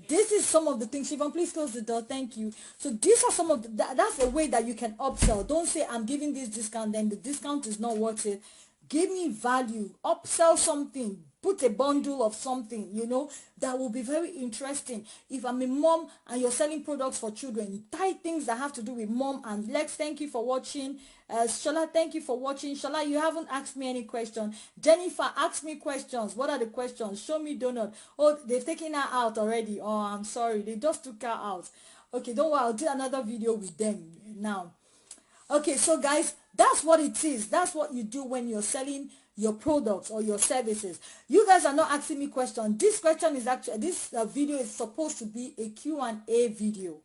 this is some of the things. Siobhan, please close the door. Thank you. So, these are some of the, that's a way that you can upsell. Don't say, I'm giving this discount, then the discount is not worth it. give me value, upsell something, put a bundle of something, that will be very interesting. If I'm a mom and you're selling products for children, tie things that have to do with mom and Lex. Thank you for watching. Shola, thank you for watching. Shola, you haven't asked me any question. Jennifer, ask me questions. What are the questions? Show me donut. Oh, they've taken her out already. Oh, I'm sorry, they just took her out. Okay, don't worry, I'll do another video with them now. Okay, so guys, that's what it is. That's what you do when you're selling your products or your services. You guys are not asking me questions. This question is actually, this video is supposed to be a Q&A video.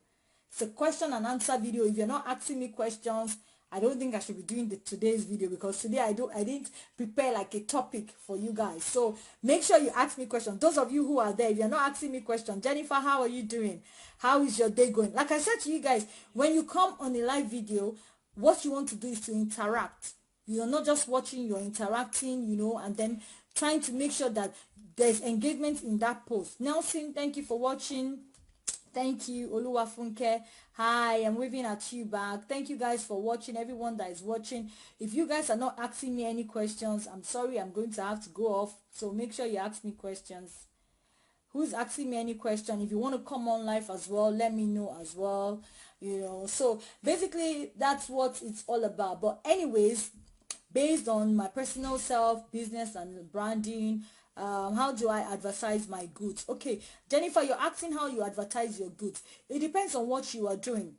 It's a question and answer video. If you're not asking me questions, I don't think I should be doing today's video, because today I didn't prepare like a topic for you guys. So make sure you ask me questions. Those of you who are there, if you're not asking me questions, Jennifer, how are you doing? How is your day going? Like I said to you guys, when you come on a live video, what you want to do is to interact. You're not just watching, you're interacting, and then trying to make sure that there's engagement in that post. Nelson, thank you for watching. Thank you. Oluwafunke, hi, I'm waving at you back. Thank you guys for watching, everyone that is watching. If you guys are not asking me any questions, I'm sorry, I'm going to have to go off. So make sure you ask me questions. Who's asking me any question? If you want to come on live as well, let me know as well. So basically that's what it's all about. But anyways, based on my personal self, business and branding, how do I advertise my goods? Okay, Jennifer, you're asking how you advertise your goods. It depends on what you are doing.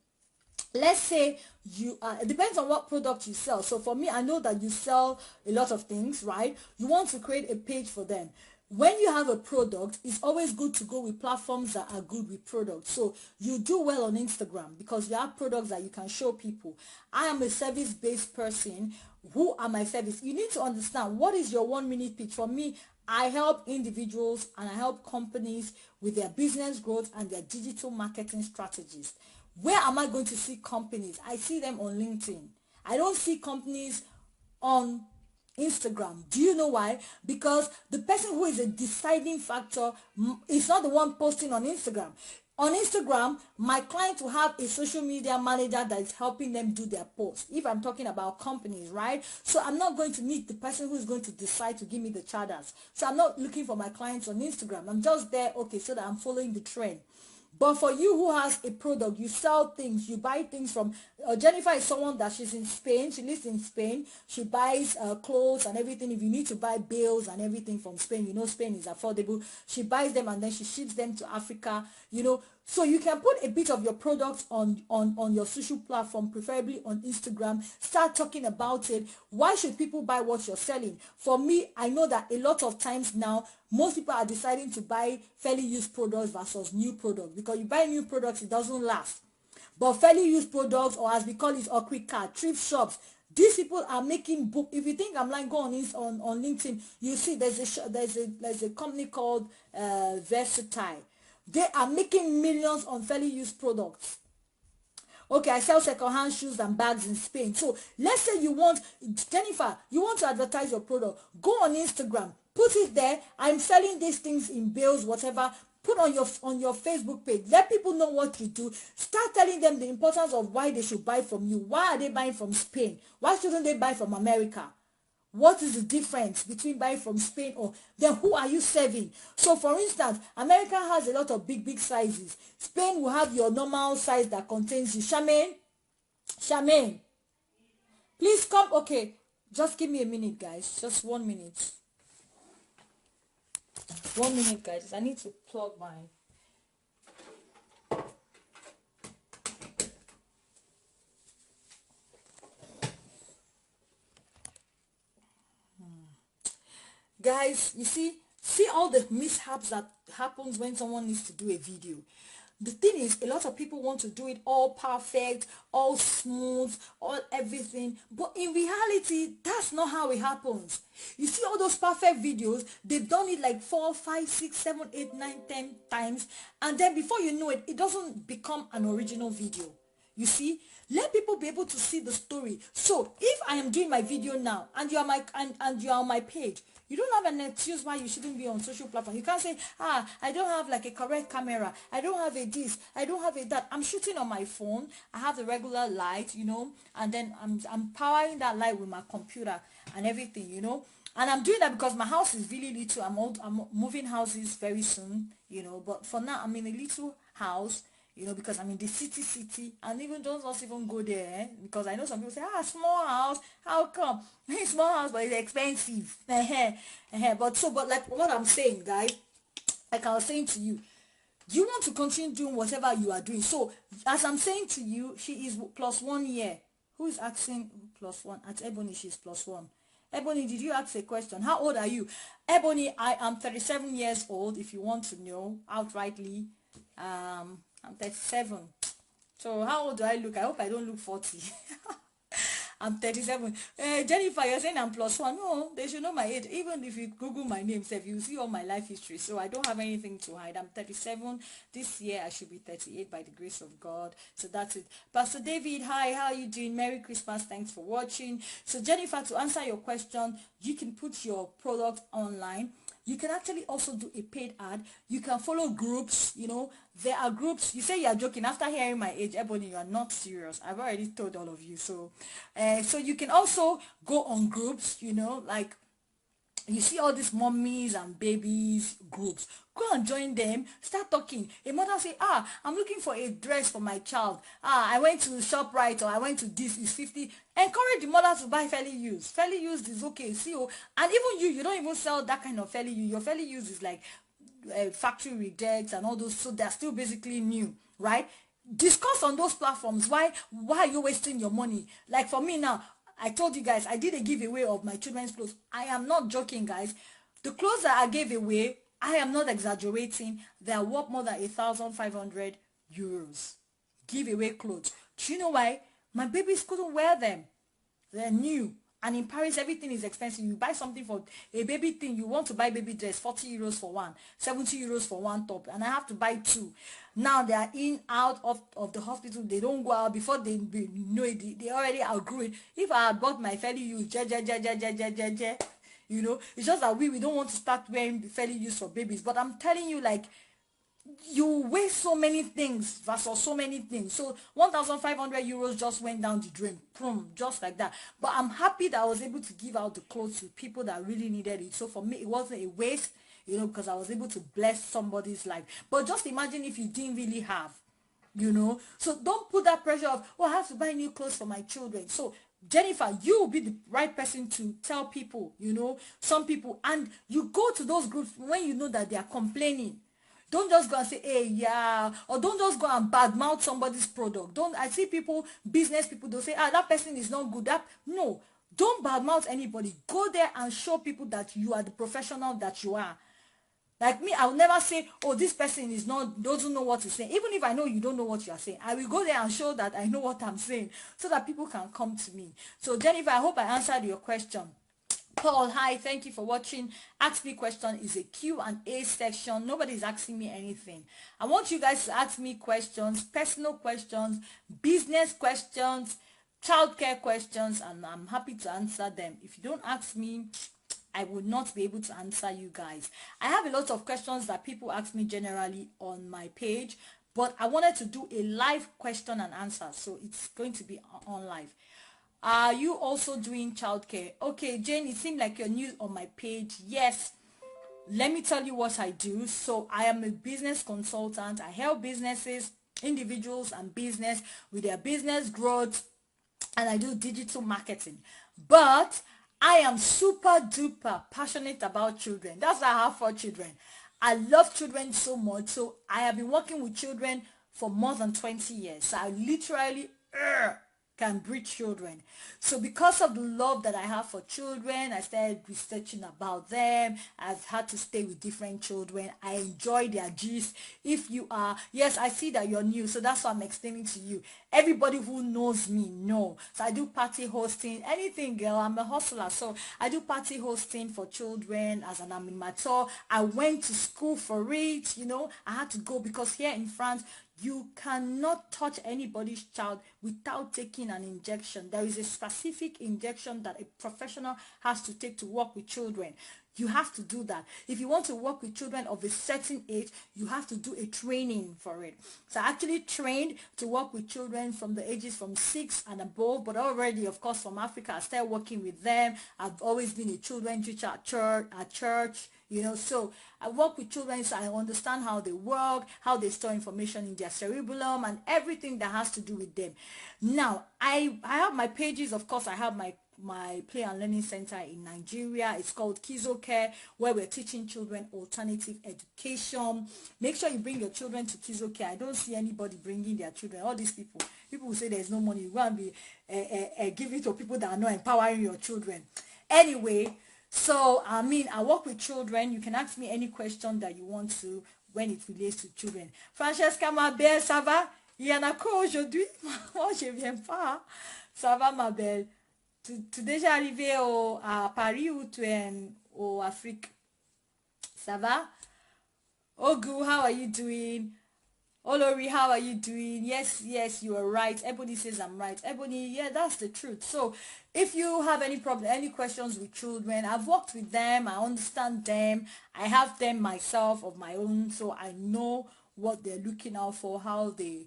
Let's say it depends on what product you sell. So for me, I know that you sell a lot of things, right? You want to create a page for them. When you have a product, it's always good to go with platforms that are good with products. So you do well on Instagram because you have products that you can show people. I am a service-based person. Who are my service? You need to understand what is your 1 minute pitch. For me, I help individuals and I help companies with their business growth and their digital marketing strategies. Where am I going to see companies? I see them on LinkedIn. I don't see companies on Instagram. Do you know why? Because the person who is a deciding factor is not the one posting on Instagram. On Instagram, my client will have a social media manager that is helping them do their posts. If I'm talking about companies, right? So I'm not going to meet the person who is going to decide to give me the charters. So I'm not looking for my clients on Instagram. I'm just there, okay, so that I'm following the trend. But for you who has a product, you sell things, you buy things from, Jennifer is someone that she's in Spain, she lives in Spain, she buys clothes and everything. If you need to buy bills and everything from Spain, Spain is affordable, she buys them and then she ships them to Africa, So you can put a bit of your products on your social platform, preferably on Instagram, start talking about it. Why should people buy what you're selling? For me, I know that a lot of times now, most people are deciding to buy fairly used products versus new products, because you buy new products, it doesn't last. But fairly used products, or as we call it, or quick card, thrift shops, these people are making book. If you think I'm lying, go on LinkedIn, you see there's a company called Versatile. They are making millions on fairly used products. Okay, I sell second-hand shoes and bags in Spain. So let's say Jennifer, you want to advertise your product. Go on Instagram, put it there. I'm selling these things in bills, whatever. Put on your Facebook page. Let people know what you do. Start telling them the importance of why they should buy from you. Why are they buying from Spain? Why shouldn't they buy from America? What is the difference between buying from Spain or then who are you serving? So for instance, America has a lot of big sizes. Spain will have your normal size that contains you. Charmaine, please come. Okay, just give me a minute, guys. Just 1 minute. 1 minute, guys. I need to plug mine. Guys, you see all the mishaps that happens when someone needs to do a video. The thing is, a lot of people want to do it all perfect, all smooth, all everything. But in reality, that's not how it happens. You see all those perfect videos, they've done it like 4, 5, 6, 7, 8, 9, 10 times. And then before you know it, it doesn't become an original video. You see, Let people be able to see the story. So if I am doing my video now and you are and you are on my page, you don't have an excuse why you shouldn't be on social platform. You can't say, I don't have like a correct camera. I don't have a this. I don't have a that. I'm shooting on my phone. I have the regular light, and then I'm powering that light with my computer and everything, And I'm doing that because my house is really little. I'm moving houses very soon, But for now, I'm in a little house, because I'm in the city, and even don't just even go there, because I know some people say, small house, how come? Small house, but it's expensive. But like what I'm saying, guys, like I was saying to you, you want to continue doing whatever you are doing. So as I'm saying to you, she is plus 1 year. Who is asking plus one? At Ebony, she's plus one. Ebony, did you ask a question? How old are you? Ebony, I am 37 years old, if you want to know outrightly. I'm 37. So how old do I look? I hope I don't look 40. I'm 37. Jennifer, you're saying I'm plus one. No, they should know my age. Even if you Google my name, you see all my life history. So I don't have anything to hide. I'm 37. This year I should be 38 by the grace of God. So that's it. Pastor David, hi, how are you doing? Merry Christmas. Thanks for watching. So Jennifer, to answer your question, you can put your product online. You can actually also do a paid ad. You can follow groups, There are groups. You say you are joking. After hearing my age, Ebony, you are not serious. I've already told all of you. So you can also go on groups, like you see all these mummies and babies groups. Go and join them. Start talking. A mother say, I'm looking for a dress for my child. I went to ShopRite, or I went to this, is 50. Encourage the mother to buy fairly used. Fairly used is okay. See, and even you don't even sell that kind of fairly used. Your fairly used is like factory rejects and all those, so they're still basically new, right? Discuss on those platforms. Why are you wasting your money? Like for me now, I told you guys, I did a giveaway of my children's clothes. I am not joking, guys. The clothes that I gave away, I am not exaggerating. They are worth more than 1,500 euros. Giveaway clothes. Do you know why? My babies couldn't wear them. They're new. And in Paris, everything is expensive. You buy something for a baby thing, you want to buy baby dress, 40 euros for one, 70 euros for one top, and I have to buy two. Now they are out of the hospital. They don't go out before they know it. They already outgrew it. If I had bought my fairly used, it's just that we don't want to start wearing fairly used for babies. But I'm telling you, like, you waste so many things versus so many things. So 1,500 euros just went down the drain, boom, just like that. But I'm happy that I was able to give out the clothes to people that really needed it. So for me, it wasn't a waste, because I was able to bless somebody's life. But just imagine if you didn't really have, So don't put that pressure of, I have to buy new clothes for my children. So Jennifer, you will be the right person to tell people, some people, and you go to those groups when you know that they are complaining. Don't just go and say, hey, yeah, or don't just go and badmouth somebody's product. I see people, business people, they'll say, that person is not good. No, don't badmouth anybody. Go there and show people that you are the professional that you are. Like me, I will never say, this person doesn't know what he's saying. Even if I know you don't know what you are saying, I will go there and show that I know what I'm saying, so that people can come to me. So Jennifer, I hope I answered your question. Paul, hi, thank you for watching. Ask me question is a Q&A section. Nobody's asking me anything. I want you guys to ask me questions, personal questions, business questions, childcare questions, and I'm happy to answer them. If you don't ask me, I would not be able to answer you guys. I have a lot of questions that people ask me generally on my page, but I wanted to do a live question and answer, so it's going to be on live. Are you also doing childcare? Okay, Jane, it seems like you're new on my page. Yes, let me tell you what I do. So I am a business consultant. I help businesses, individuals and business with their business growth, and I do digital marketing. But I am super duper passionate about children. That's why I have 4 children. I love children so much. So I have been working with children for more than 20 years. So I literally can breed children. So because of the love that I have for children, I started researching about them. I've had to stay with different children. I enjoy their gist. If you are, yes, I see that you're new, so that's why I'm explaining to you. Everybody who knows me know. So I do party hosting, anything, girl. I'm a hustler, so I do party hosting for children as an animator. I went to school for it, I had to go because here in France, You cannot touch anybody's child without taking an injection. There is a specific injection that a professional has to take to work with children. You have to do that. If you want to work with children of a certain age, you have to do a training for it. So I actually trained to work with children from the ages from 6 and above, but already, of course, from Africa, I started working with them. I've always been a children teacher at church, you know, so I work with children, so I understand how they work, how they store information in their cerebellum, and everything that has to do with them. Now, I have my pages, of course. I have my play and learning center in Nigeria. It's called Kizo Care, where we're teaching children alternative education. Make sure you bring your children to Kizo Care. I don't see anybody bringing their children. All these people who say there's no money, you go and be giving to people that are not empowering your children. Anyway, so I mean, I work with children. You can ask me any question that you want to when it relates to children. Francesca, ma belle, ça va? Il y en a quoi aujourd'hui? Moi, je viens pas. Ça va, ma belle? Tu déjà arrivé à Paris ou tu es au Afrique? Ça va? Ogu, how are you doing? Olori, how are you doing? Yes, you are right. Ebony says I'm right. Ebony, yeah, that's the truth. So if you have any problem, any questions with children, I've worked with them. I understand them. I have them myself of my own. So I know what they're looking out for, how they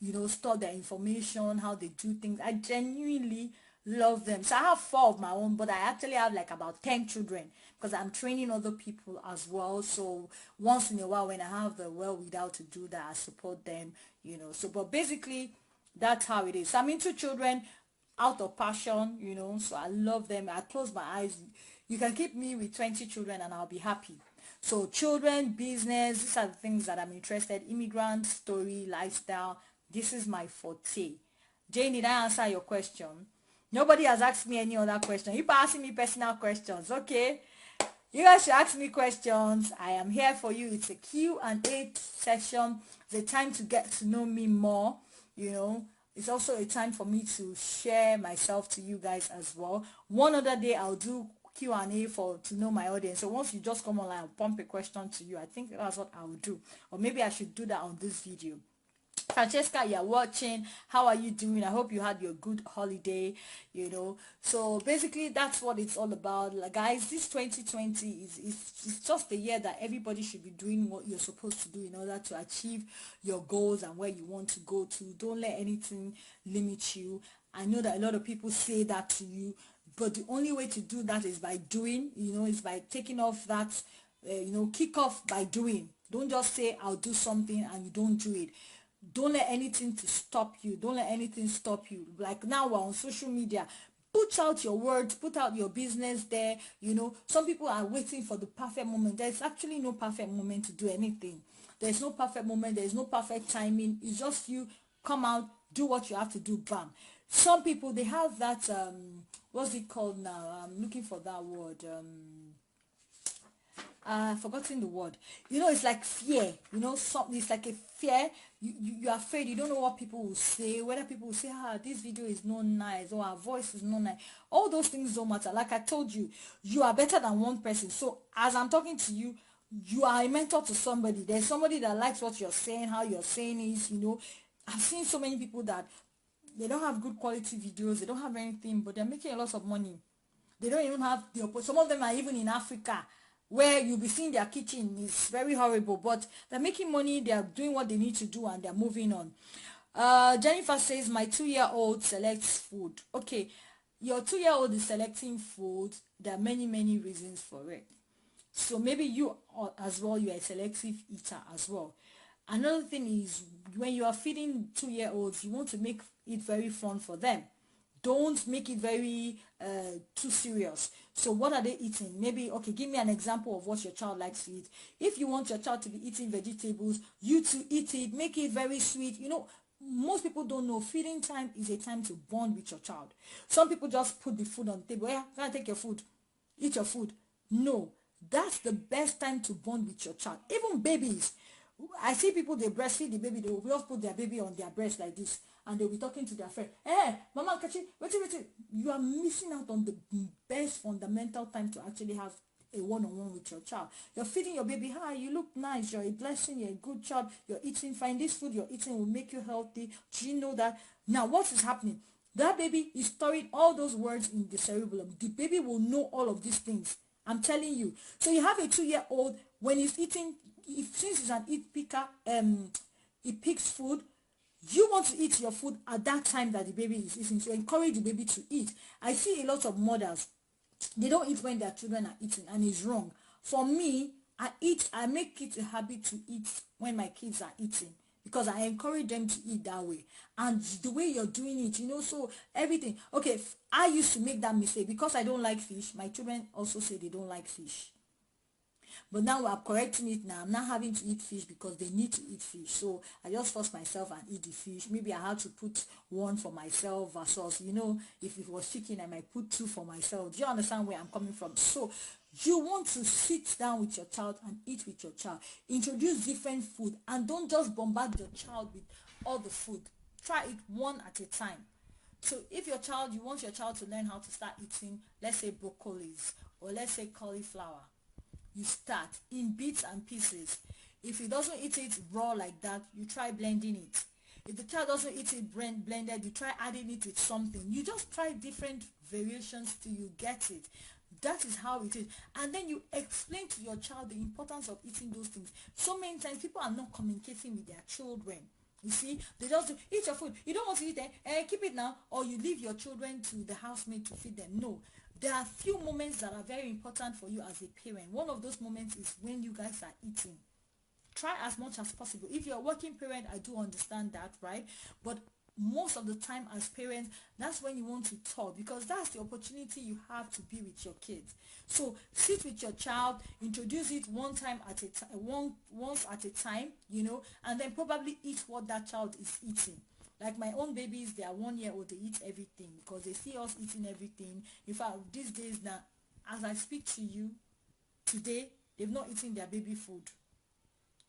you know, store their information, how they do things. I genuinely love them. So I have 4 of my own, but I actually have like about 10 children because I'm training other people as well. So once in a while, when I have the without to do that, I support them, you know. So, but basically, that's how it is. So I'm into children out of passion, you know, so I love them. I close my eyes. You can keep me with 20 children and I'll be happy. So children, business, these are the things that I'm interested. Immigrant story, lifestyle. This is my forte. Jane, did I answer your question? Nobody has asked me any other question. You asking me personal questions, okay? You guys should ask me questions. I am here for you. It's a Q&A session. It's a time to get to know me more, you know. It's also a time for me to share myself to you guys as well. One other day I'll do Q&A to know my audience. So once you just come online, I'll pump a question to you. I think that's what I will do. Or maybe I should do that on this video. Francesca, you're watching. How are you doing? I hope you had your good holiday, you know. So basically that's what it's all about. Like, guys, this 2020 is just the year that everybody should be doing what you're supposed to do in order to achieve your goals and where you want to go to. Don't let anything limit you. I know that a lot of people say that to you, but the only way to do that is by doing, you know, is by taking off that, you know, kick off by doing. Don't just say I'll do something and you don't do it. Don't let anything to stop you. Don't let anything stop you. Like now we're on social media. Put out your words, put out your business there. You know, some people are waiting for the perfect moment. There's actually no perfect moment to do anything. There's no perfect moment. There's no perfect timing. It's just you come out, do what you have to do, bam. Some people, they have that, what's it called now? I'm looking for that word. I've forgotten the word. You know, it's like fear. You know, something. It's like a fear. You're afraid. You don't know what people will say. Whether people will say, this video is not nice, or our voice is not nice. All those things don't matter. Like I told you, you are better than one person. So as I'm talking to you, you are a mentor to somebody. There's somebody that likes what you're saying, how you're saying is, you know. I've seen so many people that they don't have good quality videos. They don't have anything, but they're making a lot of money. They don't even have some of them are even in Africa, where you'll be seeing their kitchen is very horrible, but they're making money, they're doing what they need to do, and they're moving on. Jennifer says, my 2-year-old selects food. Okay, your 2-year-old is selecting food. There are many reasons for it. So maybe you as well, you are a selective eater as well. Another thing is, when you are feeding 2-year-olds, you want to make it very fun for them. Don't make it very too serious. So what are they eating? Maybe, okay, give me an example of what your child likes to eat. If you want your child to be eating vegetables, you to eat it, make it very sweet. You know, most people don't know feeding time is a time to bond with your child. Some people just put the food on the table. Yeah, can I take your food? Eat your food. No, that's the best time to bond with your child. Even babies. I see people, they breastfeed the baby, they will just put their baby on their breast like this, and they'll be talking to their friend. Hey, Mama, catch it, wait. You are missing out on the best fundamental time to actually have a one-on-one with your child. You're feeding your baby, hi, you look nice, you're a blessing, you're a good child, you're eating fine, this food you're eating will make you healthy. Do you know that? Now, what is happening? That baby is storing all those words in the cerebellum. The baby will know all of these things. I'm telling you. So you have a 2-year-old, when he's eating, since he's an eat picker, he picks food. You want to eat your food at that time that the baby is eating. So encourage the baby to eat. I see a lot of mothers, they don't eat when their children are eating, and it's wrong. For me, I make it a habit to eat when my kids are eating, because I encourage them to eat that way. And the way you're doing it, so everything. Okay, I used to make that mistake because I don't like fish. My children also say they don't like fish. But now I'm correcting it now. I'm not having to eat fish because they need to eat fish. So I just force myself and eat the fish. Maybe I had to put one for myself versus, if it was chicken, I might put 2 for myself. Do you understand where I'm coming from? So you want to sit down with your child and eat with your child. Introduce different food, and don't just bombard your child with all the food. Try it one at a time. So if you want your child to learn how to start eating, let's say broccolis, or let's say cauliflower, you start in bits and pieces. If he doesn't eat it raw like that, you try blending it. If the child doesn't eat it blended, you try adding it with something. You just try different variations till you get it. That is how it is. And then you explain to your child the importance of eating those things. So many times people are not communicating with their children. You see, they just do, eat your food. You don't want to eat it, keep it now. Or you leave your children to the housemaid to feed them. No. There are few moments that are very important for you as a parent. One of those moments is when you guys are eating. Try as much as possible. If you're a working parent, I do understand that, right? But most of the time as parents, that's when you want to talk, because that's the opportunity you have to be with your kids. So sit with your child, introduce it once at a time, and then probably eat what that child is eating. Like my own babies, they are 1 year old, they eat everything because they see us eating everything. In fact, these days now, as I speak to you today, they've not eaten their baby food.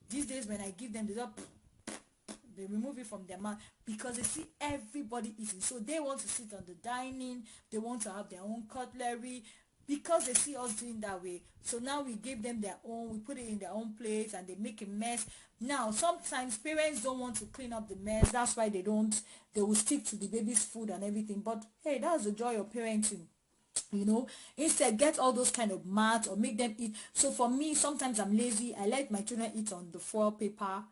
These days when I give them, they remove it from their mouth because they see everybody eating. So they want to sit on the dining, they want to have their own cutlery because they see us doing that way. So now we give them their own, we put it in their own plates, and they make a mess. Now sometimes parents don't want to clean up the mess. That's why they will stick to the baby's food and everything. But hey, that's the joy of parenting. Instead get all those kind of mats or make them eat. So for me, sometimes I'm lazy, I let my children eat on the foil paper.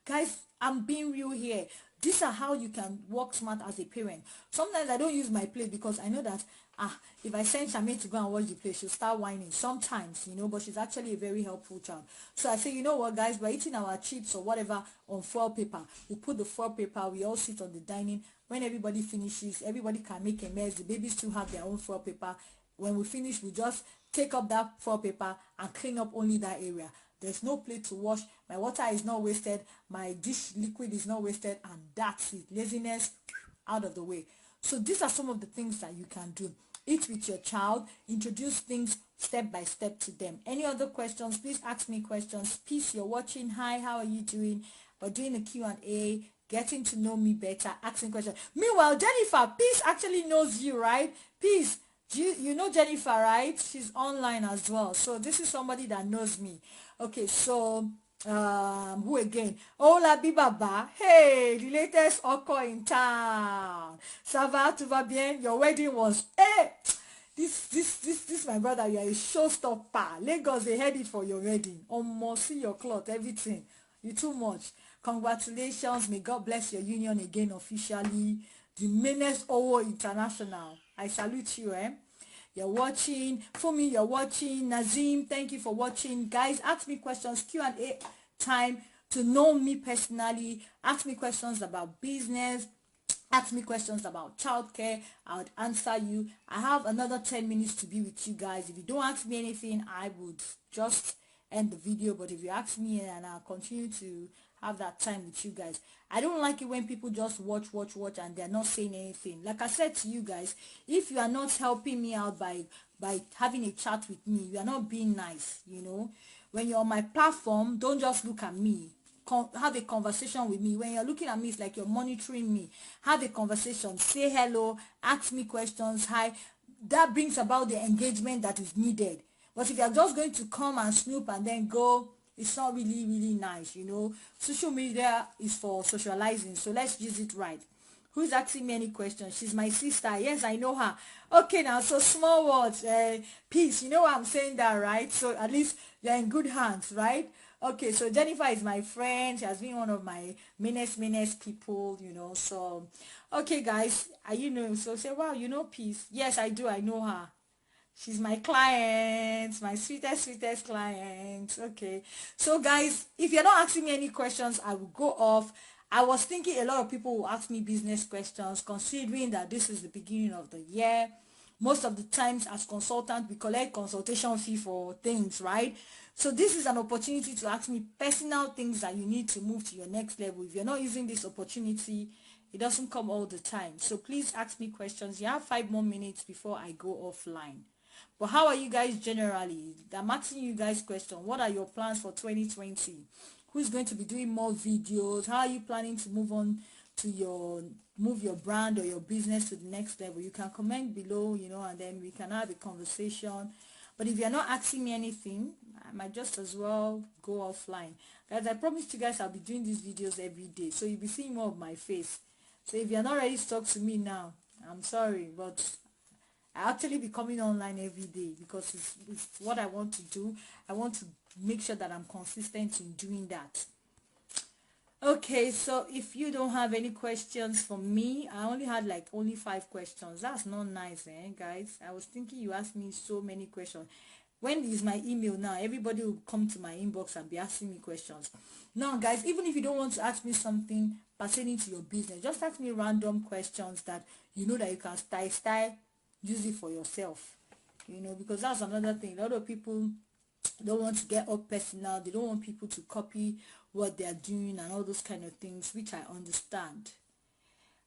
Guys, I'm being real here. These are how you can work smart as a parent. Sometimes I don't use my plate because I know that if I send Charmaine to go and wash the plate, she'll start whining sometimes, but she's actually a very helpful child. So I say, you know what, guys, we're eating our chips or whatever on foil paper. We put the foil paper, we all sit on the dining. When everybody finishes, everybody can make a mess. The babies still have their own foil paper. When we finish, we just take up that foil paper and clean up only that area. There's no plate to wash. My water is not wasted. My dish liquid is not wasted. And that's it. Laziness out of the way. So these are some of the things that you can do. Eat with your child. Introduce things step by step to them. Any other questions? Please ask me questions. Peace, you're watching. Hi, how are you doing? We're doing a Q&A. Getting to know me better. Asking questions. Meanwhile, Jennifer, Peace actually knows you, right? Peace. You know Jennifer, right? She's online as well. So this is somebody that knows me. Okay, so who again? Hola Bibaba. Hey, the latest Oko in town. Ça va, tout va bien? Your wedding was this my brother, you are a showstopper. Lagos, they heard it for your wedding. Almost see your cloth, everything. You too much. Congratulations. May God bless your union again officially. The meanest Owo International. I salute you, You're watching. Fumi, you're watching. Nazim, thank you for watching. Guys, ask me questions. Q&A time to know me personally. Ask me questions about business. Ask me questions about childcare. I would answer you. I have another 10 minutes to be with you guys. If you don't ask me anything, I would just end the video. But if you ask me, and I'll continue to have that time with you guys. I don't like it when people just watch and they're not saying anything. Like I said to you guys, if you are not helping me out by having a chat with me, you are not being nice. When you're on my platform, don't just look at me. Have a conversation with me. When you're looking at me, it's like you're monitoring me. Have a conversation. Say hello. Ask me questions. Hi. That brings about the engagement that is needed. But if you're just going to come and snoop and then go, it's not really, really nice, you know. Social media is for socializing, so let's use it right. Who's asking me any questions? She's my sister. Yes, I know her. Okay, now, so small words. Peace. You know why I'm saying that, right? So at least they're in good hands, right? Okay, so Jennifer is my friend. She has been one of my meanest people, you know. So, okay, guys, you know, so say, wow, you know Peace. Yes, I do. I know her. She's my client, my sweetest client. Okay. So guys, if you're not asking me any questions, I will go off. I was thinking a lot of people will ask me business questions, considering that this is the beginning of the year. Most of the times as consultants, we collect consultation fee for things, right? So this is an opportunity to ask me personal things that you need to move to your next level. If you're not using this opportunity, it doesn't come all the time. So please ask me questions. You have 5 more minutes before I go offline. But how are you guys generally? I'm asking you guys question. What are your plans for 2020? Who's going to be doing more videos? How are you planning to move your brand or your business to the next level? You can comment below, you know, and then we can have a conversation. But if you're not asking me anything, I might just as well go offline. Guys, I promised you guys I'll be doing these videos every day, so you'll be seeing more of my face. So if you're not ready to talk to me now, I'm sorry, but I actually be coming online every day because it's what I want to do. I want to make sure that I'm consistent in doing that. Okay, so if you don't have any questions for me, I only had like only 5 questions. That's not nice, guys. I was thinking you asked me so many questions. When is my email now? Everybody will come to my inbox and be asking me questions. Now, guys, even if you don't want to ask me something pertaining to your business, just ask me random questions that you know that you can style, use it for yourself. You know, because that's another thing. A lot of people don't want to get up personal. They don't want people to copy what they are doing and all those kind of things, which I understand.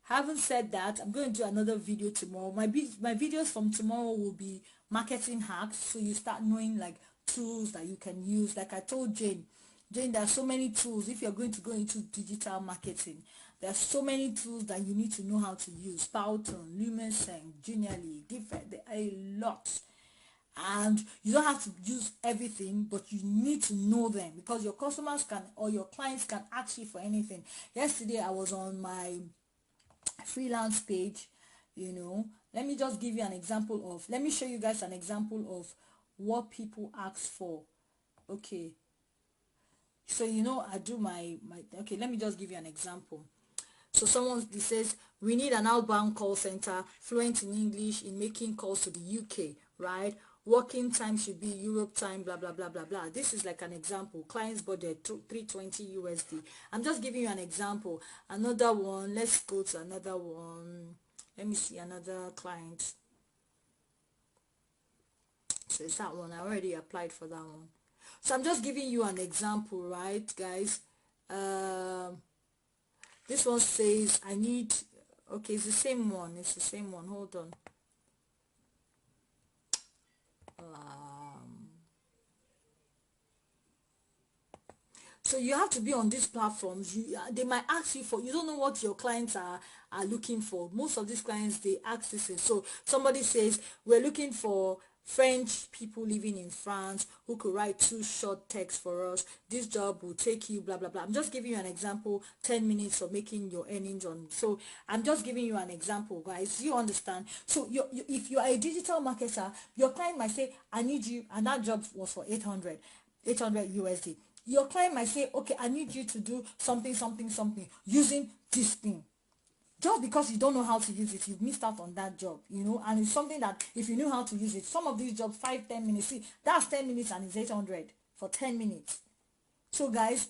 Having said that, I'm going to do another video tomorrow. My videos from tomorrow will be marketing hacks, so you start knowing like tools that you can use. Like I told Jane, there are so many tools. If you're going to go into digital marketing, there are so many tools that you need to know how to use. Powton, Lumensense, Genially, different. There are a lot. And you don't have to use everything, but you need to know them, because your customers can, or your clients can ask you for anything. Yesterday I was on my freelance page, you know. Let me just give you an example of, let me show you guys an example of what people ask for. Okay, so you know, I do my okay, let me just give you an example. So someone says, we need an outbound call center fluent in English in making calls to the UK, right? Working time should be Europe time, blah, blah, blah, blah, blah. This is like an example. Client's budget, 320 USD. I'm just giving you an example. Another one, let's go to another one. Let me see another client. So it's that one. I already applied for that one. So I'm just giving you an example, right, guys? This one says, I need, okay, it's the same one. It's the same one. Hold on. So you have to be on these platforms. They might ask you for, you don't know what your clients are looking for. Most of these clients, they ask this. So somebody says, we're looking for French people living in France who could write 2 short texts for us. This job will take you blah blah blah. I'm just giving you an example. 10 minutes of making your earnings on. So I'm just giving you an example, guys. You understand? So if you are a digital marketer, your client might say, I need you, and that job was for 800 USD. Your client might say, okay, I need you to do something using this thing. Just because you don't know how to use it, you've missed out on that job, you know. And it's something that if you knew how to use it, some of these jobs, 5-10 minutes, see, that's 10 minutes and it's 800 for 10 minutes. So guys,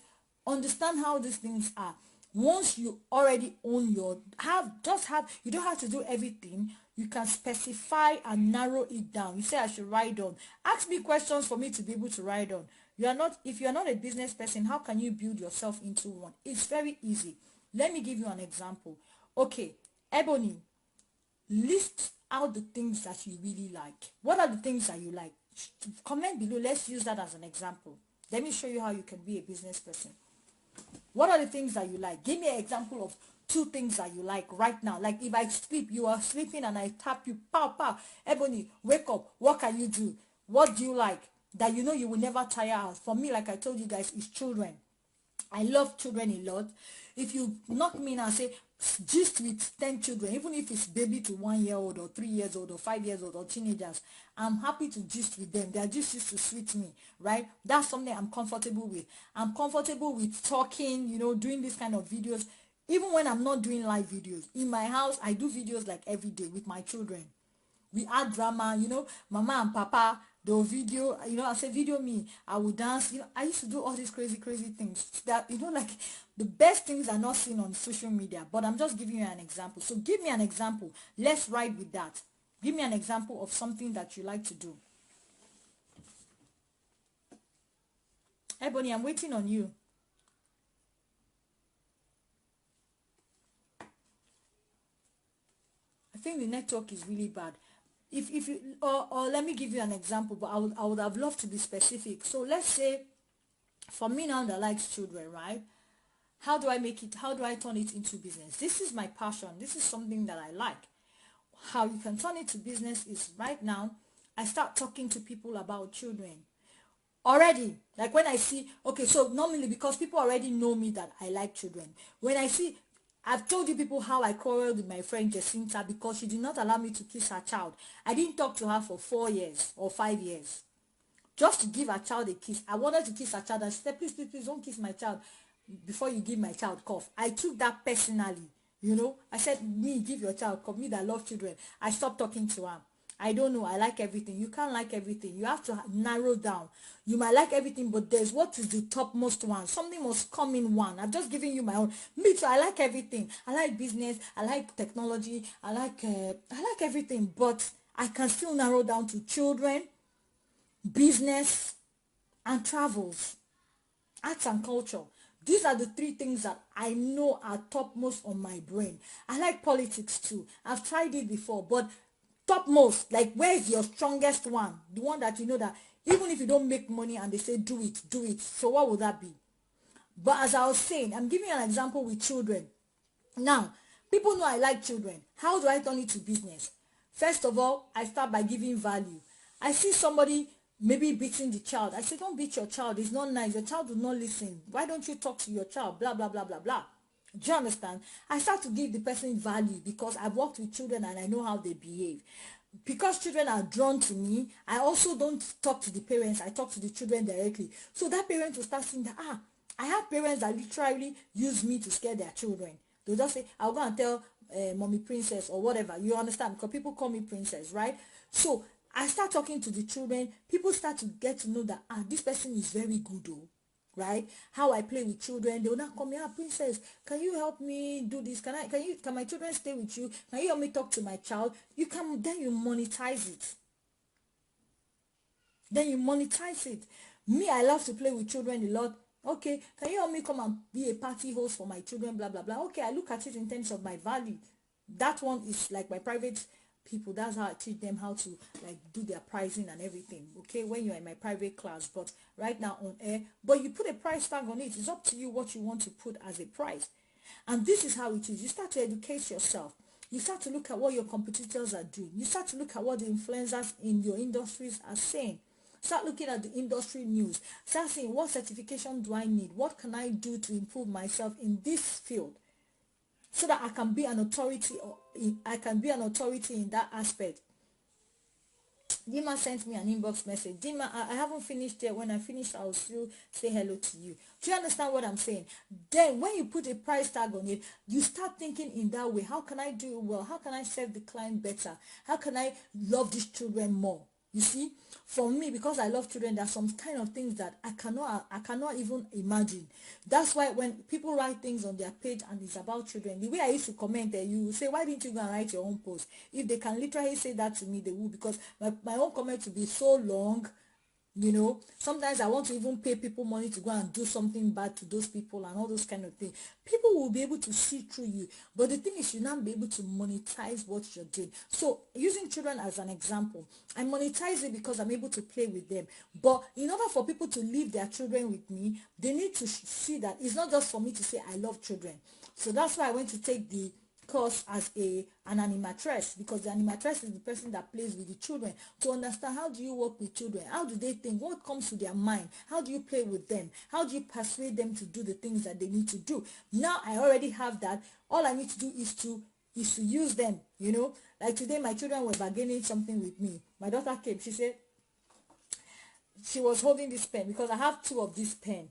understand how these things are. Once you already own your, you don't have to do everything. You can specify and narrow it down. You say, I should write on. Ask me questions for me to be able to write on. If you are not a business person, how can you build yourself into one? It's very easy. Let me give you an example. Okay, Ebony, list out the things that you really like. What are the things that you like? Comment below. Let's use that as an example. Let me show you how you can be a business person. What are the things that you like? Give me an example of 2 things that you like right now. Like if I sleep, you are sleeping and I tap you, pow, pow. Ebony, wake up. What can you do? What do you like that you know you will never tire of? For me, like I told you guys, is children. I love children a lot. If you knock me now and say gist with 10 children, even if it's baby to 1 year old or 3 years old or 5 years old or teenagers, I'm happy to gist with them. Their gist used to sweet me, right? That's something I'm comfortable with. I'm comfortable with talking, you know, doing this kind of videos. Even when I'm not doing live videos. In my house, I do videos like every day with my children. We add drama, you know, mama and papa, they'll video, you know, I say video me, I will dance, you know, I used to do all these crazy things that, you know, like the best things are not seen on social media, but I'm just giving you an example. So give me an example. Let's ride with that. Give me an example of something that you like to do. Ebony, I'm waiting on you. I think the network is really bad. If you or let me give you an example, but I would have loved to be specific. So let's say for me now that likes children, right? How do I make it? How do I turn it into business? This is my passion. This is something that I like. How you can turn it to business is right now I start talking to people about children already. Like when I see, okay, so normally because people already know me that I like children. When I see, I've told you people how I quarreled with my friend Jacinta because she did not allow me to kiss her child. I didn't talk to her for 4 years or 5 years just to give her child a kiss. I wanted to kiss her child and she said, please don't kiss my child before you give my child cough. I took that personally, you know. I said, me, give your child cough. Me that love children. I stopped talking to her. I don't know. I like everything. You can't like everything. You have to narrow down. You might like everything, but there's what is the topmost one. Something must come in one. I'm just giving you my own. Me too. I like everything. I like business. I like technology. I like everything. But I can still narrow down to children, business, and travels, arts and culture. These are the 3 things that I know are topmost on my brain. I like politics too. I've tried it before, but topmost, like where is your strongest one? The one that you know that even if you don't make money and they say do it, do it. So what would that be? But as I was saying, I'm giving you an example with children. Now, people know I like children. How do I turn it to business? First of all, I start by giving value. I see somebody maybe beating the child. I say, don't beat your child. It's not nice. Your child will not listen. Why don't you talk to your child? Blah, blah, blah, blah, blah. Do you understand? I start to give the person value because I've worked with children and I know how they behave. Because children are drawn to me, I also don't talk to the parents. I talk to the children directly. So that parent will start seeing that, I have parents that literally use me to scare their children. They'll just say, I'll go and tell mommy princess or whatever. You understand? Because people call me princess, right? So I start talking to the children. People start to get to know that, this person is very good, oh, right? How I play with children. They will not come here, princess, can you help me do this? Can my children stay with you? Can you help me talk to my child? You can, then you monetize it. Me, I love to play with children a lot. Okay, can you help me come and be a party host for my children, blah, blah, blah. Okay, I look at it in terms of my value. That one is like my private people. That's how I teach them how to like do their pricing and everything. Okay, when you're in my private class, but right now on air, but you put a price tag on it. It's up to you what you want to put as a price. And this is how it is. You start to educate yourself. You start to look at what your competitors are doing. You start to look at what the influencers in your industries are saying. Start looking at the industry news. Start saying, what certification do I need? What can I do to improve myself in this field so that I can be an authority, or I can be an authority in that aspect? Dima sent me an inbox message. Dima, I haven't finished yet. When I finish, I'll still say hello to you. Do you understand what I'm saying? Then when you put a price tag on it, you start thinking in that way. How can I do it well? How can I serve the client better? How can I love these children more? You see, for me, because I love children, there are some kind of things that I cannot even imagine. That's why when people write things on their page and it's about children, the way I used to comment there, you say, why didn't you go and write your own post? If they can literally say that to me, they will, because my own comment will be so long. You know, sometimes I want to even pay people money to go and do something bad to those people and all those kind of things. People will be able to see through you. But the thing is, you not be able to monetize what you're doing. So using children as an example, I monetize it because I'm able to play with them. But in order for people to leave their children with me, they need to see that it's not just for me to say I love children. So that's why I went to take the course as an animatress, because the animatress is the person that plays with the children, to understand how do you work with children, how do they think, what comes to their mind, how do you play with them, how do you persuade them to do the things that they need to do. Now I already have that. All I need to do is to use them, you know. Like today my children were bargaining something with me. My daughter came, she said she was holding this pen, because I have two of this pen,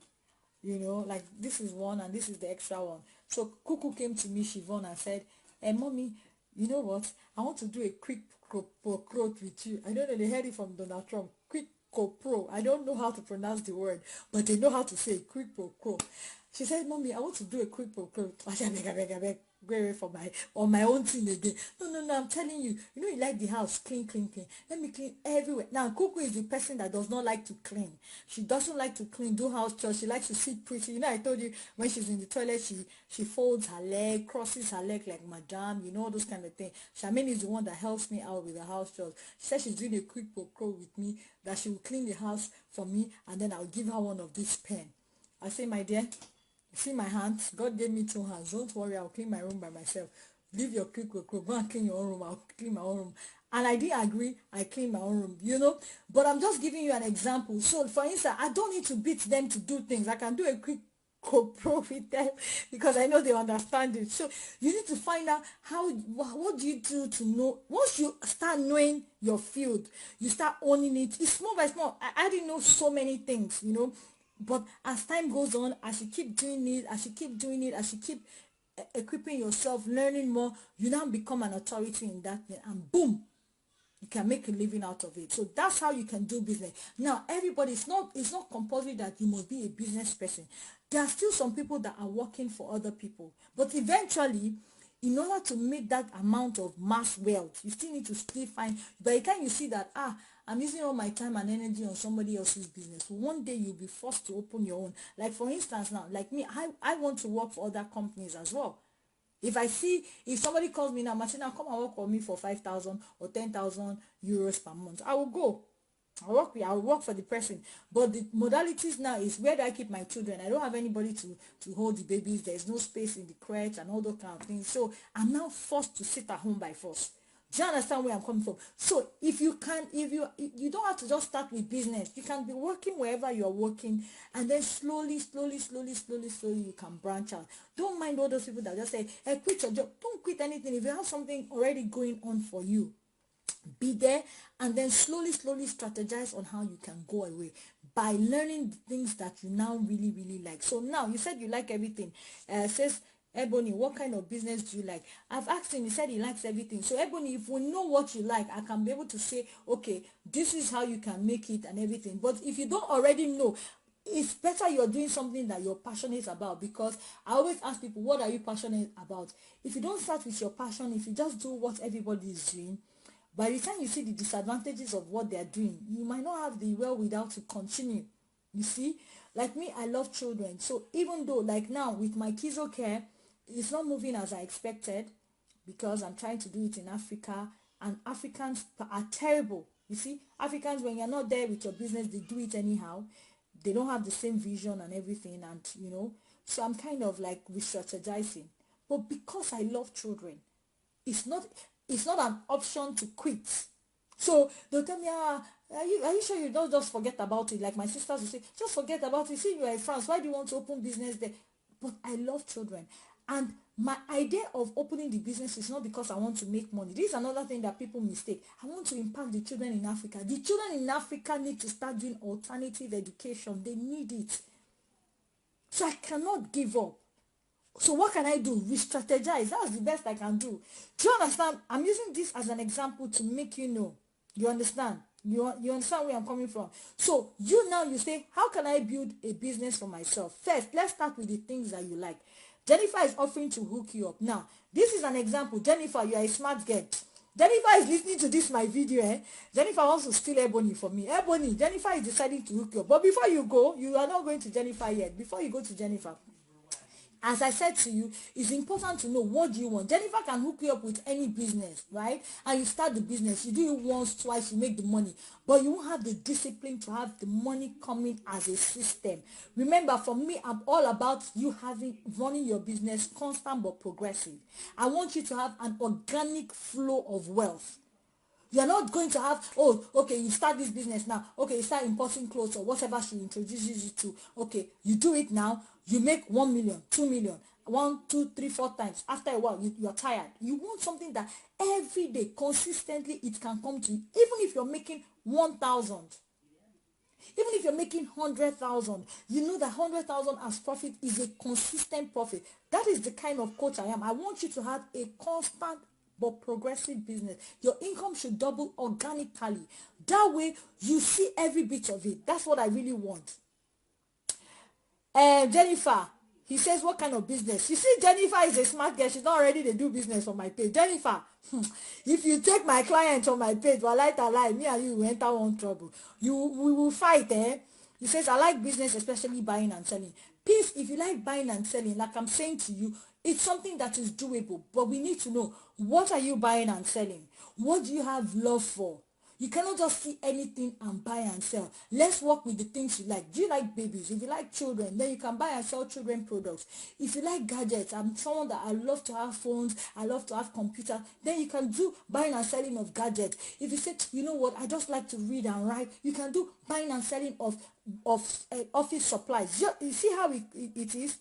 you know, like this is one and this is the extra one. So Cuckoo came to me, Siobhan, and said, "Hey mommy, you know what, I want to do a quick quote with you." I don't know, they heard it from Donald Trump. Quick pro. I don't know how to pronounce the word, but they know how to say quick pro. She said, "Mommy, I want to do a quick pro." I said, beg, go away for my own thing again. No, I'm telling you, you know, you like the house clean. Let me clean everywhere. Now Cuckoo is the person that does not like to clean. She doesn't like to clean, do house chores. She likes to sit pretty. You know, I told you, when she's in the toilet, she folds her leg, crosses her leg like madam, you know, those kind of things. Charmaine is the one that helps me out with the house chores. She said she's doing a quick pro with me, that she will clean the house for me, and then I'll give her one of this pen. I say, my dear, see my hands, God gave me two hands, don't worry, I'll clean my room by myself. Leave your quick go and clean your own room, I'll clean my own room. And I did agree, I clean my own room, you know. But I'm just giving you an example. So for instance, I don't need to beat them to do things. I can do a quick pro with them, because I know they understand it. So you need to find out what do you do to know. Once you start knowing your field, you start owning it. It's small by small. I didn't know so many things, you know. But as time goes on, as you keep doing it, as you keep equipping yourself, learning more, you now become an authority in that thing, and boom, you can make a living out of it. So that's how you can do business. Now everybody, it's not compulsory that you must be a business person. There are still some people that are working for other people, but eventually, in order to make that amount of mass wealth, you still need to find. By the time you see that, I'm using all my time and energy on somebody else's business, one day you'll be forced to open your own. Like for instance now, like me, I want to work for other companies as well. If somebody calls me now, Martina, come and work for me for 5,000 or 10,000 euros per month, I will go. I will work for the person. But the modalities now is, where do I keep my children? I don't have anybody to hold the babies. There's no space in the crèche and all those kind of things. So I'm now forced to sit at home by force. Do you understand where I'm coming from? So if you don't have to just start with business. You can be working wherever you're working, and then slowly you can branch out. Don't mind all those people that just say, hey, quit your job. Don't quit anything. If you have something already going on for you, be there, and then slowly strategize on how you can go away by learning the things that you now really like. So now you said you like everything. Says Ebony, what kind of business do you like? I've asked him, he said he likes everything. So Ebony, if we know what you like, I can be able to say, okay, this is how you can make it and everything. But if you don't already know, it's better you're doing something that you're passionate about, because I always ask people, what are you passionate about? If you don't start with your passion, if you just do what everybody is doing, by the time you see the disadvantages of what they're doing, you might not have the wherewithal to continue. You see, like me, I love children. So even though, like now with my Kizo Care, it's not moving as I expected, because I'm trying to do it in Africa, and Africans are terrible. You see, Africans, when you're not there with your business, they do it anyhow. They don't have the same vision and everything, and you know, so I'm kind of like re-strategizing. But because I love children, it's not an option to quit. So they'll tell me, are you sure you don't just forget about it? Like my sisters will say, just forget about it. See, you are in France, why do you want to open business there? But I love children, and my idea of opening the business is not because I want to make money. This is another thing that people mistake. I want to impact the children in Africa. The children in Africa need to start doing alternative education. They need it. So I cannot give up. So what can I do? Re-strategize. That's the best I can do. Do you understand? I'm using this as an example to make you know. You understand? You understand where I'm coming from? So you say, how can I build a business for myself? First, let's start with the things that you like. Jennifer is offering to hook you up. Now, this is an example. Jennifer, you are a smart girl. Jennifer is listening to this my video. Jennifer wants to steal Ebony from me. Ebony, Jennifer is deciding to hook you up. But before you go, you are not going to Jennifer yet. Before you go to Jennifer, As I said to you, it's important to know what do you want. Jennifer can hook you up with any business, right? And you start the business. You do it once, twice, you make the money. But you won't have the discipline to have the money coming as a system. Remember, for me, I'm all about you running your business constant but progressive. I want you to have an organic flow of wealth. You're not going to have, oh, okay, you start this business now. Okay, you start importing clothes or whatever she introduces you to. Okay, you do it now. You make 1 million, 2 million, 1, 2, 3, 4 times. After a while, you're tired. You want something that every day, consistently, it can come to you. Even if you're making 1,000. Even if you're making 100,000, you know that 100,000 as profit is a consistent profit. That is the kind of coach I am. I want you to have a constant but progressive business. Your income should double organically. That way, you see every bit of it. That's what I really want. Jennifer, he says, what kind of business? You see, Jennifer is a smart girl. She's not ready to do business on my page. Jennifer, if you take my client on my page, well, lie, me and you will enter one trouble. We will fight, eh? He says, I like business, especially buying and selling. Peace, if you like buying and selling, like I'm saying to you, it's something that is doable. But we need to know, what are you buying and selling? What do you have love for? You cannot just see anything and buy and sell. Let's work with the things you like. Do you like babies? If you like children, then you can buy and sell children products. If you like gadgets, I'm someone that I love to have phones, I love to have computers, then you can do buying and selling of gadgets. If you say, you know what, I just like to read and write, you can do buying and selling of office supplies. You see how it is?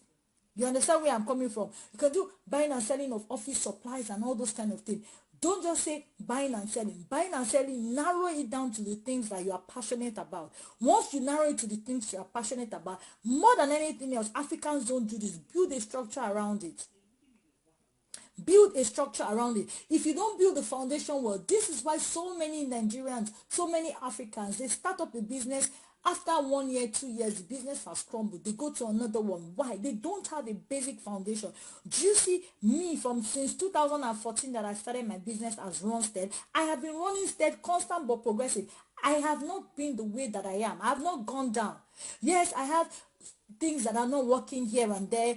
You understand where I'm coming from? You can do buying and selling of office supplies and all those kind of things. Don't just say buying and selling. Buying and selling, narrow it down to the things that you are passionate about. Once you narrow it to the things you are passionate about, more than anything else, Africans don't do this. Build a structure around it. Build a structure around it. If you don't build the foundation well, this is why so many Nigerians, so many Africans, they start up a business. After 1 year, 2 years, the business has crumbled. They go to another one. Why? They don't have a basic foundation. Do you see me since 2014 that I started my business as Runstead? I have been running stead, constant but progressive. I have not been the way that I am. I have not gone down. Yes, I have things that are not working here and there,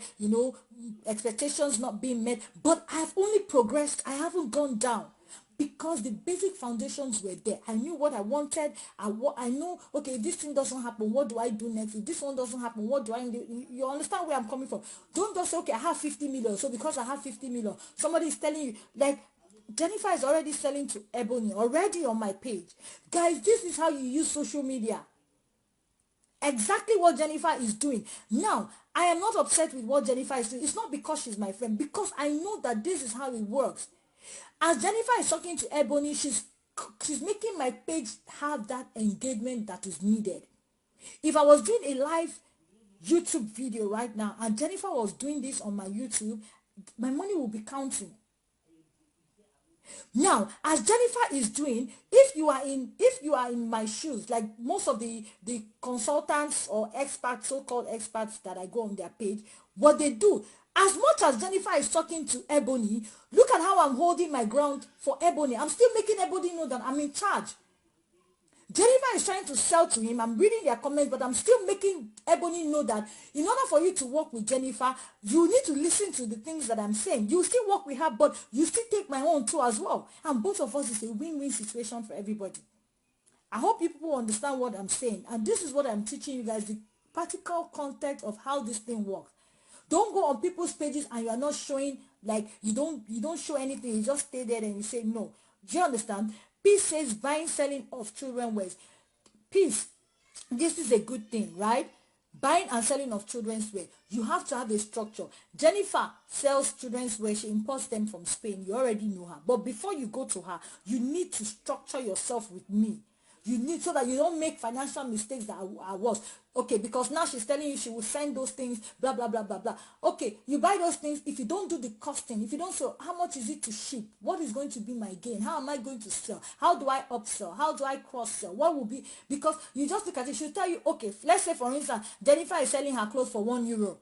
expectations not being met, but I've only progressed. I haven't gone down. Because the basic foundations were there. I knew what I wanted. I know, okay, if this thing doesn't happen, what do I do next? If this one doesn't happen, what do I do? You understand where I'm coming from? Don't just say, okay, I have 50 million. So because I have 50 million, somebody is telling you, like, Jennifer is already selling to Ebony, already on my page. Guys, this is how you use social media. Exactly what Jennifer is doing. Now, I am not upset with what Jennifer is doing. It's not because she's my friend. Because I know that this is how it works. As Jennifer is talking to Ebony, she's making my page have that engagement that is needed. If I was doing a live YouTube video right now and Jennifer was doing this on my YouTube, my money will be counting. Now, as Jennifer is doing, if you are in my shoes, like most of the consultants or experts, so-called experts that I go on their page, what they do, as much as Jennifer is talking to Ebony, look at how I'm holding my ground for Ebony. I'm still making Ebony know that I'm in charge. Jennifer is trying to sell to him. I'm reading their comments, but I'm still making Ebony know that in order for you to work with Jennifer, you need to listen to the things that I'm saying. You still work with her, but you still take my own too as well. And both of us is a win-win situation for everybody. I hope you people understand what I'm saying. And this is what I'm teaching you guys, the practical context of how this thing works. Don't go on people's pages and you are not showing, like, you don't show anything. You just stay there and you say no. Do you understand? Peace says buying, selling of children's wears. Peace, this is a good thing, right? Buying and selling of children's wear. You have to have a structure. Jennifer sells children's wear. She imports them from Spain. You already know her. But before you go to her, you need to structure yourself with me. You need, so that you don't make financial mistakes that are worse. Okay, because now she's telling you she will send those things, blah, blah, blah, blah, blah. Okay, you buy those things. If you don't do the costing, if you don't sell, how much is it to ship? What is going to be my gain? How am I going to sell? How do I upsell? How do I cross-sell? What will be? Because you just look at it, she'll tell you, okay, let's say, for instance, Jennifer is selling her clothes for €1.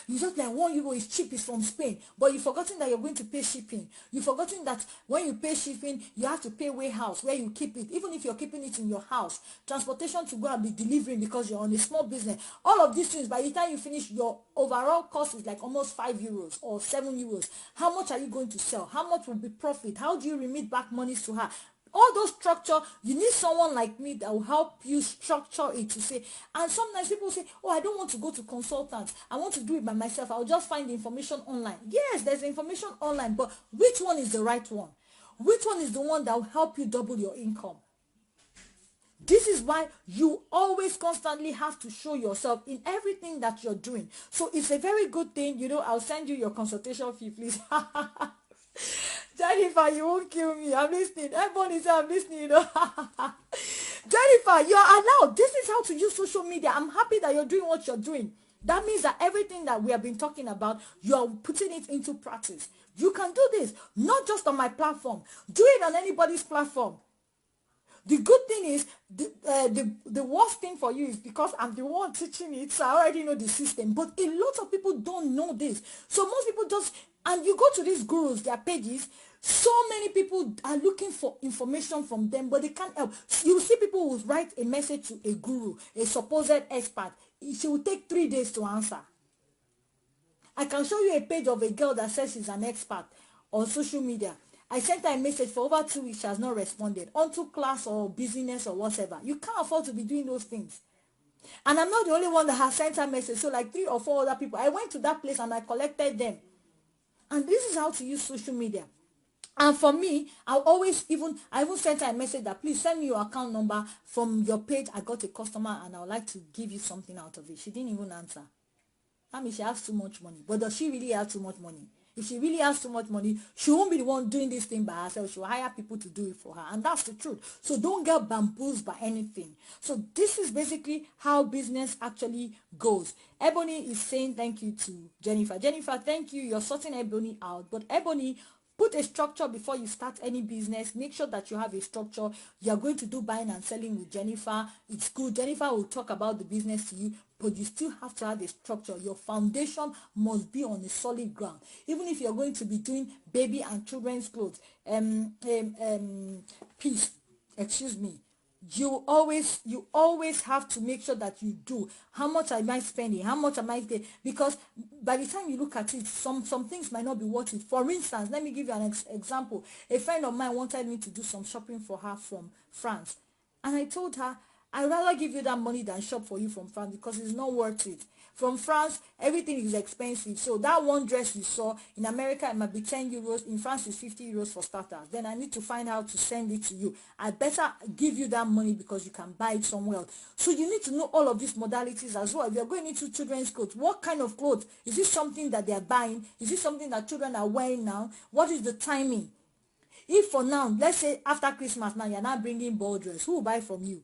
You just like €1 is cheap, is from Spain, but you've forgotten that you're going to pay shipping. You've forgotten that when you pay shipping, you have to pay warehouse where you keep it. Even if you're keeping it in your house, transportation to go and be delivering because you're on a small business. All of these things, by the time you finish, your overall cost is like almost €5 or €7. How much are you going to sell? How much will be profit? How do you remit back monies to her? All those structure, you need someone like me that will help you structure it to say. And sometimes people say, oh, I don't want to go to consultants, I want to do it by myself, I'll just find the information online. Yes, there's information online, but which one is the right one? Which one is the one that will help you double your income? This is why you always constantly have to show yourself in everything that you're doing. So it's a very good thing. I'll send you your consultation fee, please. Jennifer, you won't kill me. I'm listening. Everyone is I'm listening. Jennifer, you're allowed. This is how to use social media. I'm happy that you're doing what you're doing. That means that everything that we have been talking about, you're putting it into practice. You can do this, not just on my platform. Do it on anybody's platform. The good thing is, the worst thing for you is because I'm the one teaching it, so I already know the system. But a lot of people don't know this. So most people just, and you go to these gurus, their pages, so many people are looking for information from them, but they can't help. You see people who write a message to a guru, a supposed expert. She will take 3 days to answer. I can show you a page of a girl that says she's an expert on social media. I sent her a message for over 2 weeks. She has not responded. Onto class or business or whatever. You can't afford to be doing those things. And I'm not the only one that has sent her message. So like 3 or 4 other people. I went to that place and I collected them. And this is how to use social media. And for me, I even sent her a message that please send me your account number from your page. I got a customer and I would like to give you something out of it. She didn't even answer. I mean, she has too much money. But does she really have too much money? If she really has too much money, she won't be the one doing this thing by herself. She'll hire people to do it for her. And that's the truth. So don't get bamboozled by anything. So this is basically how business actually goes. Ebony is saying thank you to Jennifer. Jennifer, thank you. You're sorting Ebony out. But Ebony, put a structure before you start any business. Make sure that you have a structure. You're going to do buying and selling with Jennifer. It's good. Jennifer will talk about the business to you, but you still have to have a structure. Your foundation must be on a solid ground. Even if you're going to be doing baby and children's clothes, peace, excuse me, you always have to make sure that you do. How much am I spending? How much am I getting? Because by the time you look at it, some things might not be worth it. For instance, let me give you an example. A friend of mine wanted me to do some shopping for her from France, and I told her, I'd rather give you that money than shop for you from France because it's not worth it. From France, everything is expensive. So that one dress you saw in America, it might be €10. In France, it's €50 for starters. Then I need to find out to send it to you. I better give you that money because you can buy it somewhere else. So you need to know all of these modalities as well. If you're going into children's clothes, what kind of clothes? Is this something that they are buying? Is this something that children are wearing now? What is the timing? If for now, let's say after Christmas now, you're not bringing ball dress, who will buy from you?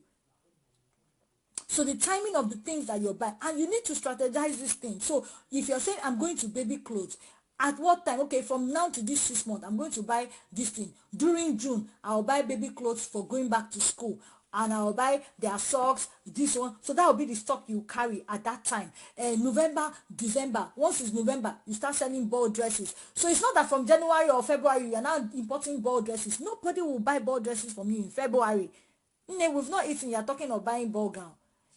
So the timing of the things that you're buying, and you need to strategize this thing. So if you're saying I'm going to baby clothes, at what time? Okay, from now to this 6 months, I'm going to buy this thing. During June, I'll buy baby clothes for going back to school. And I'll buy their socks, this one. So that will be the stock you carry at that time. November, December. Once it's November, you start selling ball dresses. So it's not that from January or February, you're now importing ball dresses. Nobody will buy ball dresses from you in February. We've not eaten, you're talking of buying ball gown.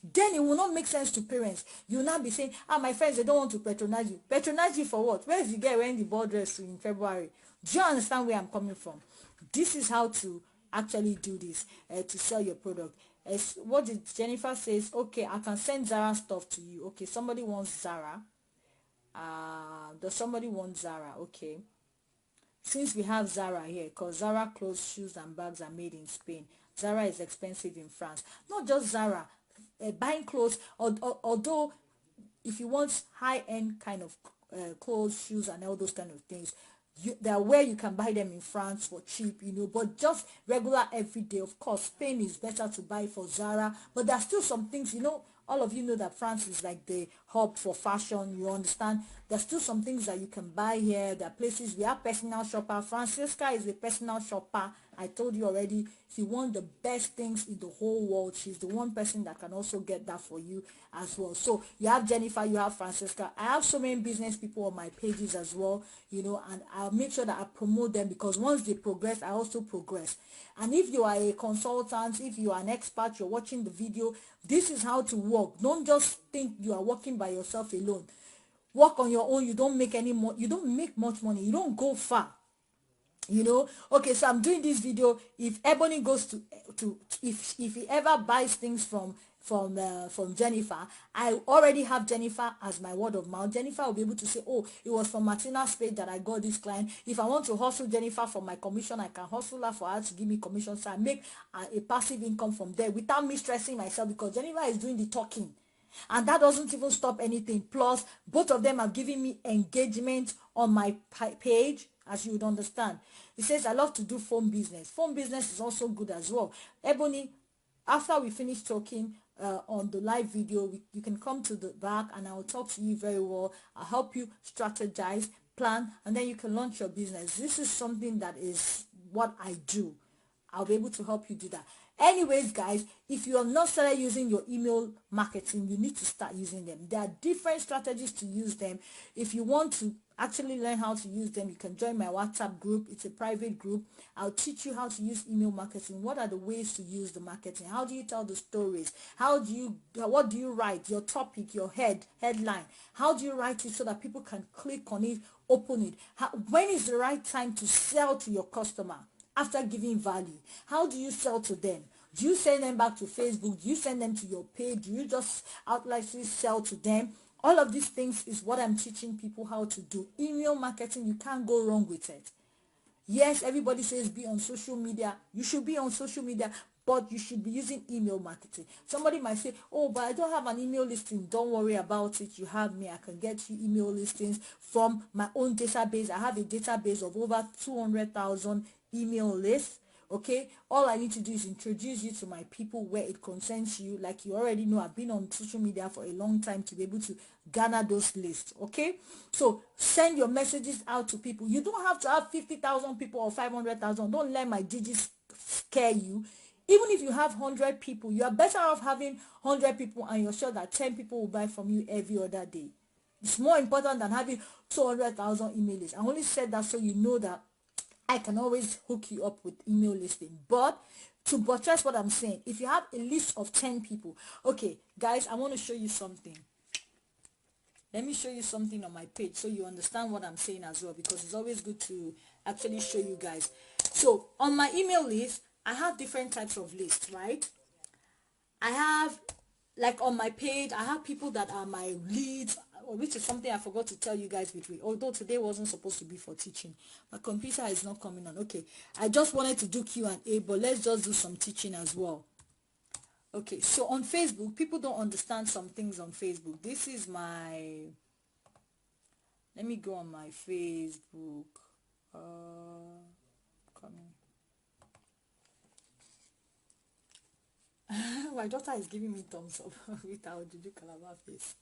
Then it will not make sense to parents. You will now be saying, my friends, they don't want to patronize you. Patronize you for what? Where is the girl wearing the ball dress in February? Do you understand where I'm coming from? This is how to actually do this, to sell your product. What did Jennifer says? Okay, I can send Zara stuff to you. Okay, somebody wants Zara. Does somebody want Zara? Okay. Since we have Zara here, because Zara clothes, shoes, and bags are made in Spain. Zara is expensive in France. Not just Zara. Buying clothes, although if you want high-end kind of clothes, shoes, and all those kind of things, there are where you can buy them in France for cheap, but just regular everyday. Of course, Spain is better to buy for Zara, but there are still some things, all of you know that France is like the hub for fashion, you understand. There's still some things that you can buy here. There are places we have personal shopper. Francesca is a personal shopper I told you already, if you want the best things in the whole world, she's the one person that can also get that for you as well. So you have Jennifer, you have Francesca. I have so many business people on my pages as well, and I'll make sure that I promote them, because once they progress, I also progress. And if you are a consultant, if you are an expert, you're watching the video, this is how to work. Don't just think you are working by yourself alone. Work on your own. You don't make any more, you don't make much money, you don't go far. Okay, so I'm doing this video. If Ebony goes to if he ever buys things from Jennifer, I already have Jennifer as my word of mouth. Jennifer will be able to say, oh, it was from Martina's page that I got this client. If I want to hustle Jennifer for my commission, I can hustle her for her to give me commission, so I make a passive income from there without me stressing myself, because Jennifer is doing the talking. And that doesn't even stop anything. Plus, both of them are giving me engagement on my page, as you would understand. It says, I love to do phone business. Phone business is also good as well. Ebony, after we finish talking on the live video, you can come to the back and I will talk to you very well. I'll help you strategize, plan, and then you can launch your business. This is something that is what I do. I'll be able to help you do that. Anyways, guys, if you have not started using your email marketing, you need to start using them. There are different strategies to use them. If you want to actually learn how to use them, you can join my WhatsApp group. It's a private group. I'll teach you how to use email marketing. What are the ways to use the marketing? How do you tell the stories? What do you write? Your topic, your headline. How do you write it so that people can click on it, open it? When is the right time to sell to your customer? After giving value, how do you sell to them? Do you send them back to Facebook? Do you send them to your page? Do you just outrightly sell to them? All of these things is what I'm teaching people how to do. Email marketing, you can't go wrong with it. Yes, everybody says be on social media. You should be on social media, but you should be using email marketing. Somebody might say, oh, but I don't have an email listing. Don't worry about it. You have me. I can get you email listings from my own database. I have a database of over 200,000 email lists. Okay, all I need to do is introduce you to my people where it concerns you. Like you already know, I've been on social media for a long time to be able to garner those lists. Okay, so send your messages out to people. You don't have to have 50,000 people or 500,000. Don't let my digits scare you. Even if you have 100 people, you are better off having 100 people and you're sure that 10 people will buy from you every other day. It's more important than having 200,000 email lists. I only said that so you know that I can always hook you up with email listing. But to buttress what I'm saying, if you have a list of 10 people, okay, guys, I want to show you something. Let me show you something on my page so you understand what I'm saying as well, because it's always good to actually show you guys. So on my email list, I have different types of lists, right? I have, like on my page, I have people that are my leads, which is something I forgot to tell you guys between, although today wasn't supposed to be for teaching. My computer is not coming on. Okay, I just wanted to do Q&A, but let's just do some teaching as well. Okay, so on Facebook, people don't understand some things on Facebook. This is my, let me go on my Facebook. Coming. My daughter is giving me thumbs up with our Juju Calabar face.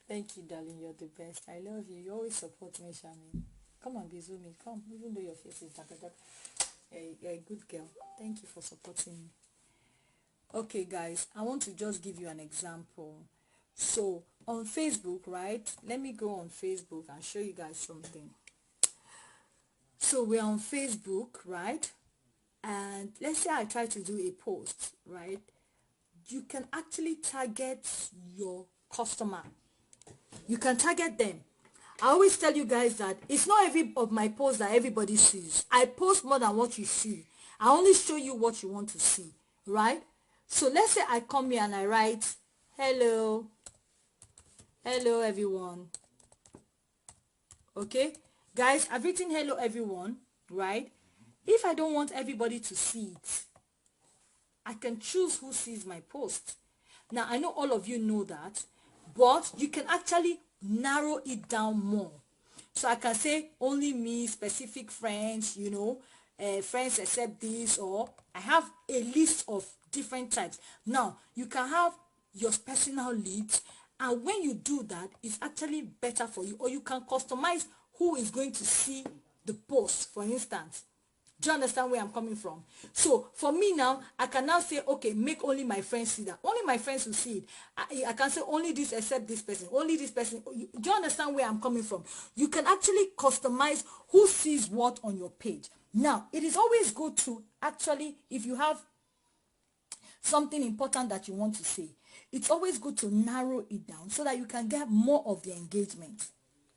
Thank you, darling. You're the best. I love you. You always support me, Shami. Come on, be zooming. Come, even though your face is dark. You're a good girl. Thank you for supporting me. Okay, guys, I want to just give you an example. So on Facebook, right? Let me go on Facebook and show you guys something. So we're on Facebook, right? And let's say I try to do a post, right? You can actually target your customer. You can target them. I always tell you guys that it's not every of my posts that everybody sees. I post more than what you see. I only show you what you want to see, right? So let's say I come here and I write, hello everyone. Okay, guys, I've written hello everyone, right? If I don't want everybody to see it, I can choose who sees my post. Now, I know all of you know that, but you can actually narrow it down more. So I can say only me, specific friends, friends accept this, or I have a list of different types. Now, you can have your personal leads, and when you do that, it's actually better for you. Or you can customize who is going to see the post, for instance. Do you understand where I'm coming from? So for me now, I can now say, okay, make only my friends see that. Only my friends will see it. I can say only this except this person. Only this person. Do you understand where I'm coming from? You can actually customize who sees what on your page. Now, it is always good to actually, if you have something important that you want to say, it's always good to narrow it down so that you can get more of the engagement.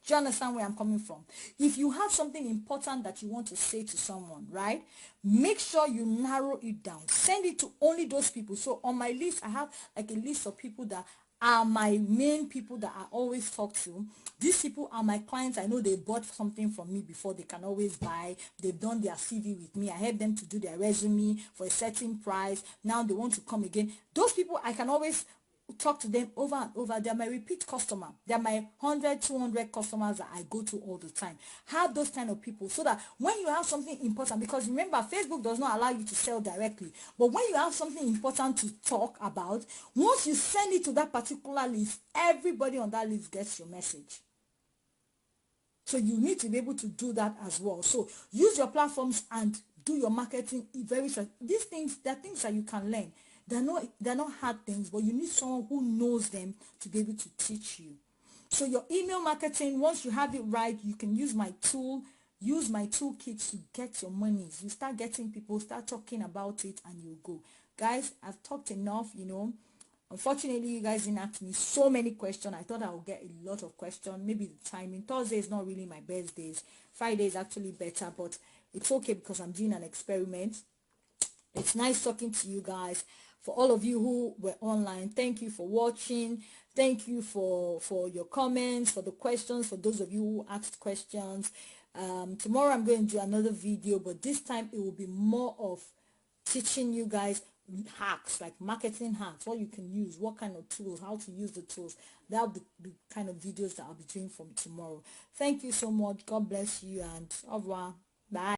Do you understand where I'm coming from? If you have something important that you want to say to someone, right? Make sure you narrow it down. Send it to only those people. So on my list, I have like a list of people that are my main people that I always talk to. These people are my clients. I know they bought something from me before. They can always buy. They've done their CV with me. I help them to do their resume for a certain price. Now they want to come again. Those people, I can always talk to them over and over. They're my repeat customer. They're my 100, 200 customers that I go to all the time. Have those kind of people so that when you have something important, because remember, Facebook does not allow you to sell directly, but when you have something important to talk about, once you send it to that particular list, everybody on that list gets your message. So you need to be able to do that as well. So use your platforms and do your marketing very short. These things, they're things that you can learn. They're not hard things, but you need someone who knows them to be able to teach you. So your email marketing, once you have it right, you can use my tool, use my toolkit to get your monies. You start getting people, start talking about it, and you go. Guys, I've talked enough, you know. Unfortunately, you guys didn't ask me so many questions. I thought I would get a lot of questions. Maybe the timing. Thursday is not really my best days. Friday is actually better, but it's okay because I'm doing an experiment. It's nice talking to you guys. For all of you who were online, thank you for watching. Thank you for your comments, for the questions, for those of you who asked questions. Tomorrow I'm going to do another video, but this time it will be more of teaching you guys hacks, like marketing hacks, what you can use, what kind of tools, how to use the tools. That'll be the kind of videos that I'll be doing from tomorrow. Thank you so much. God bless you and au revoir. Bye.